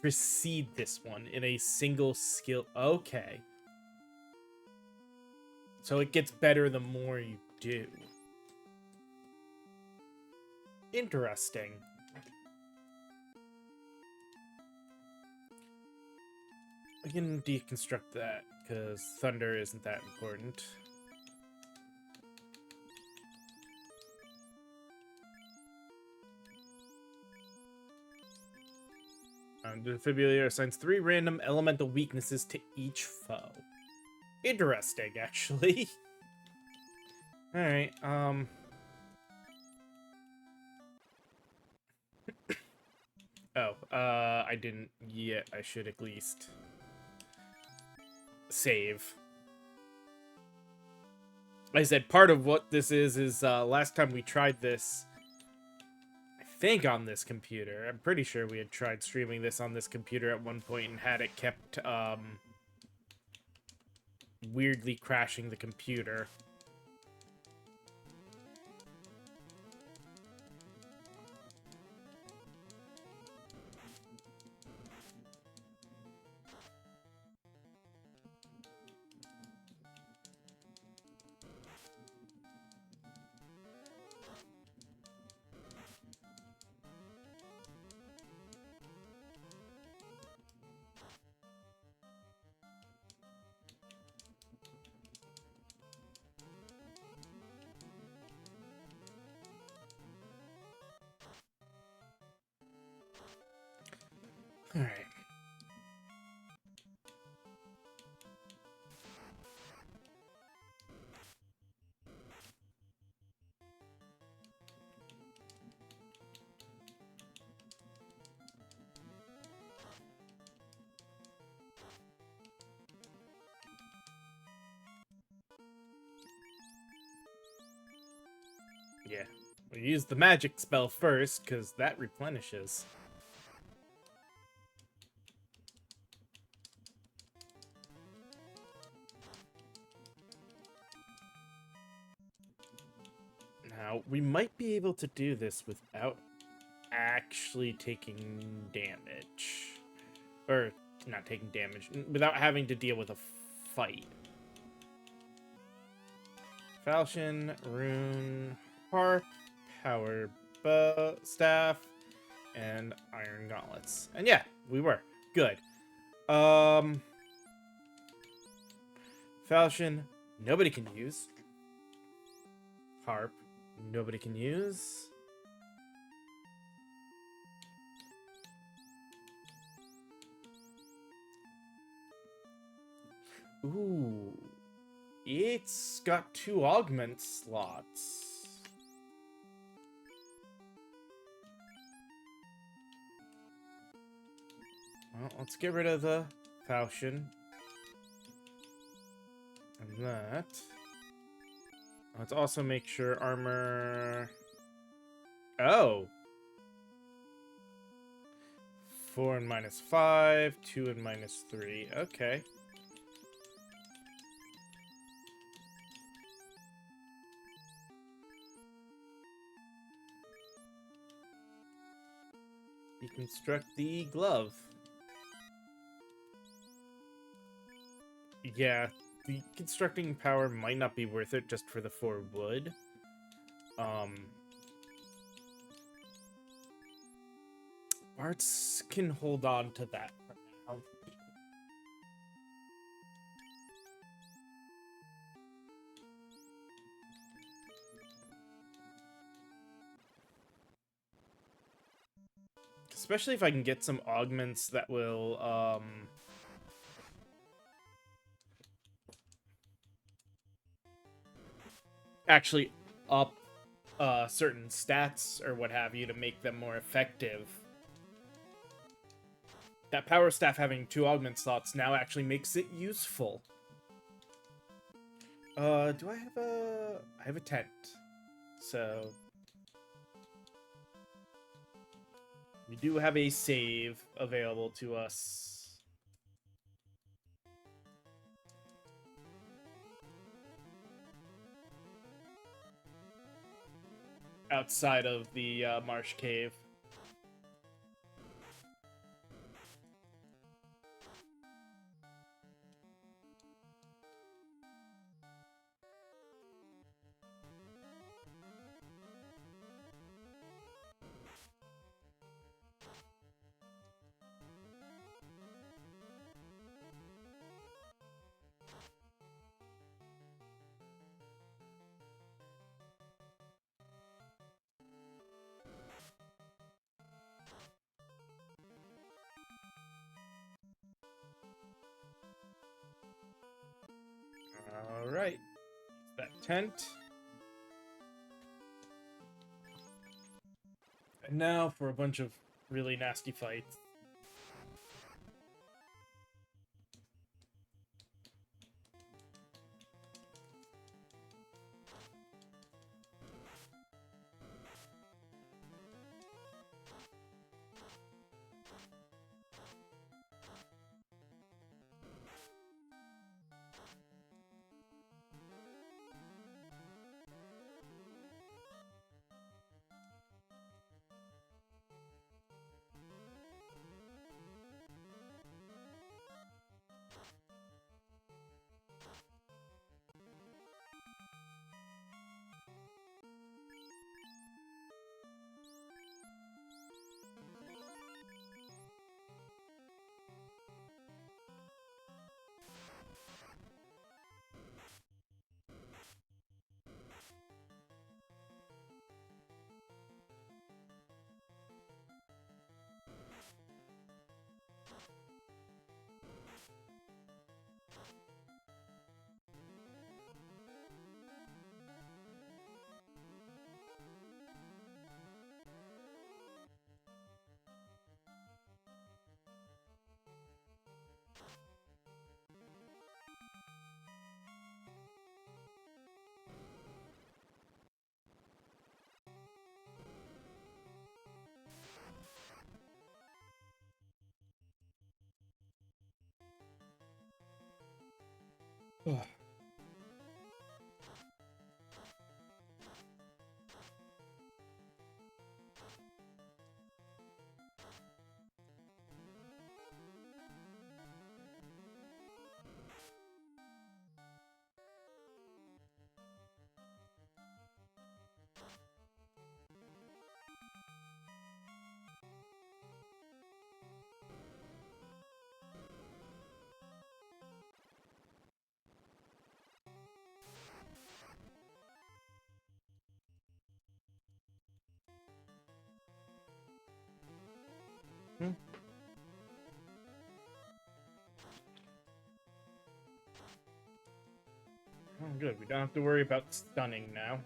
precede this one in a single skill. Okay. So it gets better the more you do. Interesting. We can deconstruct that, because thunder isn't that important. Defibrillator assigns 3 random elemental weaknesses to each foe. Interesting, actually. Alright, Oh, I didn't yet. I should at least save. Like I said, part of what this is last time we tried this, I think on this computer. I'm pretty sure we had tried streaming this on this computer at one point and had it kept, weirdly crashing the computer. Alright. Yeah. We'll use the magic spell first, because that replenishes. Now, we might be able to do this without actually taking damage. Or, not taking damage, without having to deal with a fight. Falchion, Rune, Harp, Power Bow, Staff, and Iron Gauntlets. And yeah, we were. Good. Falchion, nobody can use. Harp, nobody can use. Ooh. It's got 2 augment slots. Well, let's get rid of the Falchion. And that. Let's also make sure armor... Oh! 4 and -5, 2 and -3. Okay. Deconstruct the glove. Yeah, the constructing power might not be worth it just for the 4 wood. Bart's can hold on to that for now. Especially if I can get some augments that will, actually up certain stats or what have you to make them more effective. That power staff having 2 augment slots now actually makes it useful. Do I have a... I have a tent. So... we do have a save available to us. Outside of the marsh cave. Alright. That tent. And now for a bunch of really nasty fights. good. We don't have to worry about stunning now.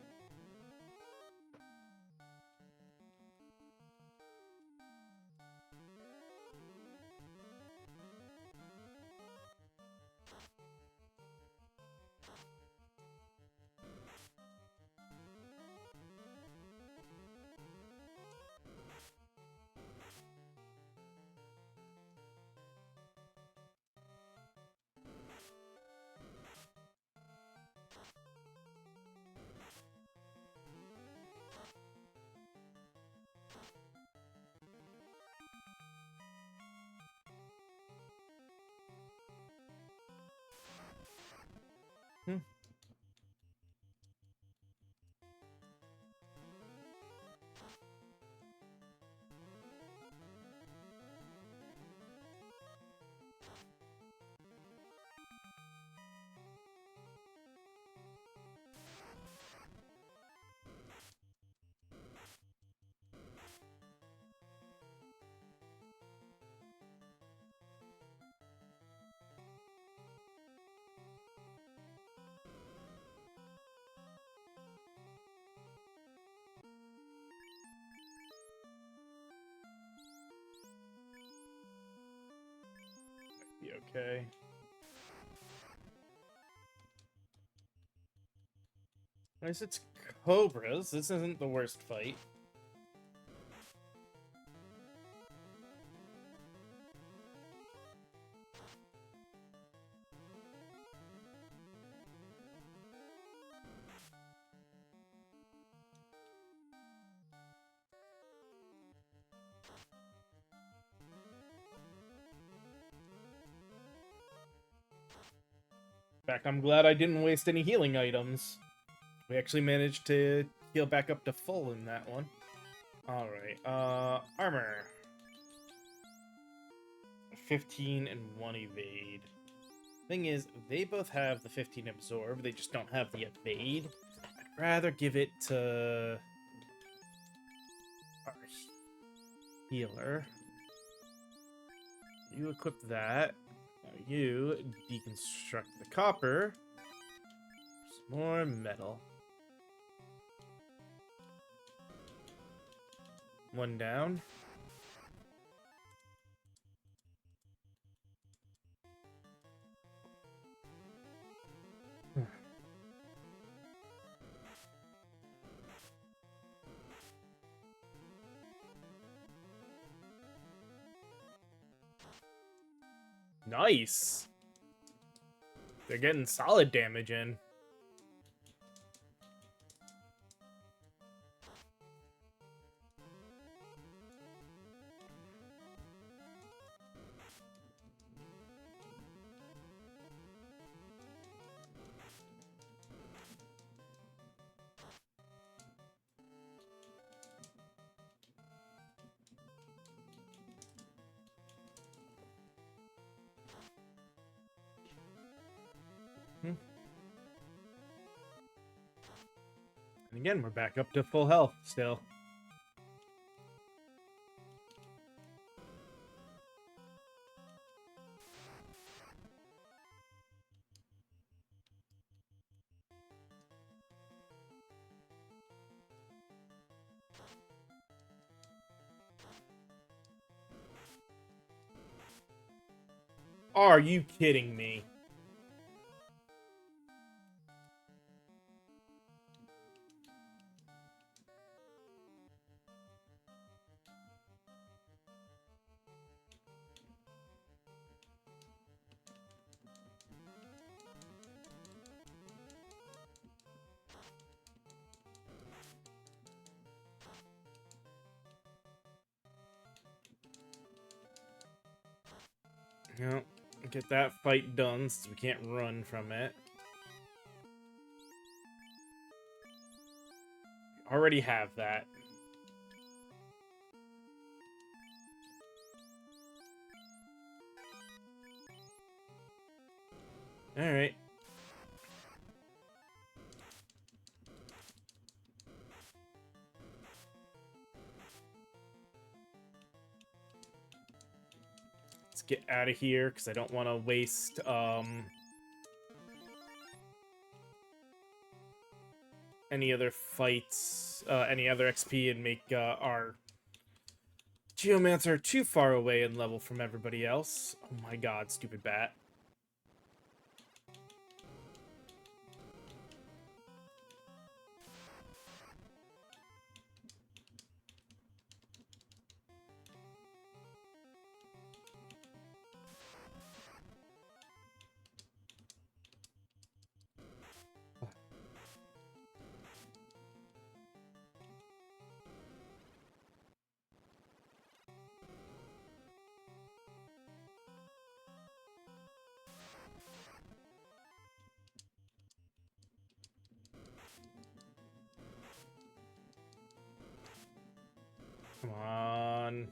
Hmm. Be okay. At least it's cobras. This isn't the worst fight. In fact, I'm glad I didn't waste any healing items. We actually managed to heal back up to full in that one. Alright, armor. 15 and 1 evade. Thing is, they both have the 15 absorb, they just don't have the evade. I'd rather give it to our healer. You equip that. Now you deconstruct the copper. Some more metal. One down. Nice. They're getting solid damage in. And again, we're back up to full health still. Are you kidding me? No, get that fight done so we can't run from it. Already have that. Alright. Let's get out of here, because I don't want to waste, any other fights, any other XP, and make our Geomancer too far away in level from everybody else. Oh my god, stupid bat. Come on.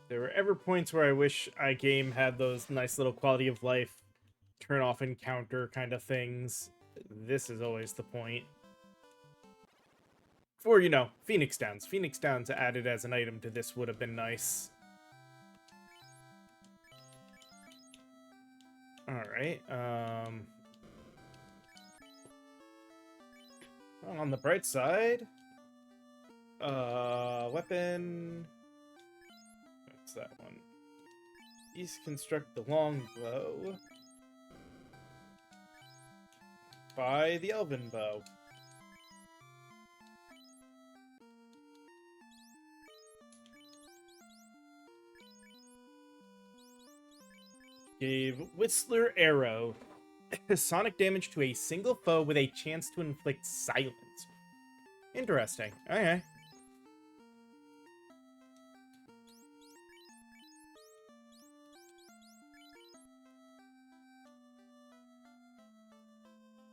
There were ever points where I wish iGame had those nice little quality of life, turn off encounter kind of things. This is always the point. Or, you know, Phoenix Downs. Phoenix Downs added as an item to this would have been nice. Alright, on the bright side, weapon, what's that one? East construct the longbow by the elven bow. Gave Whistler Arrow sonic damage to a single foe with a chance to inflict silence. Interesting. Okay.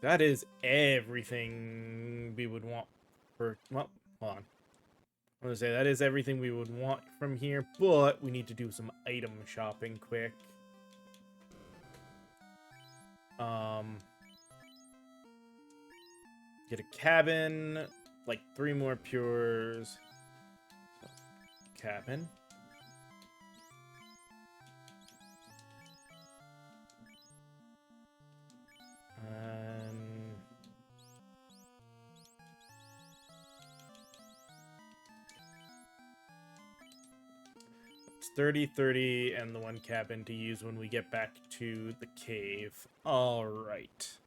That is everything we would want for... Well, hold on. I'm going to say that is everything we would want from here, but we need to do some item shopping quick. Get a cabin, like 3 more pures. Cabin. It's 30, 30, and the 1 cabin to use when we get back to the cave. All right.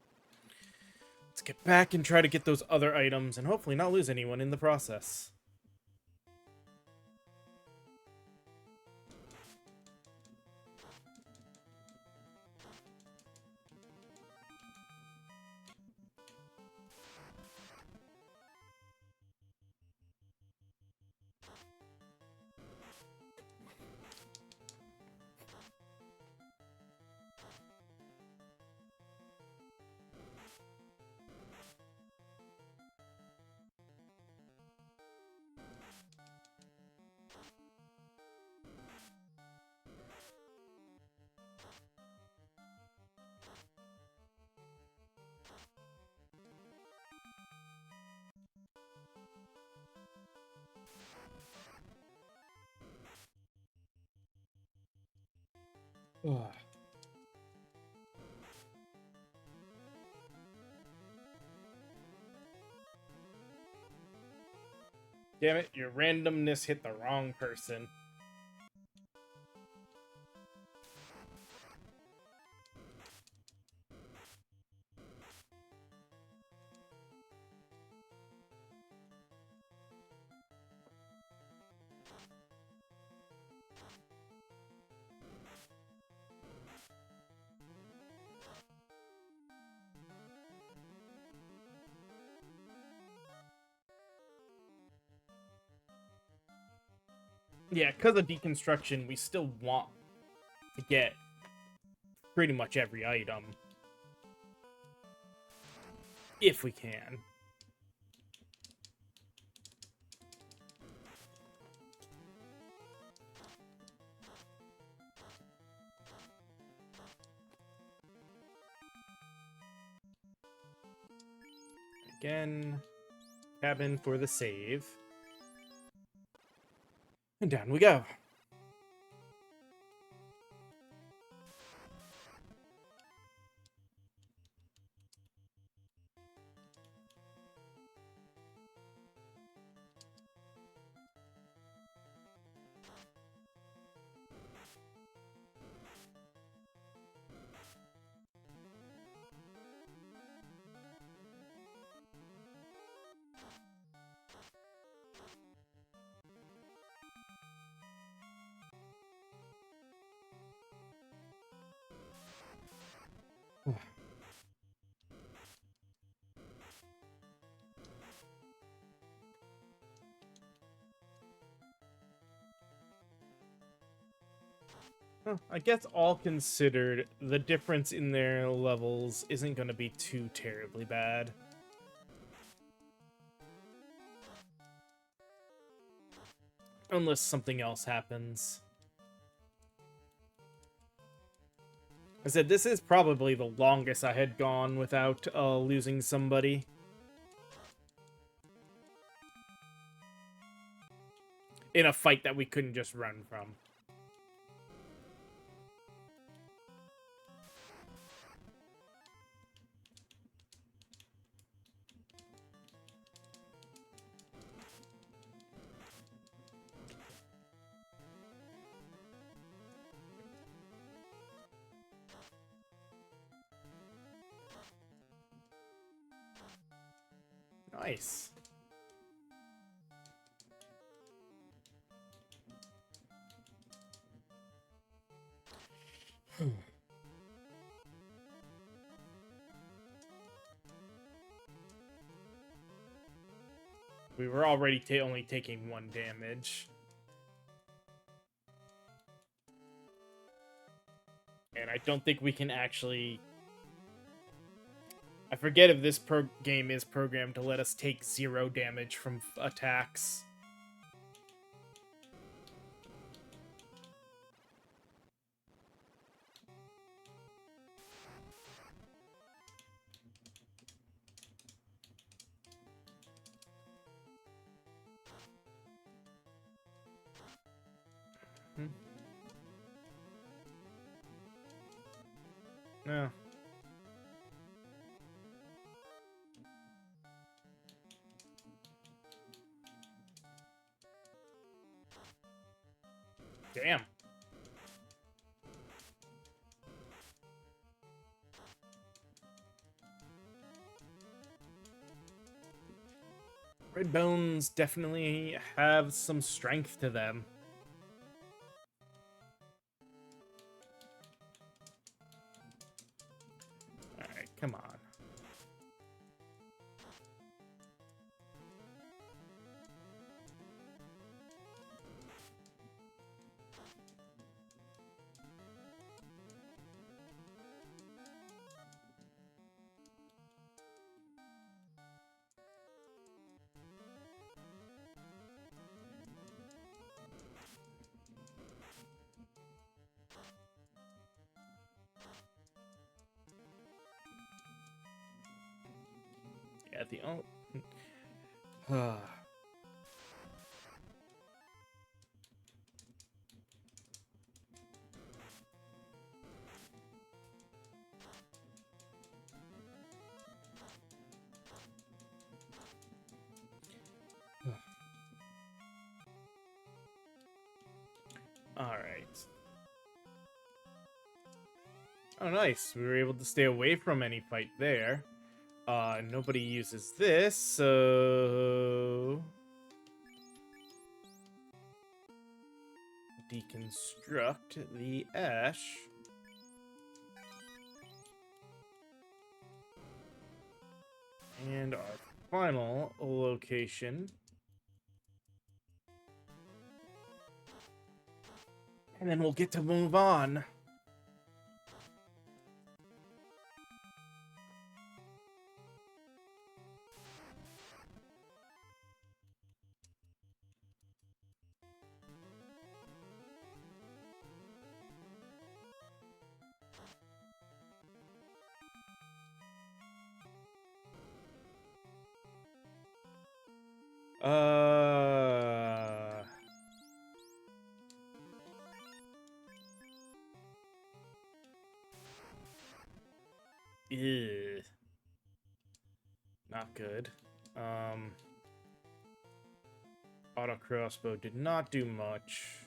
Let's get back and try to get those other items and hopefully not lose anyone in the process. Ugh. Damn it, your randomness hit the wrong person. Yeah, because of deconstruction, we still want to get pretty much every item. If we can. again. Cabin for the save. And down we go. Well, I guess all considered, the difference in their levels isn't going to be too terribly bad. Unless something else happens. I said, this is probably the longest I had gone without losing somebody. In a fight that we couldn't just run from. Nice. We were already only taking 1 damage. And I don't think we can actually... I forget if this game is programmed to let us take 0 damage from attacks. No. Damn. Red bones definitely have some strength to them. Alright, come on. Yeah, the oh. Alright. Oh, nice. We were able to stay away from any fight there. Nobody uses this, so... Deconstruct the ash. And our final location. And then we'll get to move on. Uh... Ew. Not good. Auto crossbow did not do much.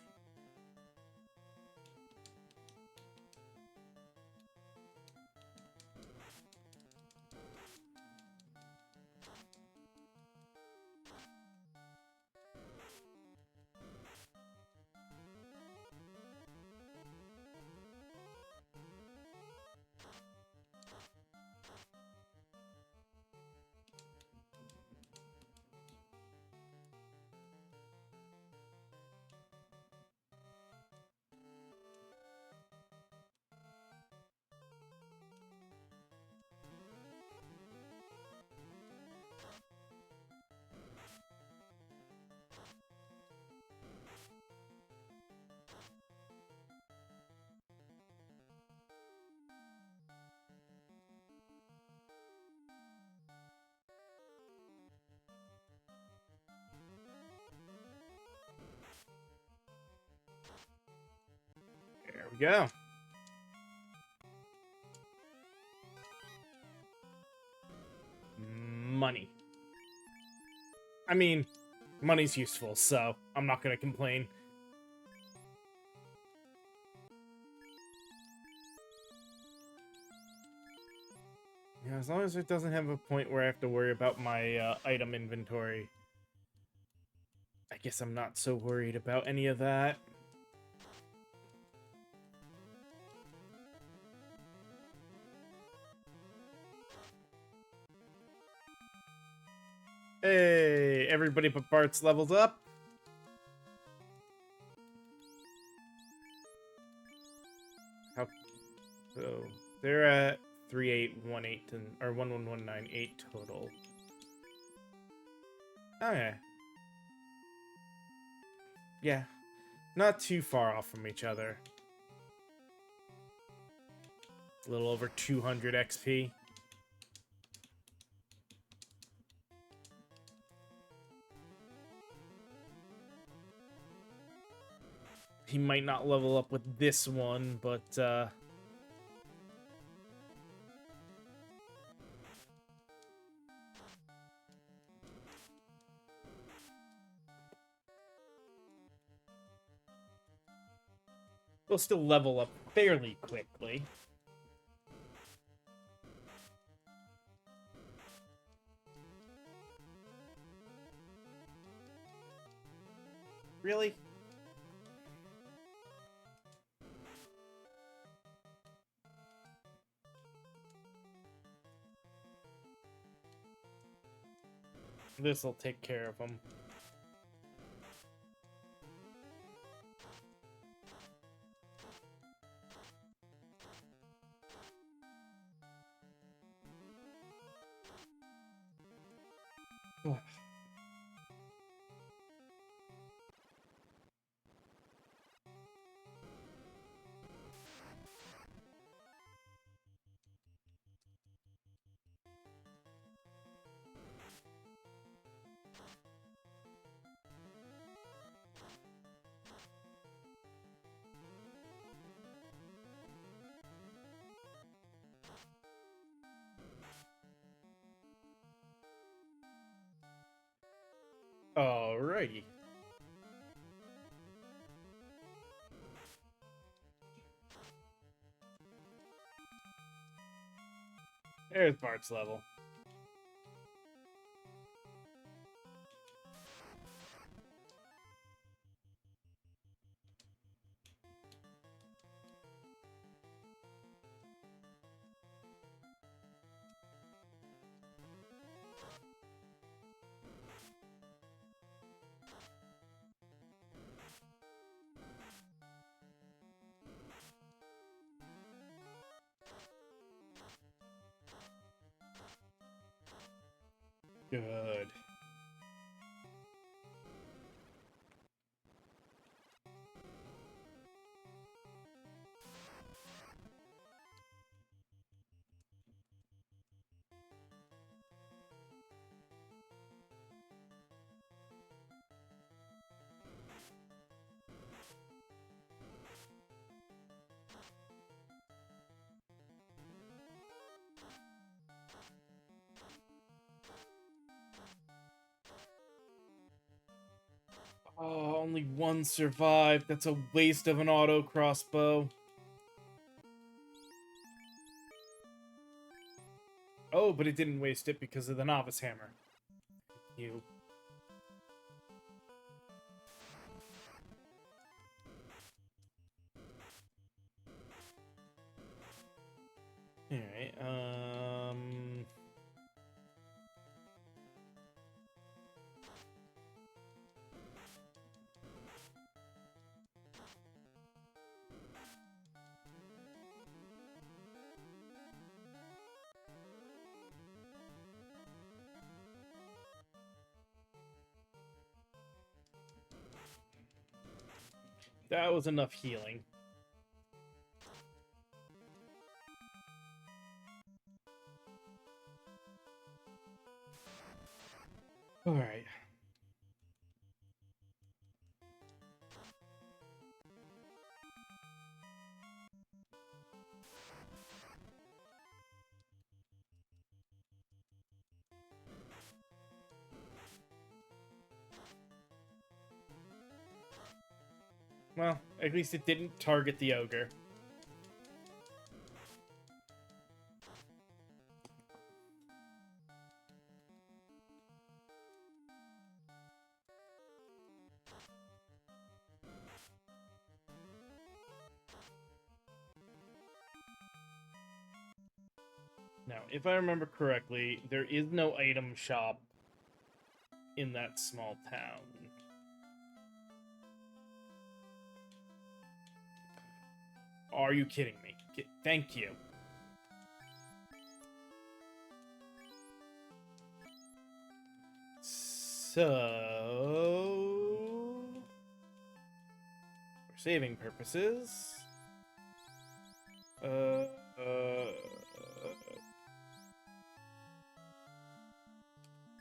There we go. Money. I mean, money's useful, so I'm not gonna complain. Yeah, as long as it doesn't have a point where I have to worry about my item inventory. I guess I'm not so worried about any of that. Hey, everybody but Bart's levels up. How? So they're at 3818 or 11198 total. Okay. Yeah, not too far off from each other. A little over 200 XP. He might not level up with this one, but he'll still level up fairly quickly. Really? This'll take care of him. Alrighty. There's Bart's level. Good. Only one survived. That's a waste of an auto crossbow. Oh, but it didn't waste it because of the novice hammer. You. Alright, that was enough healing. Alright. Well, at least it didn't target the ogre. Now, if I remember correctly, there is no item shop in that small town. Are you kidding me? Thank you. So, for saving purposes,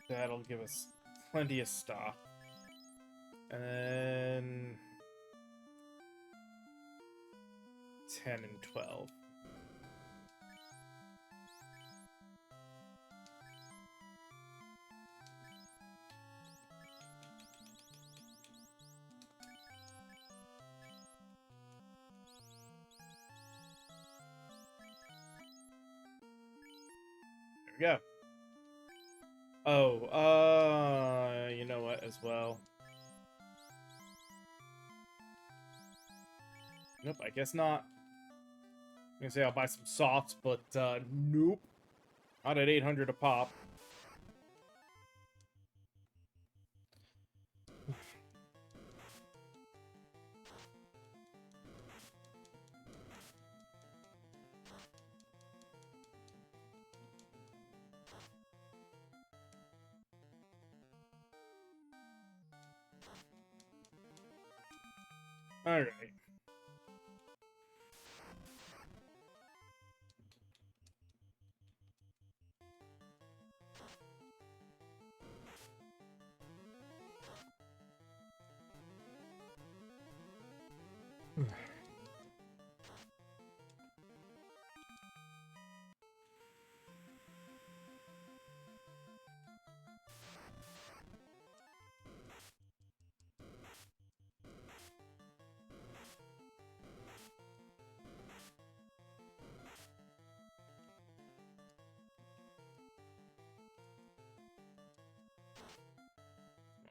that'll give us plenty of stock. And then 10 and 12. There we go. Oh, you know what, as well. Nope, I guess not. I'm gonna say I'll buy some softs, but, nope. Not at 800 a pop. Alright.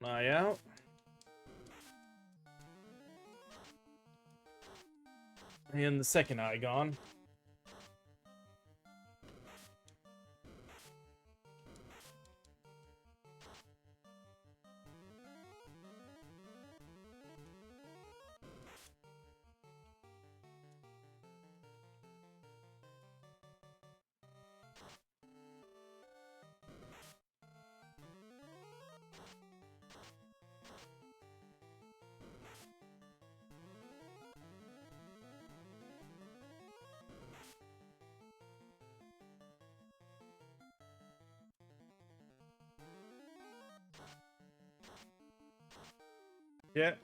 One eye out. And the second eye gone. Yeah.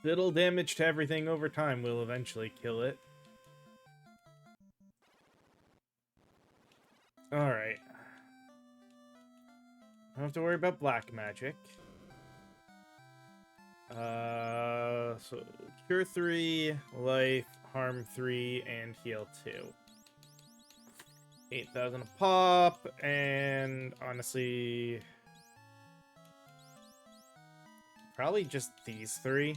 Little damage to everything over time will eventually kill it. Alright. Don't have to worry about black magic. So cure 3, life, harm 3, and heal 2. 8,000 a pop, and honestly, probably just these 3.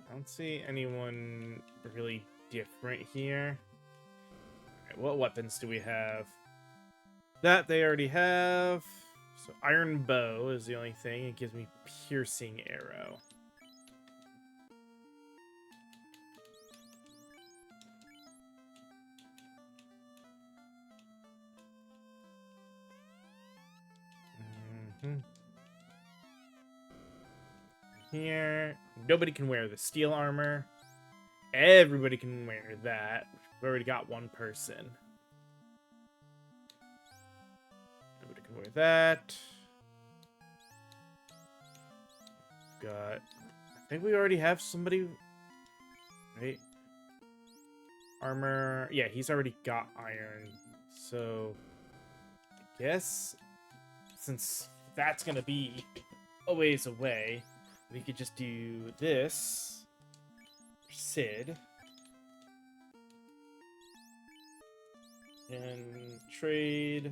I don't see anyone really different here. Alright, what weapons do we have? That they already have. So iron bow is the only thing. It gives me piercing arrow. Here, nobody can wear the steel armor. Everybody can wear that. We've already got one person. Nobody can wear that. Got... I think we already have somebody... Right? Armor... Yeah, he's already got iron. So... I guess... Since that's gonna be a ways away, we could just do this. Sid. And trade.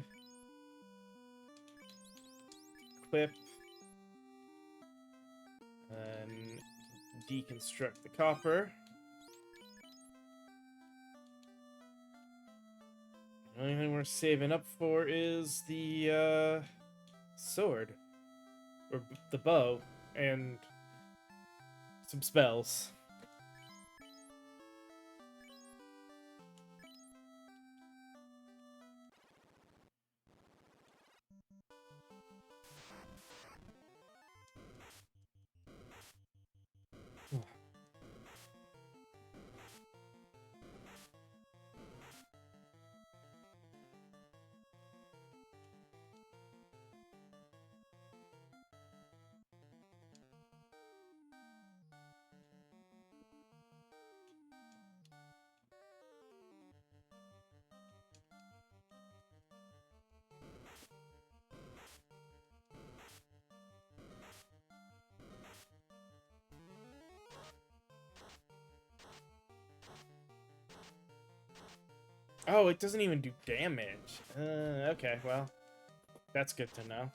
Equip. And deconstruct the copper. The only thing we're saving up for is the sword. Or the bow. And some spells. Oh, it doesn't even do damage. Okay, well, that's good to know.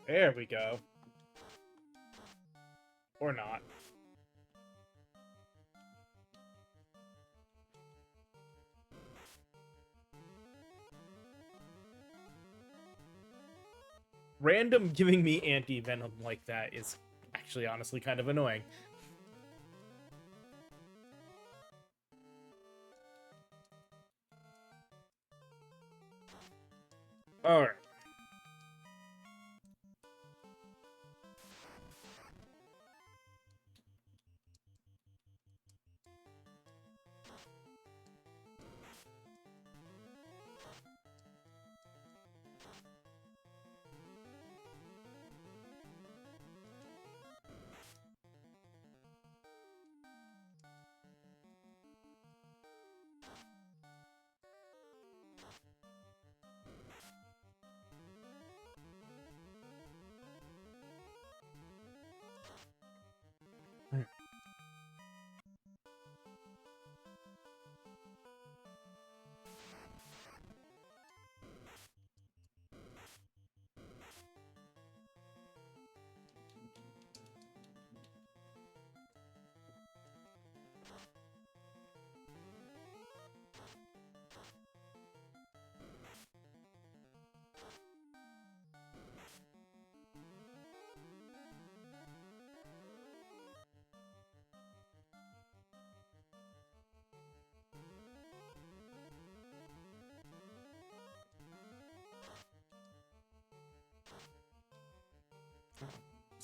There we go. Or not. Random giving me anti-venom like that is actually honestly kind of annoying. Alright.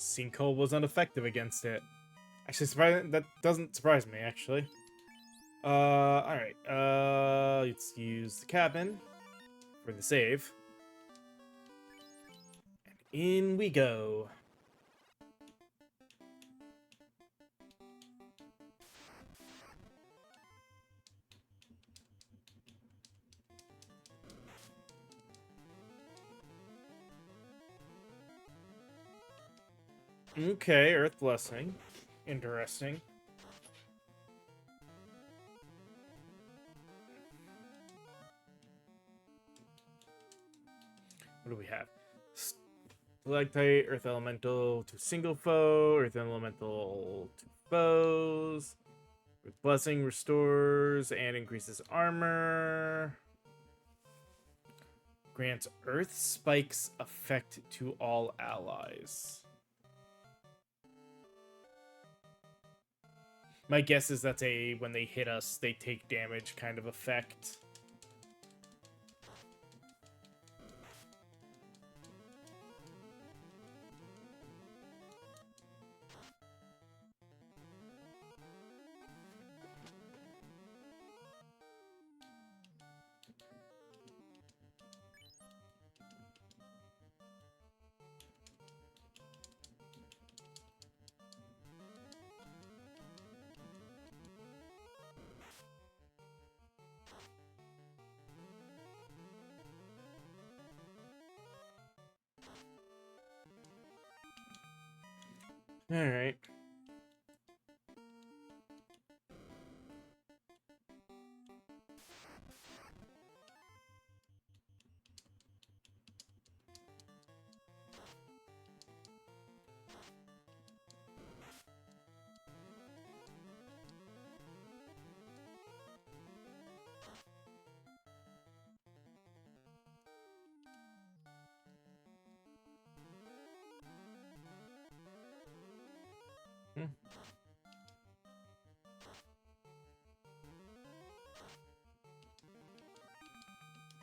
Sinkhole was ineffective against it. Actually, surprising, that doesn't surprise me, actually. Alright. Let's use the cabin for the save. And in we go. Okay, Earth Blessing. Interesting. What do we have? Stalactite, Earth Elemental to single foe, Earth Elemental to foes. With Blessing restores and increases armor. Grants Earth Spike's effect to all allies. My guess is that's a when they hit us, they take damage kind of effect. All right.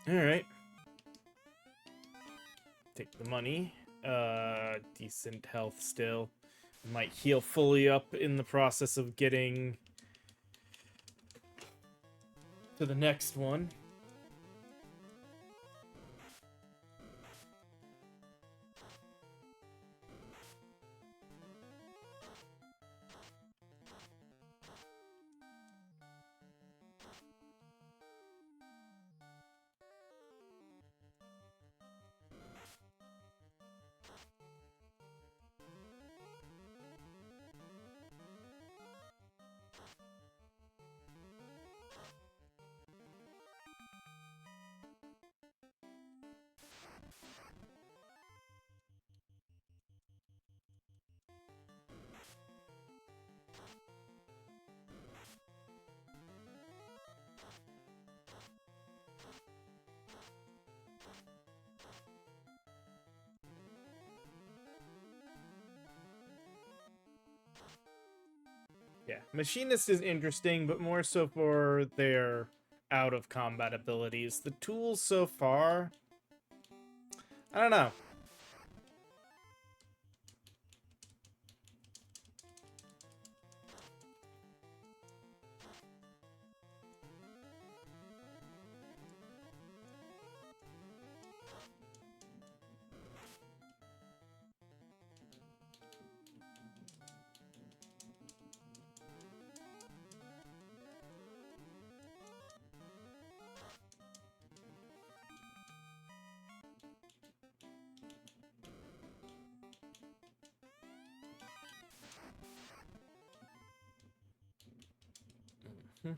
Alright. Take the money. Decent health still. Might heal fully up in the process of getting to the next one. Yeah, Machinist is interesting, but more so for their out of combat abilities. The tools so far, I don't know. Hmm.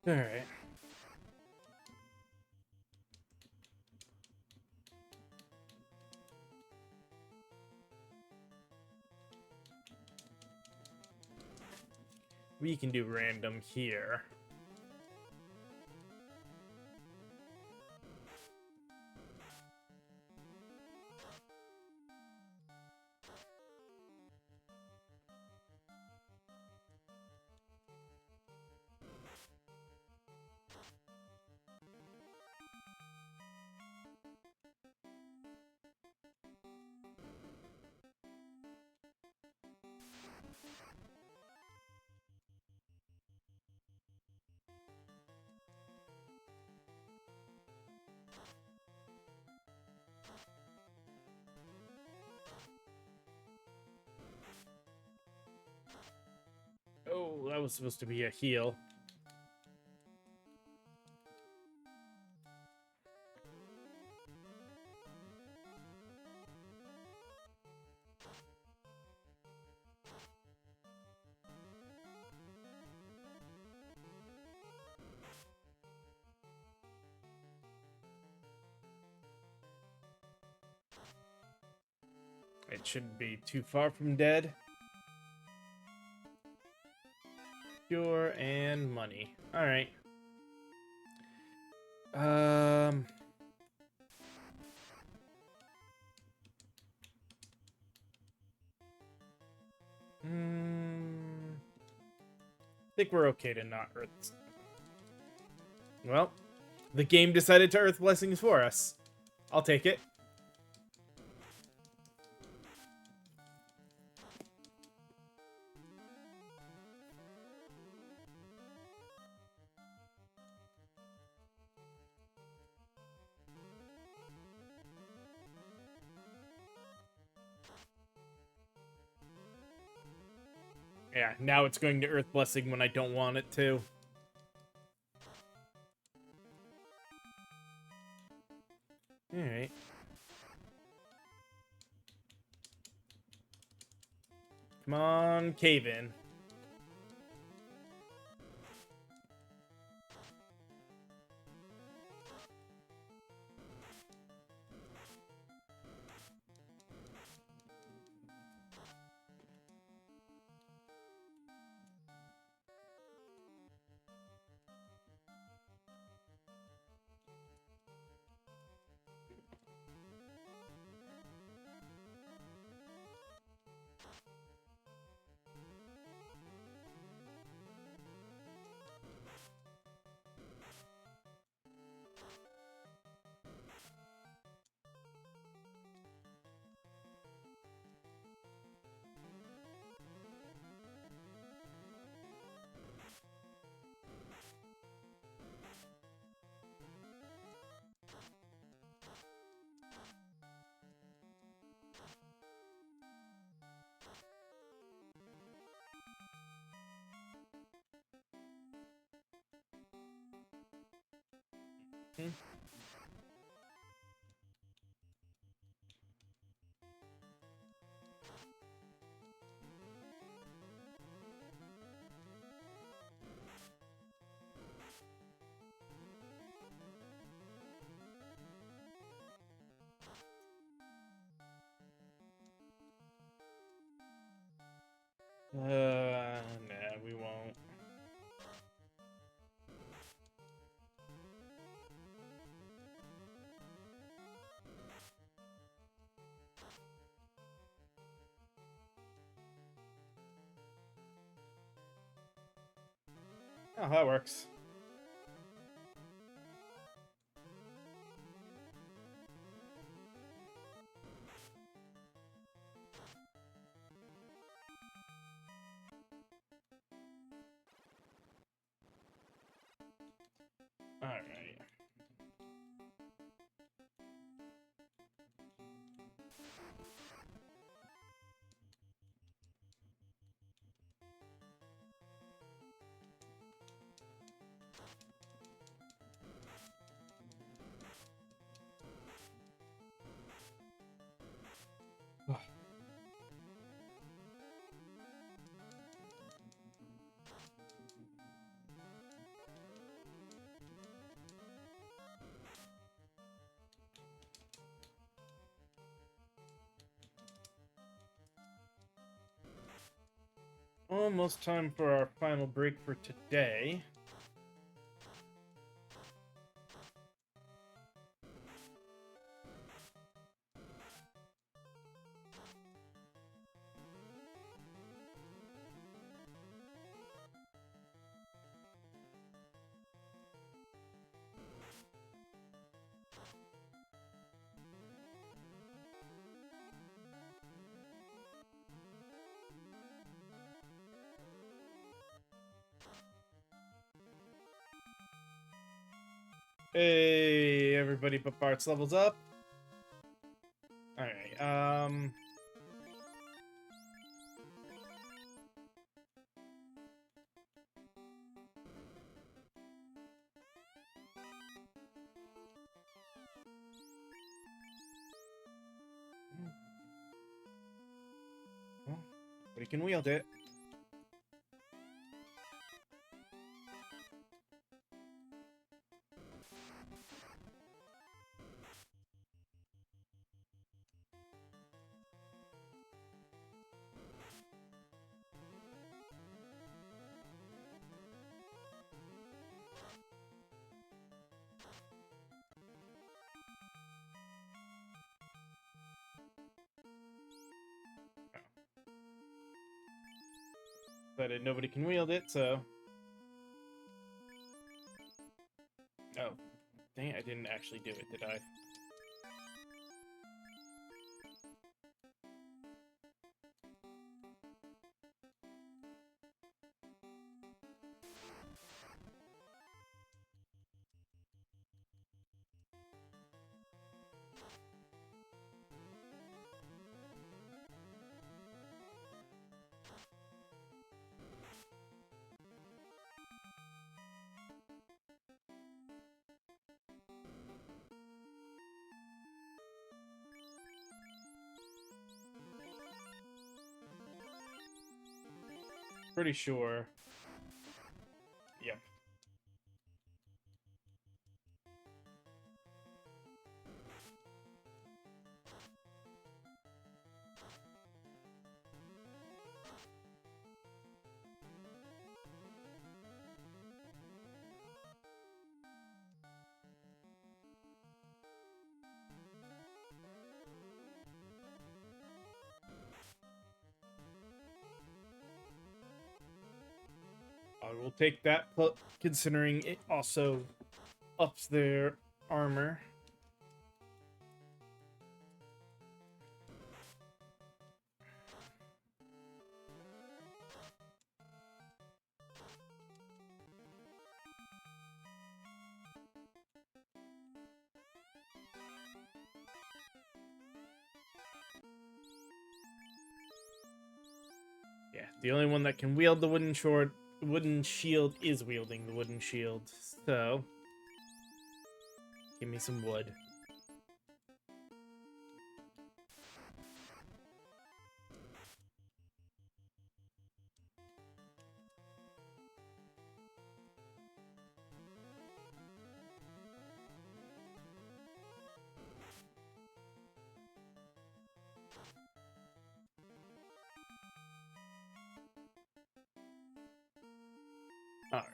All right. We can do random here. Oh, that was supposed to be a heal. It shouldn't be too far from dead. Cure and money. All right. I think we're okay to not Earth. Well, the game decided to Earth Blessings for us. I'll take it. Yeah, now it's going to Earth Blessing when I don't want it to. Alright. Come on, cave in. Hmm. Nah, we won't. Oh, that works. Alright. almost time for our final break for today. Hey, everybody but Bart's levels up. Alright, well, we can wield it. But nobody can wield it, so... Oh, dang it, I didn't actually do it, did I? Pretty sure. Yep. I will take that, considering it also ups their armor. Yeah, the only one that can wield the wooden shield is wielding the wooden shield. So, give me some wood. Alright.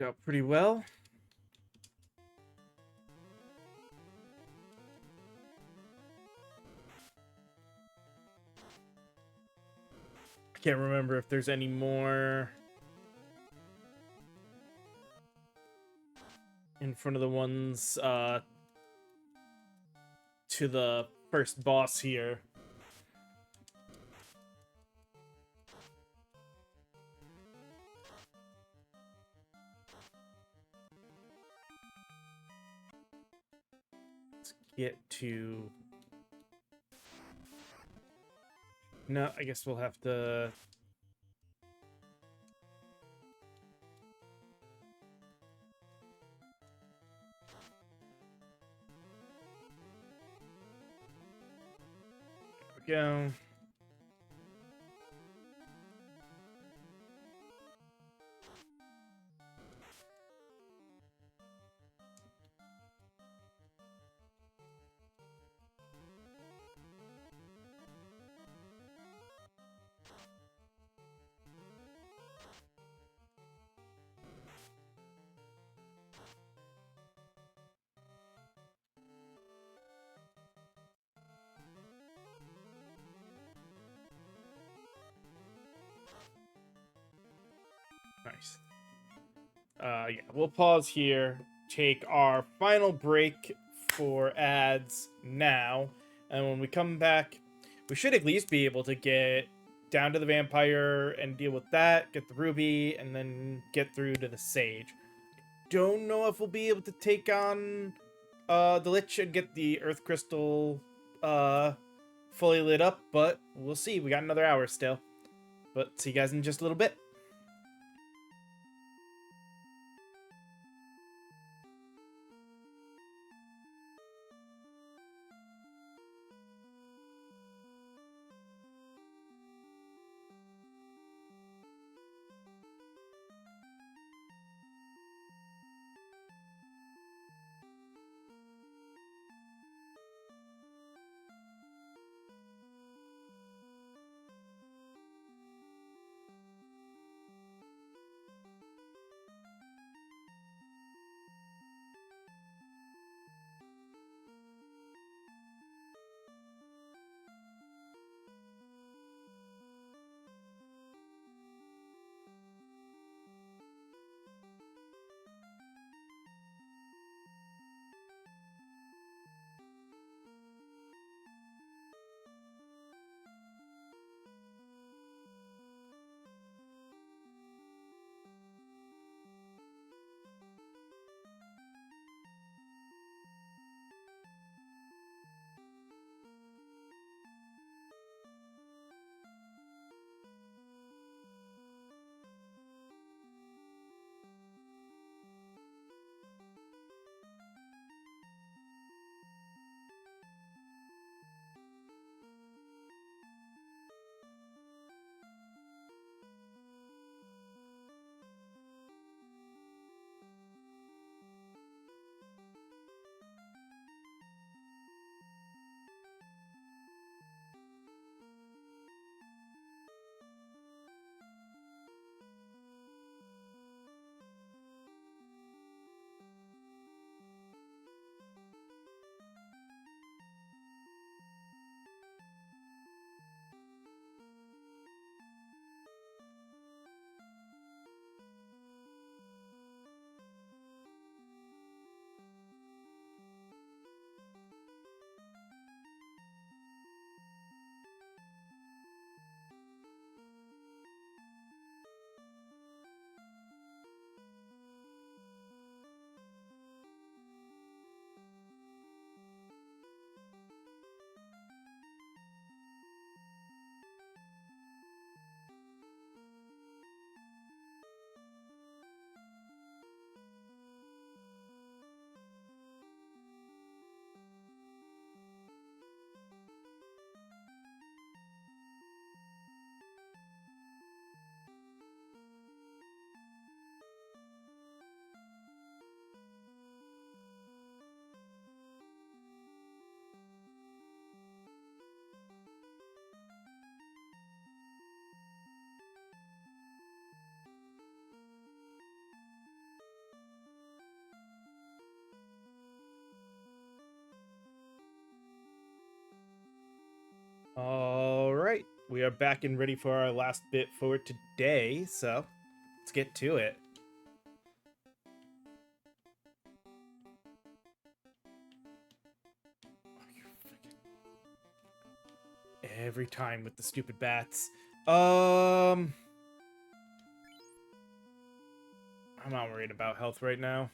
Out pretty well. I can't remember if there's any more in front of the ones to the first boss here. Let's get to... No, I guess we'll have to... Go. Nice. Yeah, we'll pause here, take our final break for ads now, and when we come back, we should at least be able to get down to the vampire and deal with that, get the ruby, and then get through to the sage. Don't know if we'll be able to take on the lich and get the earth crystal fully lit up, but we'll see. We got another hour still. But see you guys in just a little bit. All right, we are back and ready for our last bit for today, so let's get to it. Every time with the stupid bats. I'm not worried about health right now.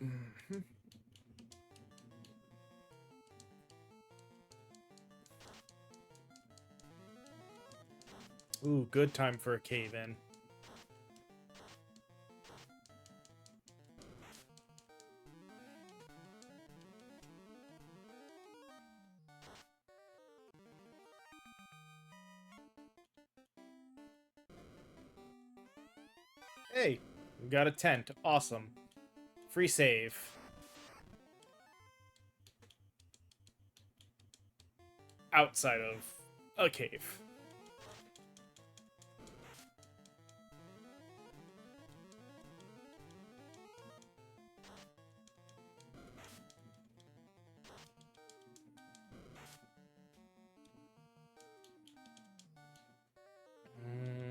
Mhm. Ooh, good time for a cave-in. Hey, we got a tent. Awesome. Free save. Outside of a cave. Mm.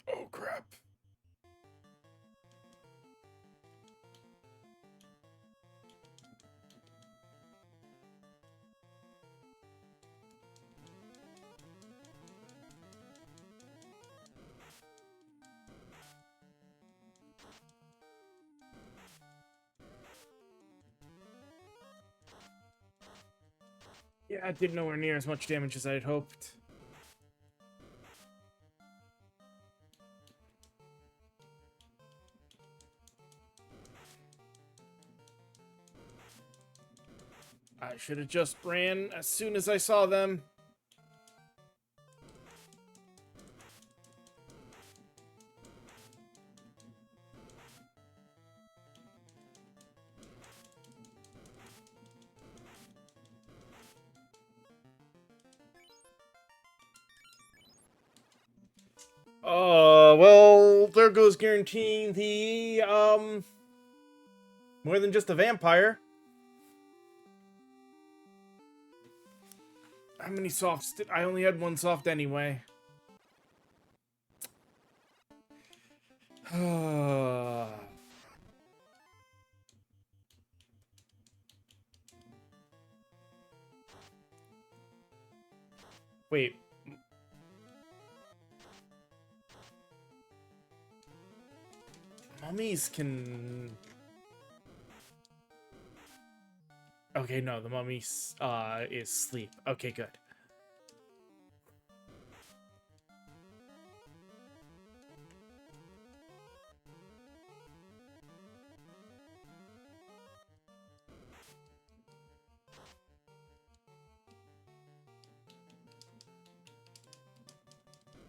Oh, crap. Yeah, it did nowhere near as much damage as I had hoped. I should have just ran as soon as I saw them. Well, there goes guaranteeing the, more than just a vampire. How many softs did I only had one soft anyway? Wait. Mummies can... Okay, no, the mummy is sleep. Okay, good.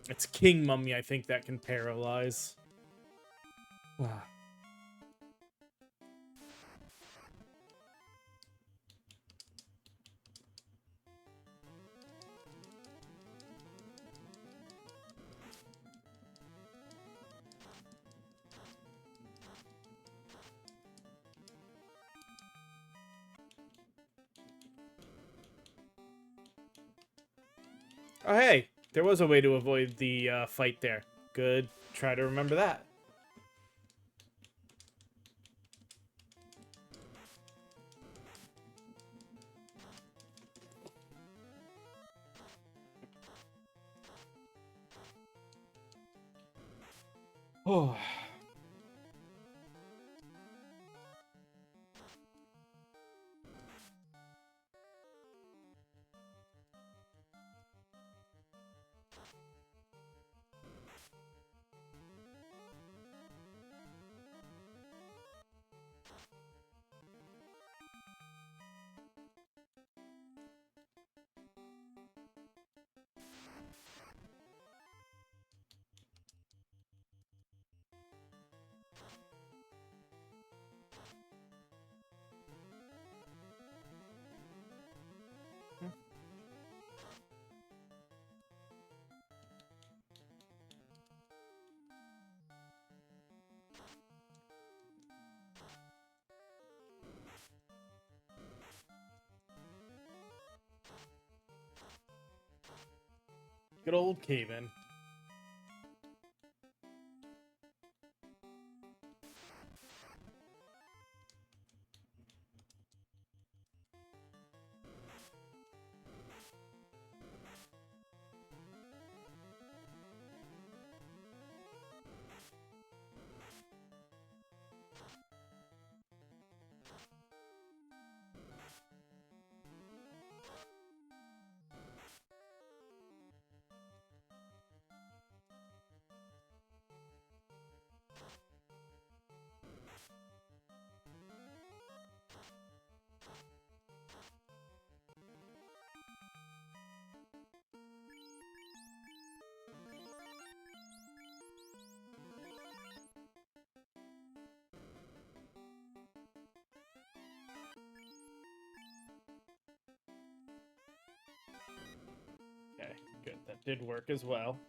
It's King Mummy, I think, that can paralyze. Oh, hey, there was a way to avoid the fight there. Good. Try to remember that. Oh. Good old Caven. Okay, good. That did work as well.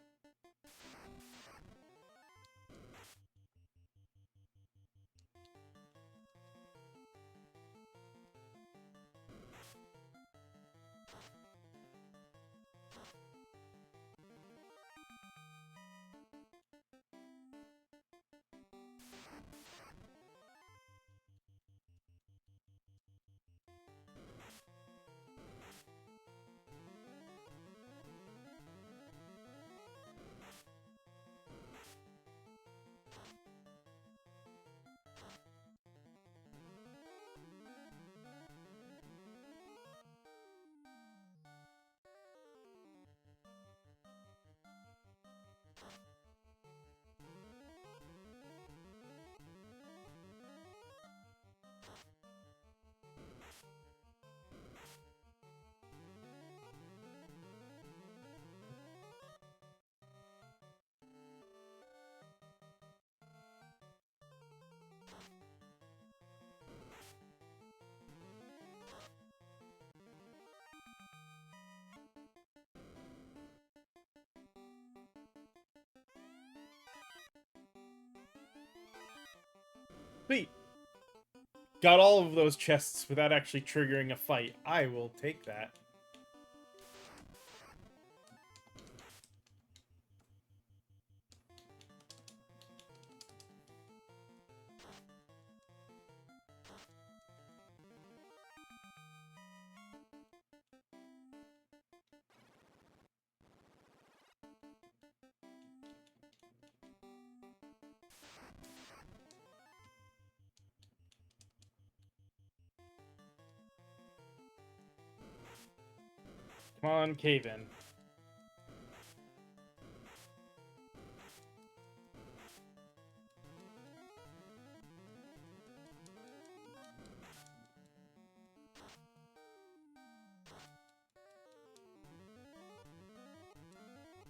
Sweet. Got all of those chests without actually triggering a fight. I will take that. Come on, cave in.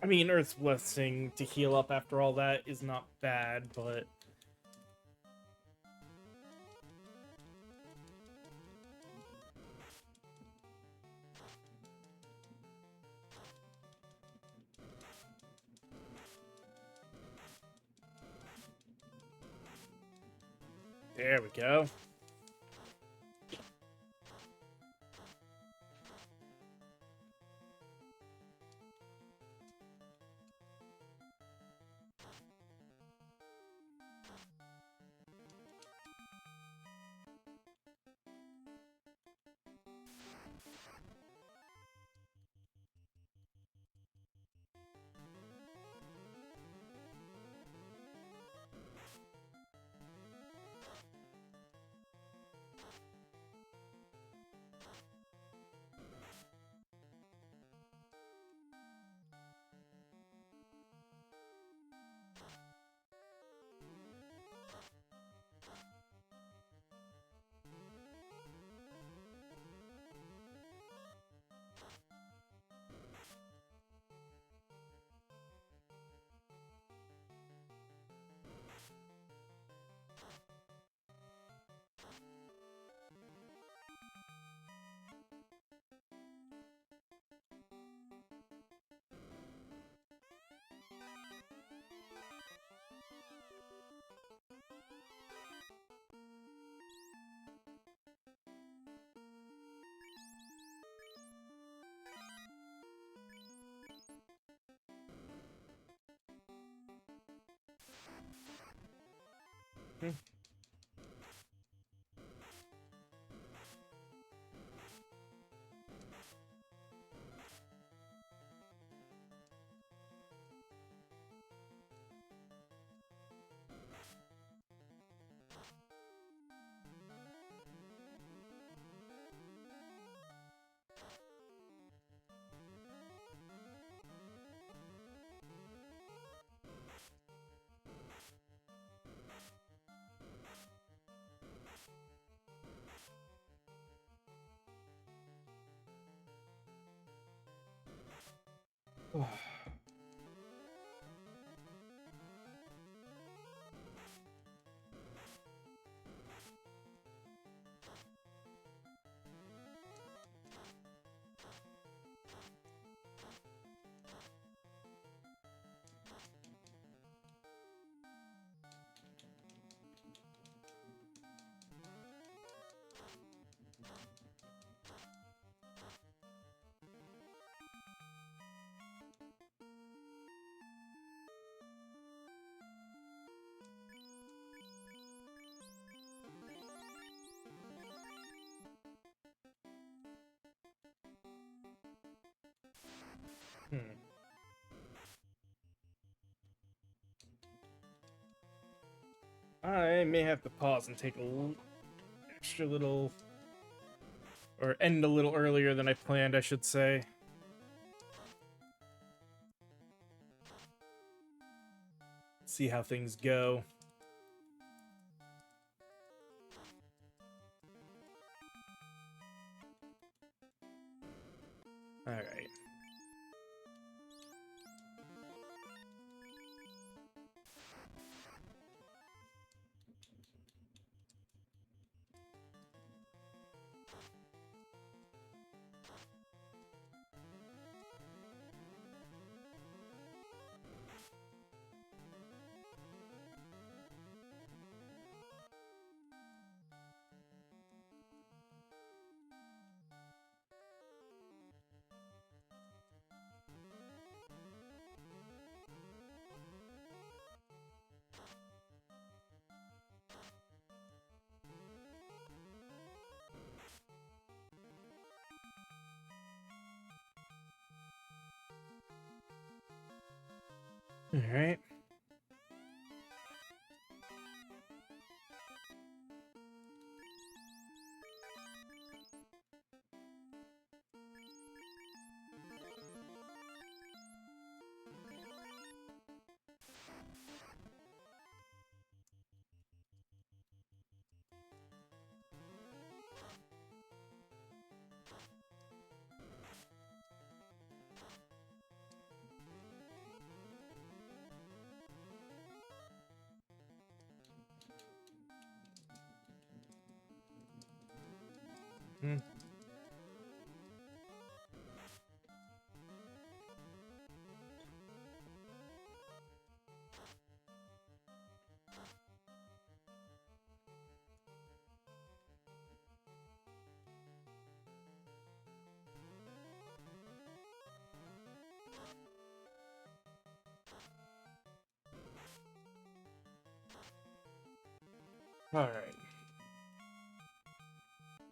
I mean, Earth's Blessing to heal up after all that is not bad, but... There we go. Hmm. Hmm. I may have to pause and take a extra little, or end a little earlier than I planned, I should say. See how things go. All right. All right. Hmm. All right.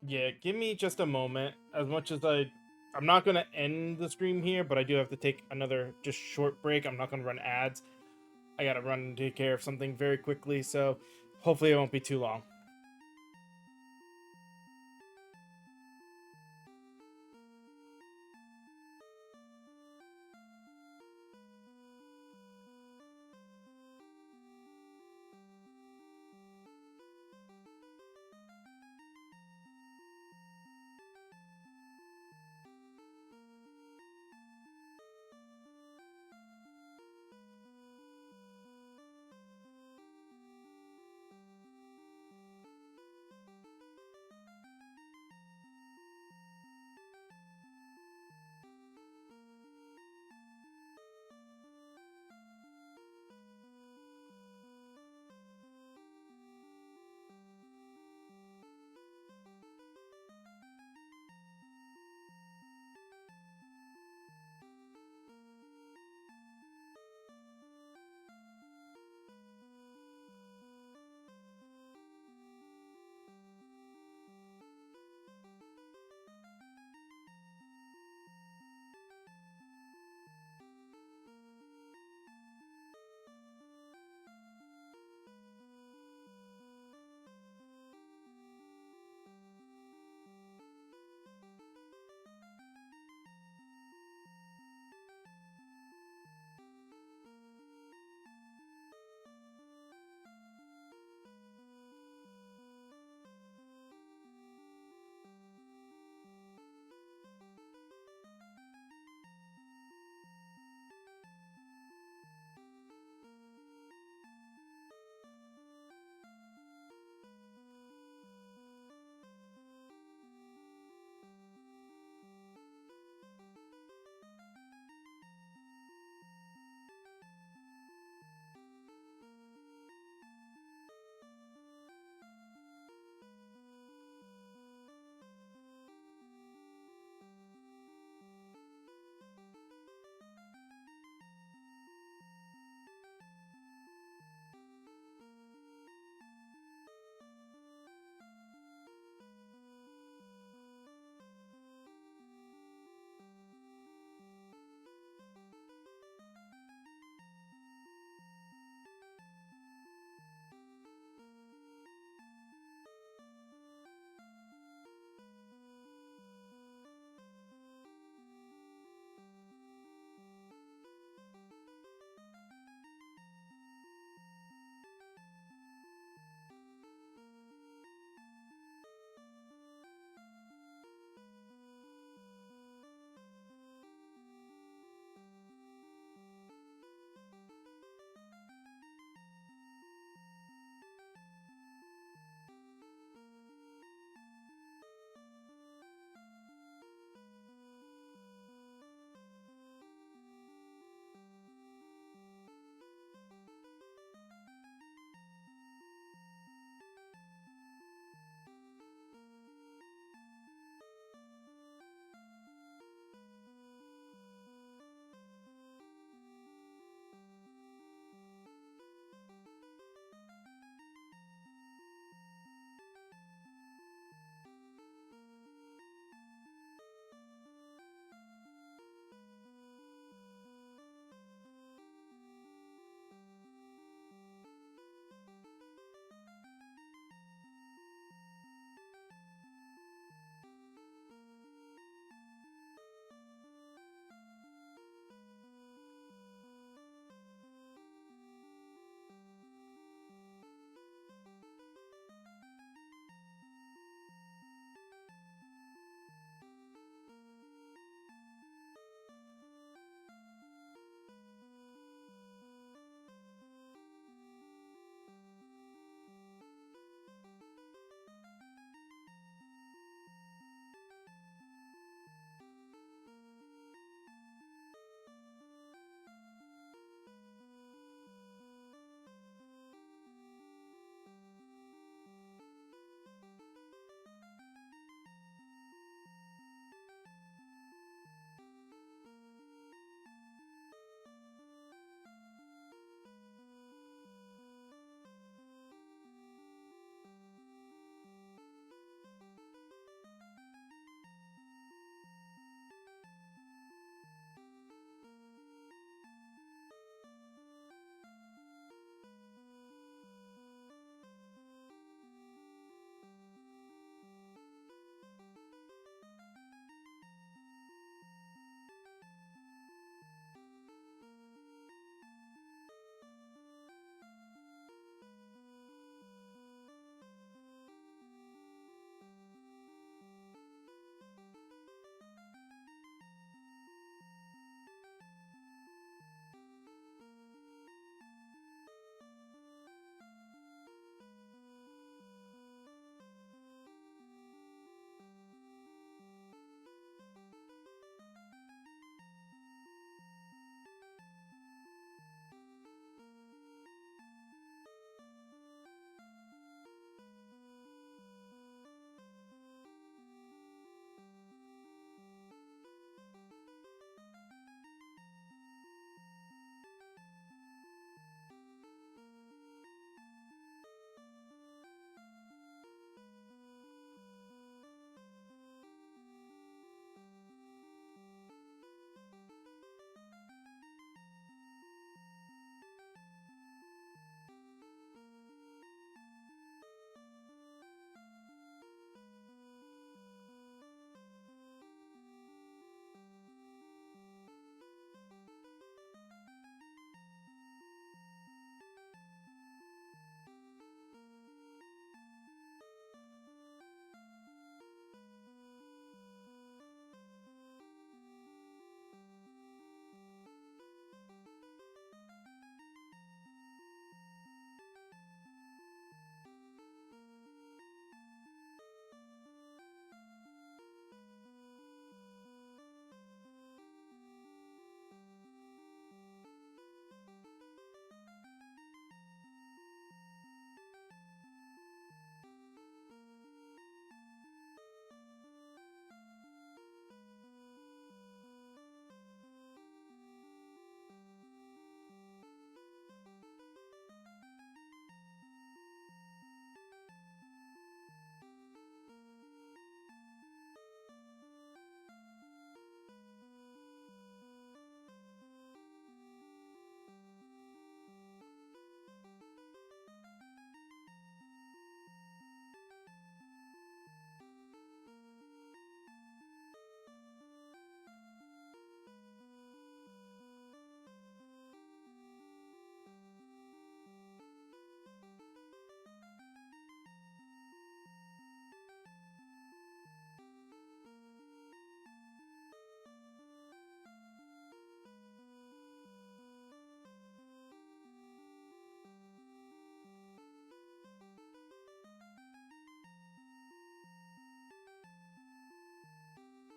Yeah, give me just a moment. As much as I'm not gonna end the stream here, but I do have to take another just short break. I'm not gonna run ads. I gotta run and take care of something very quickly, so hopefully it won't be too long.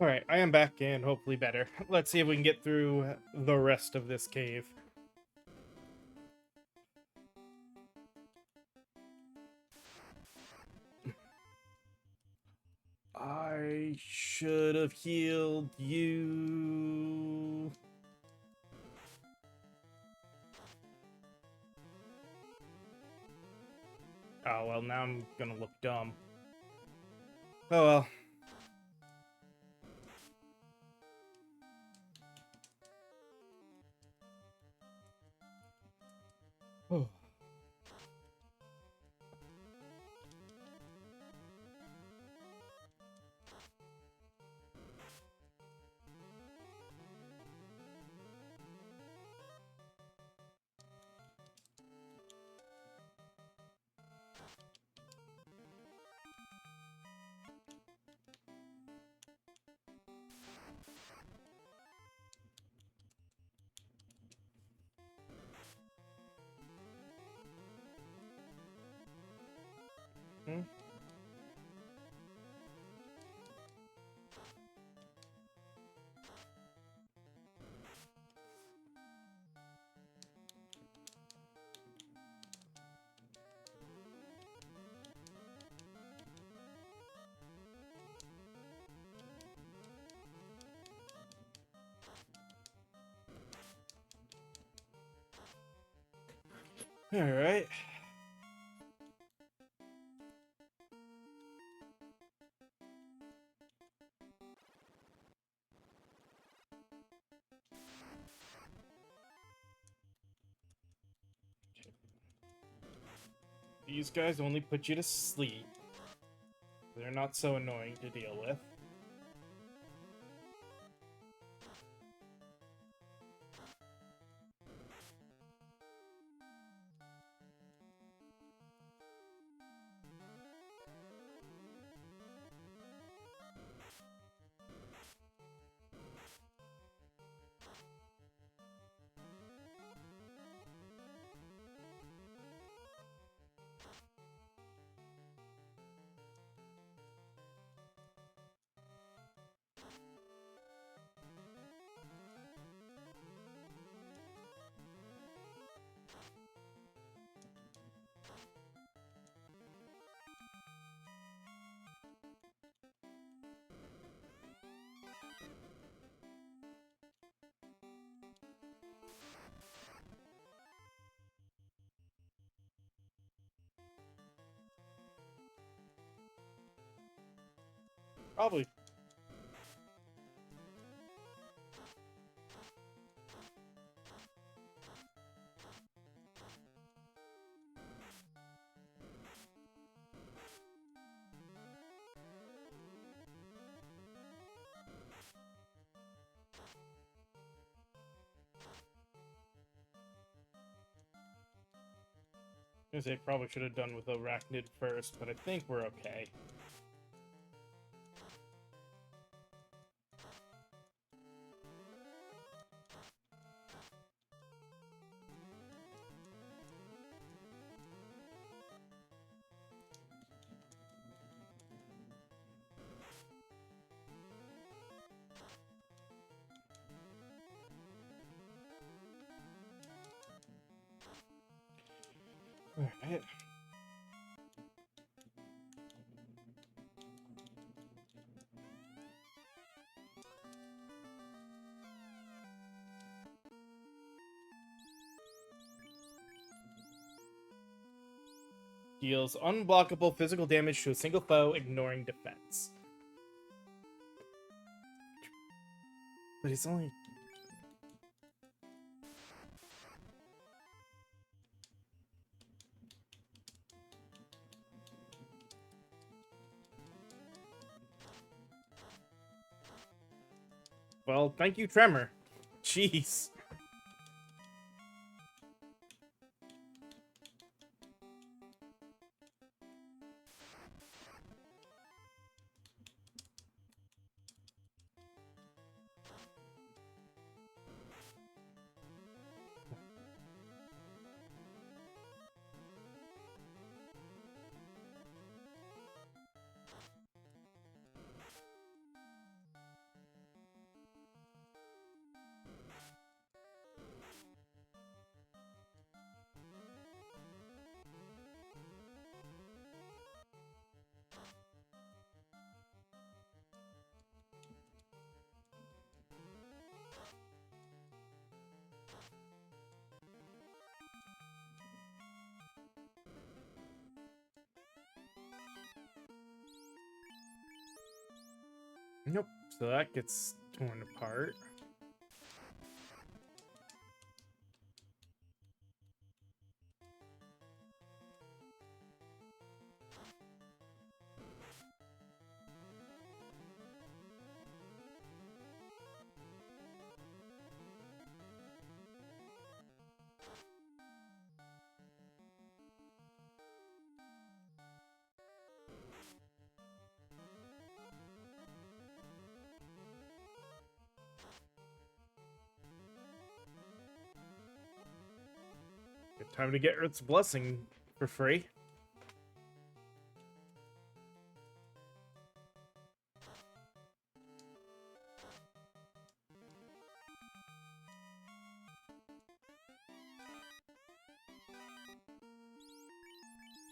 Alright, I am back and hopefully better. Let's see if we can get through the rest of this cave. I should have healed you. Oh, well, now I'm gonna look dumb. Oh, well. Oh. Hmm? Alright. These guys only put you to sleep. They're not so annoying to deal with. Probably. I say probably should have done with Arachnid first, but I think we're okay. Alright. Deals unblockable physical damage to a single foe, ignoring defense. But it's only... Well, thank you, Tremor. Jeez. So that gets torn apart. Good time to get Earth's Blessing for free.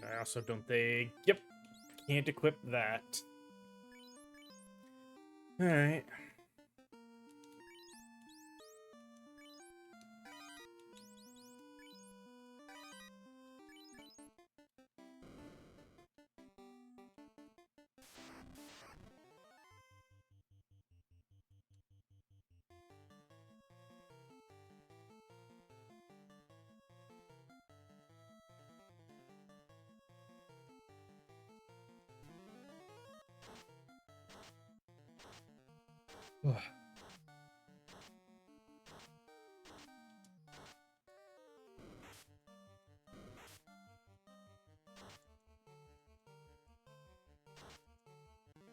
I also don't think... Yep. Can't equip that. Alright.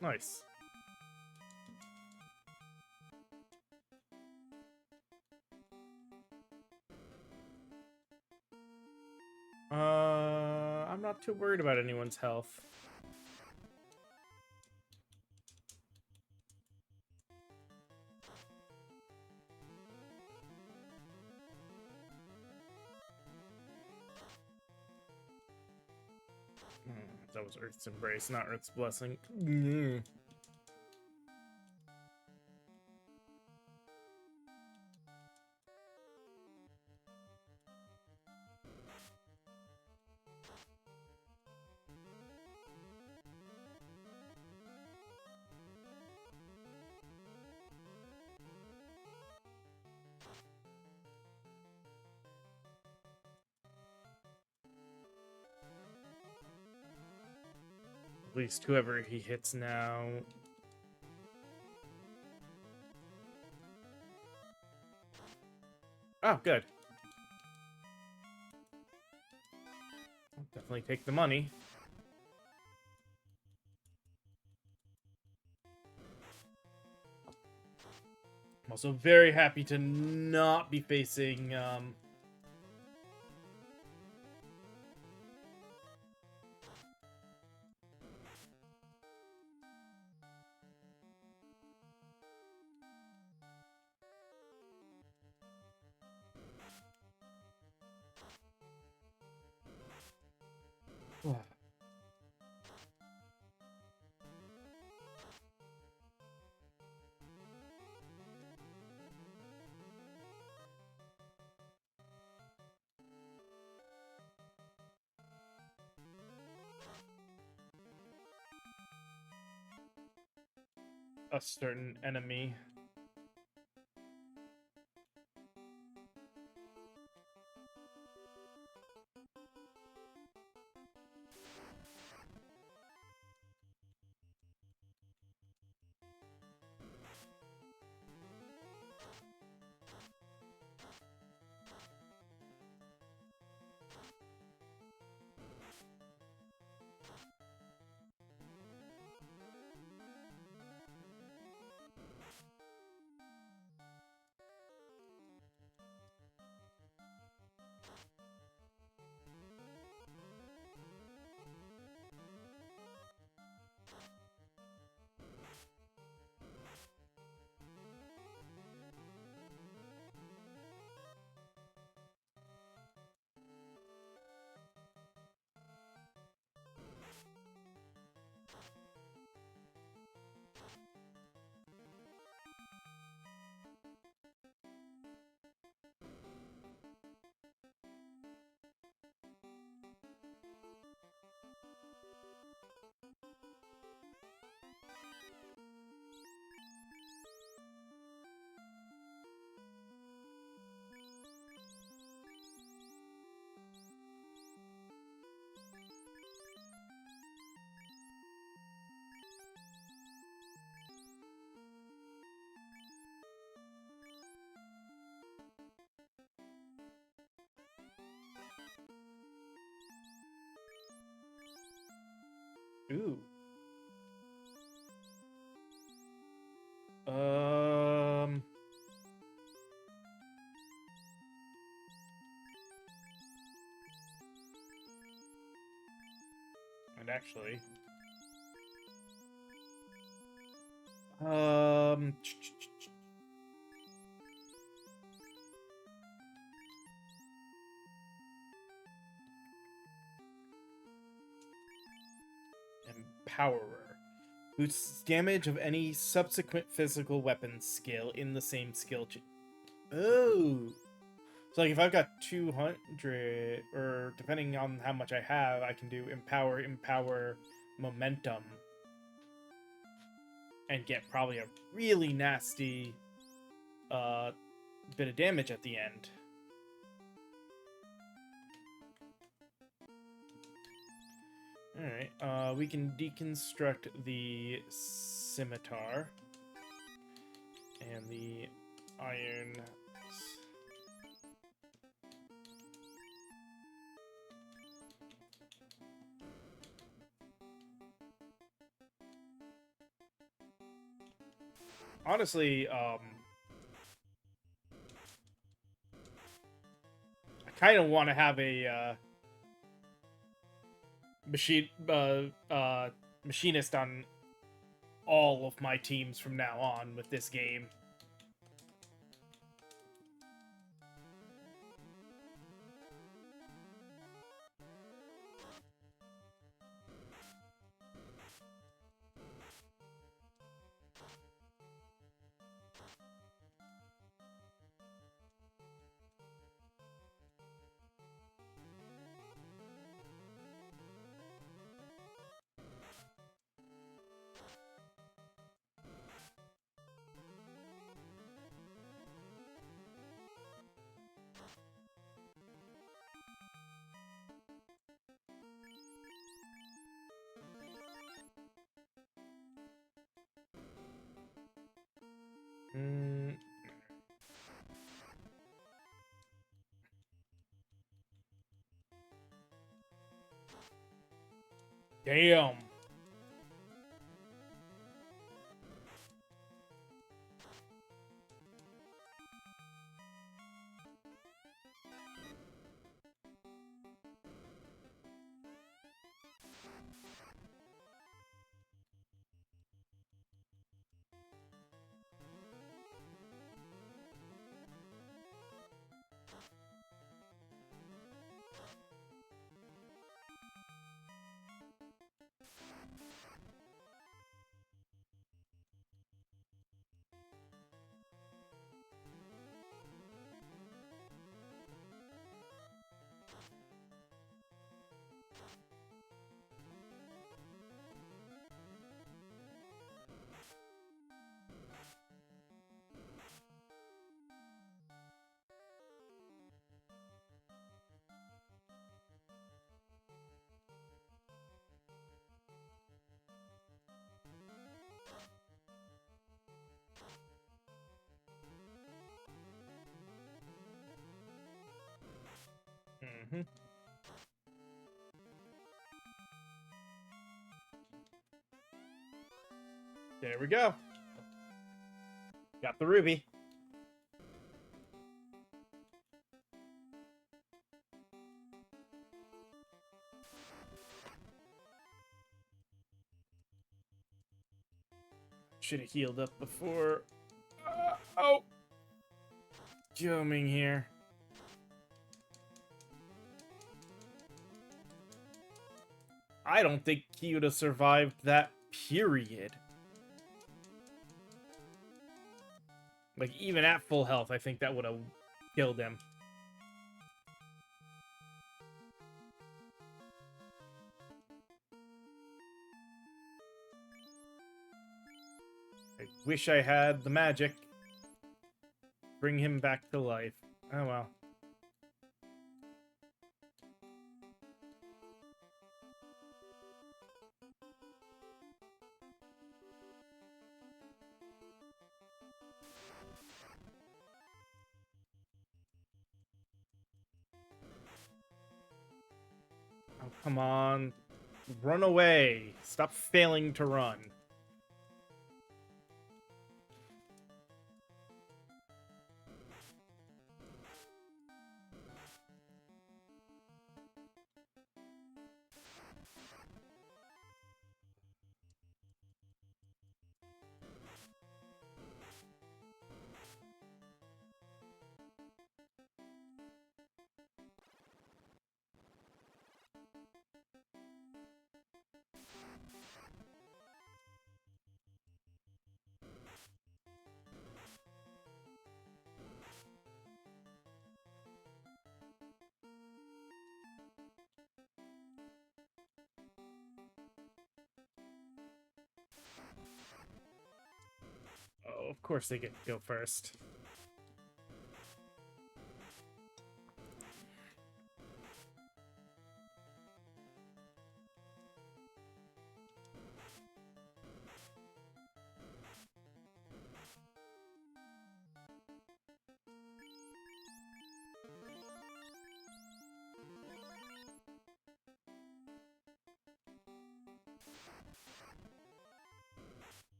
Nice. I'm not too worried about anyone's health. That was Earth's Embrace, not Earth's Blessing. At least whoever he hits now. Oh, good. I'll definitely take the money. I'm also very happy to not be facing a certain enemy. Ooh. Um. And actually, um, Empowerer boosts damage of any subsequent physical weapon skill in the same skill. Oh, so like if I've got 200, or depending on how much I have, I can do empower, momentum, and get probably a really nasty bit of damage at the end. Alright, we can deconstruct the scimitar and the iron. Honestly, I kind of want to have a machinist on all of my teams from now on with this game. Mm. Damn. Mm-hmm. There we go. Got the ruby. Should have healed up before. Oh! Coming here. I don't think he would have survived that period. Like, even at full health, I think that would have killed him. I wish I had the magic. Bring him back to life. Oh well. Oh, come on. Run away. Stop failing to run. Oh, of course they get to go first.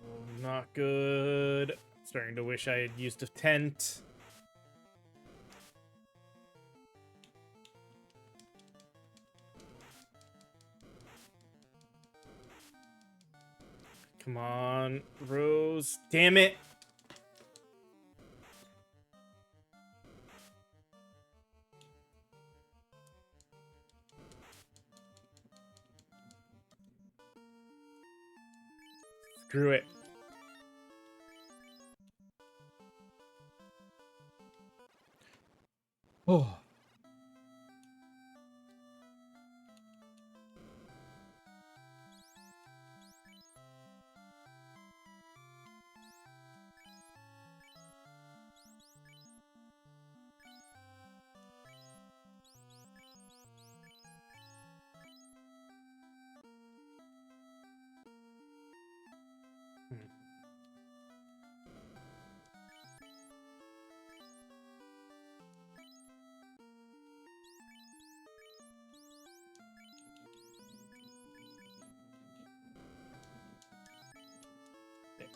Oh, not good. Starting to wish I had used a tent. Come on, Rose. Damn it. Screw it. Oh.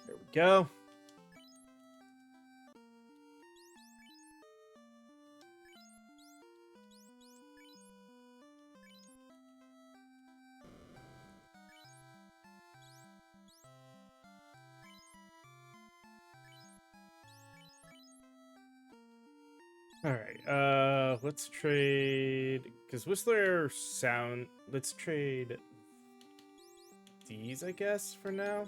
There we go. All right. Let's trade because Whistler sound. Let's trade these, I guess, for now.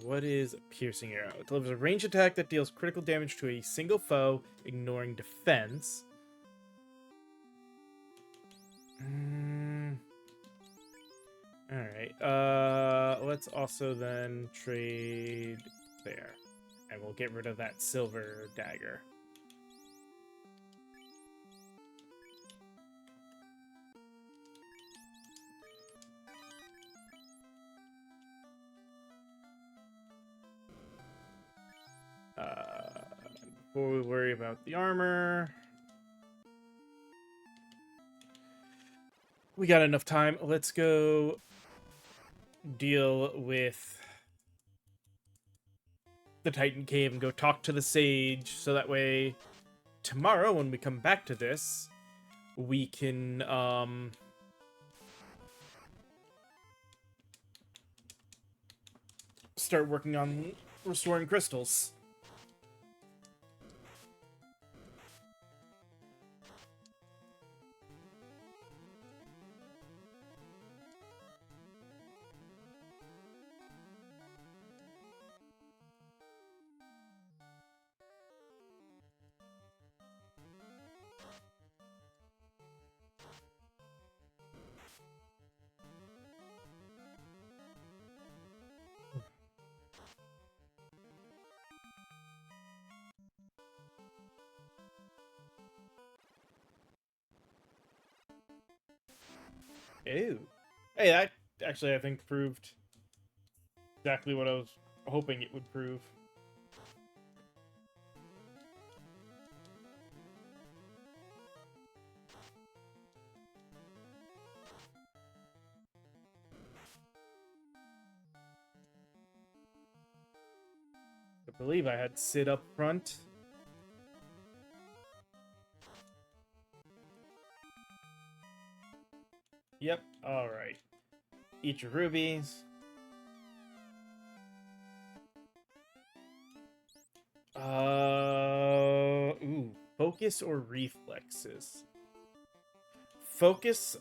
What is a piercing arrow? It delivers a ranged attack that deals critical damage to a single foe, ignoring defense. Alright, let's also then trade there. And we'll get rid of that silver dagger. Before we worry about the armor, we got enough time. Let's go deal with the Titan Cave and go talk to the sage, so that way tomorrow when we come back to this, we can start working on restoring crystals. Ew. Hey, that actually I think proved exactly what I was hoping it would prove. I believe I had Sid up front. Yep, alright. Eat your rubies. Ooh, focus or reflexes? Focus.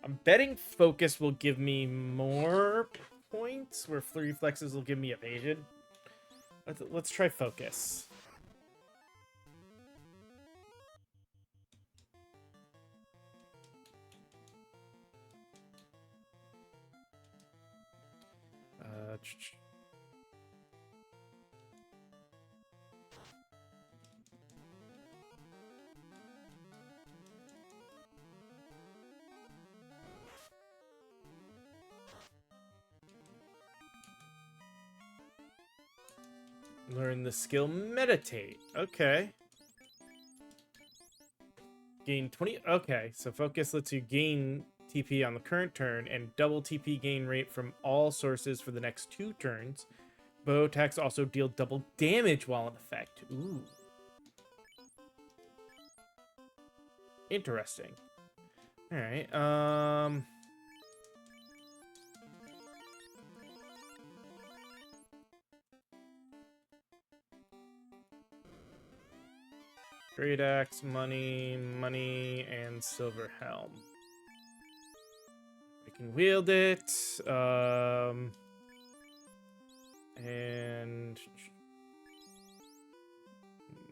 I'm betting focus will give me more points, where reflexes will give me evasion. Let's try focus. Uh, Learn the skill meditate. Okay. Gain 20. Okay, so focus lets you gain TP on the current turn and double TP gain rate from all sources for the next 2 turns. Bow attacks also deal double damage while in effect. Ooh. Interesting. Alright, Great Axe, money, and Silver Helm. I can wield it. And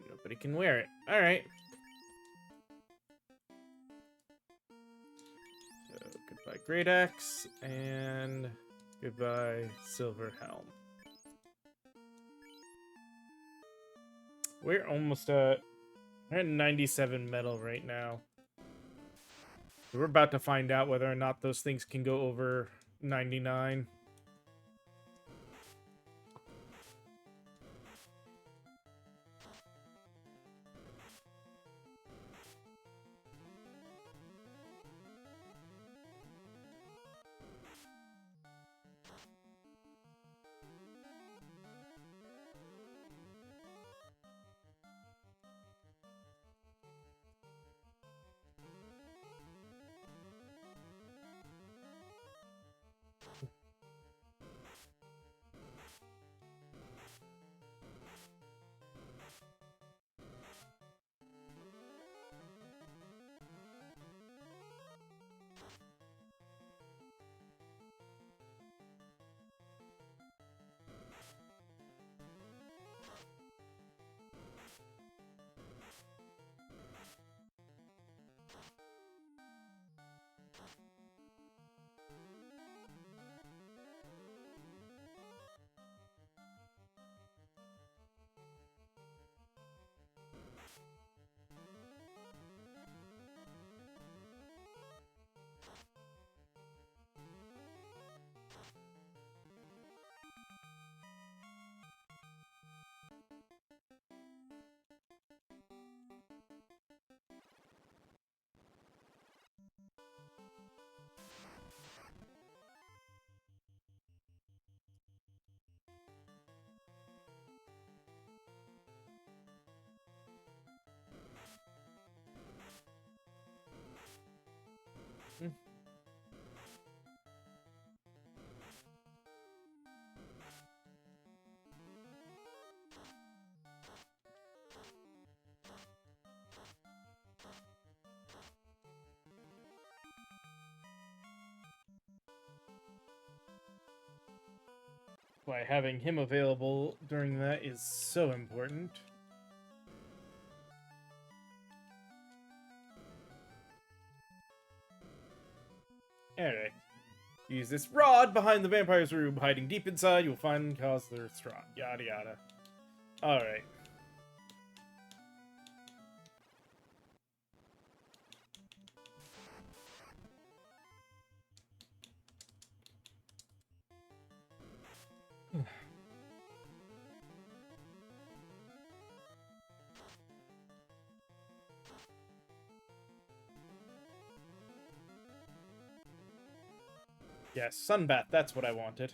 nobody can wear it. All right. So goodbye Great Axe and goodbye Silver Helm. We're almost at 97 metal right now. We're about to find out whether or not those things can go over 99. Why having him available during that is so important. Anyway, use this rod behind the vampire's room, hiding deep inside. You'll find cause they're strong. Yada yada. All right. Yes, sunbath, that's what I wanted.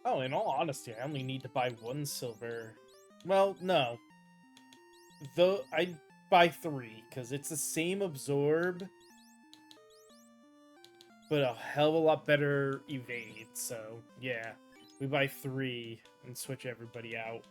Oh, in all honesty, I only need to buy 1 silver. Well, no. Though I buy 3, because it's the same absorb, but a hell of a lot better evade. So, yeah. We buy 3 and switch everybody out.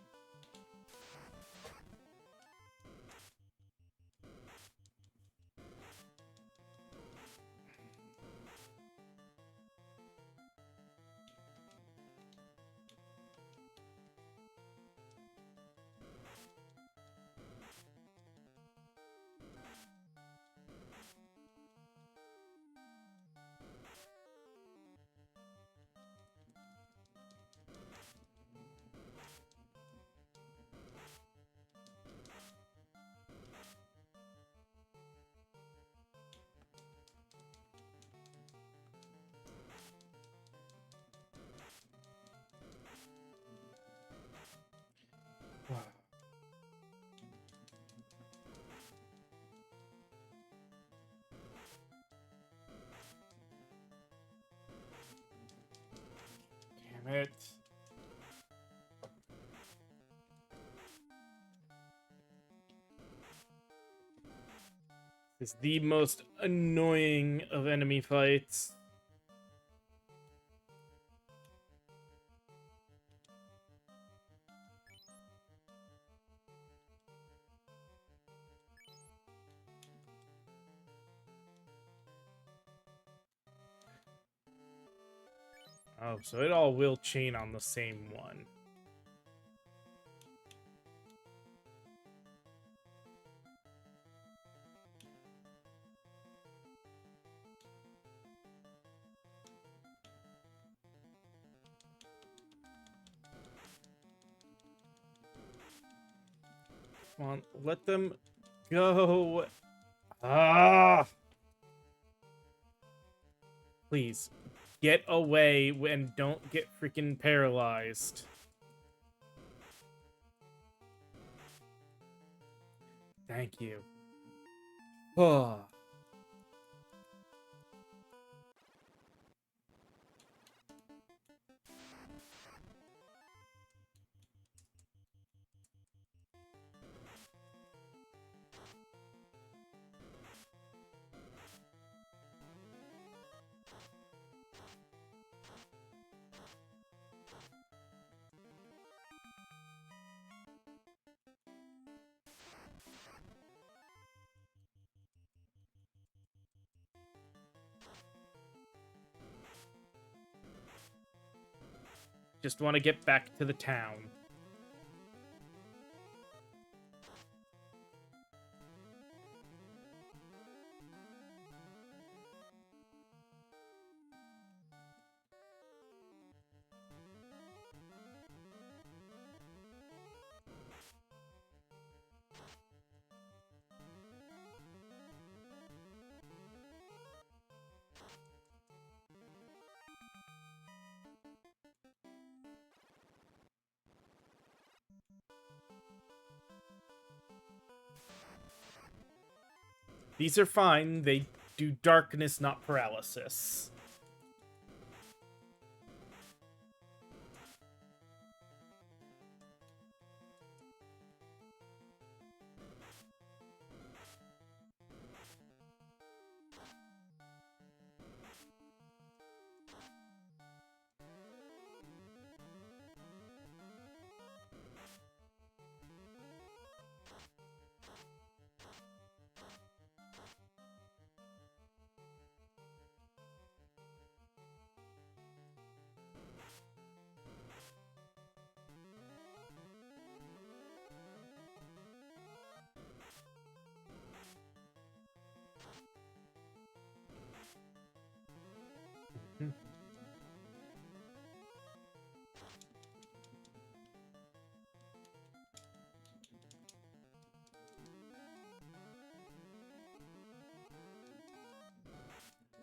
Damn it. It's the most annoying of enemy fights. Oh, so it all will chain on the same one. Come on, let them go. Ah! Please, get away and don't get freaking paralyzed. Thank you. Oh. Just want to get back to the town. These are fine. They do darkness, not paralysis.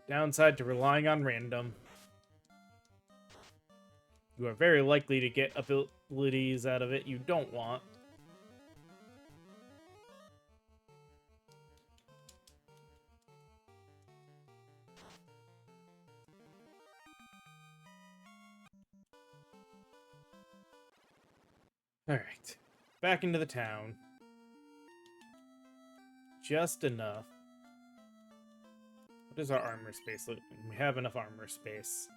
Downside to relying on random. You are very likely to get abilities out of it you don't want. Alright. Back into the town. Just enough. What is our armor space? We have enough armor space.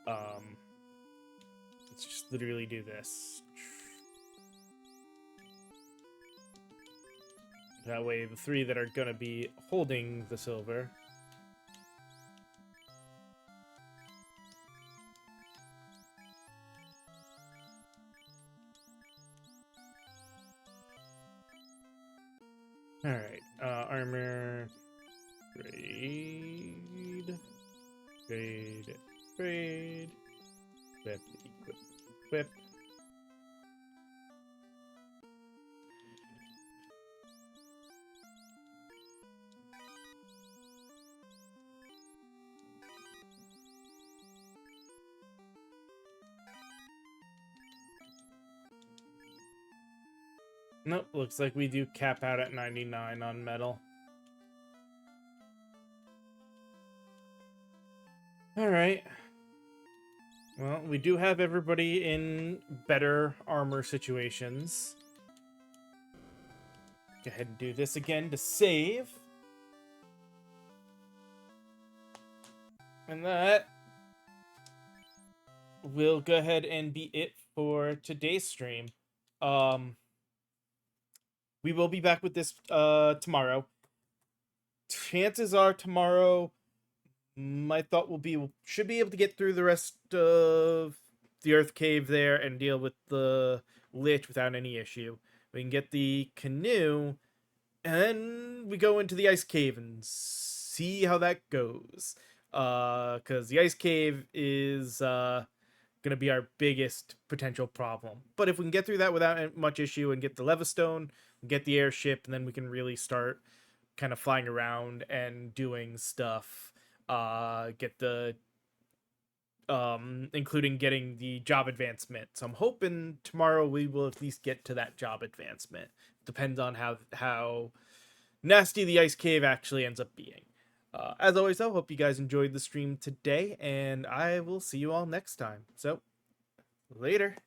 Let's just literally do this. That way, the three that are gonna be holding the silver. Alright, armor. Grade. Equip, equip. Nope, looks like we do cap out at 99 on metal. Alright. Well, we do have everybody in better armor situations. Go ahead and do this again to save. And that will go ahead and be it for today's stream. We will be back with this tomorrow. Chances are tomorrow, my thought will be should be able to get through the rest of the Earth Cave there and deal with the Lich without any issue. We can get the canoe, and then we go into the Ice Cave and see how that goes. Because the Ice Cave is gonna be our biggest potential problem. But if we can get through that without much issue and get the Levistone, get the airship, and then we can really start kind of flying around and doing stuff. Get the including getting the job advancement. So I'm hoping tomorrow we will at least get to that job advancement. Depends on how nasty the Ice Cave actually ends up being. As always, though, hope you guys enjoyed the stream today, and I will see you all next time. So, later.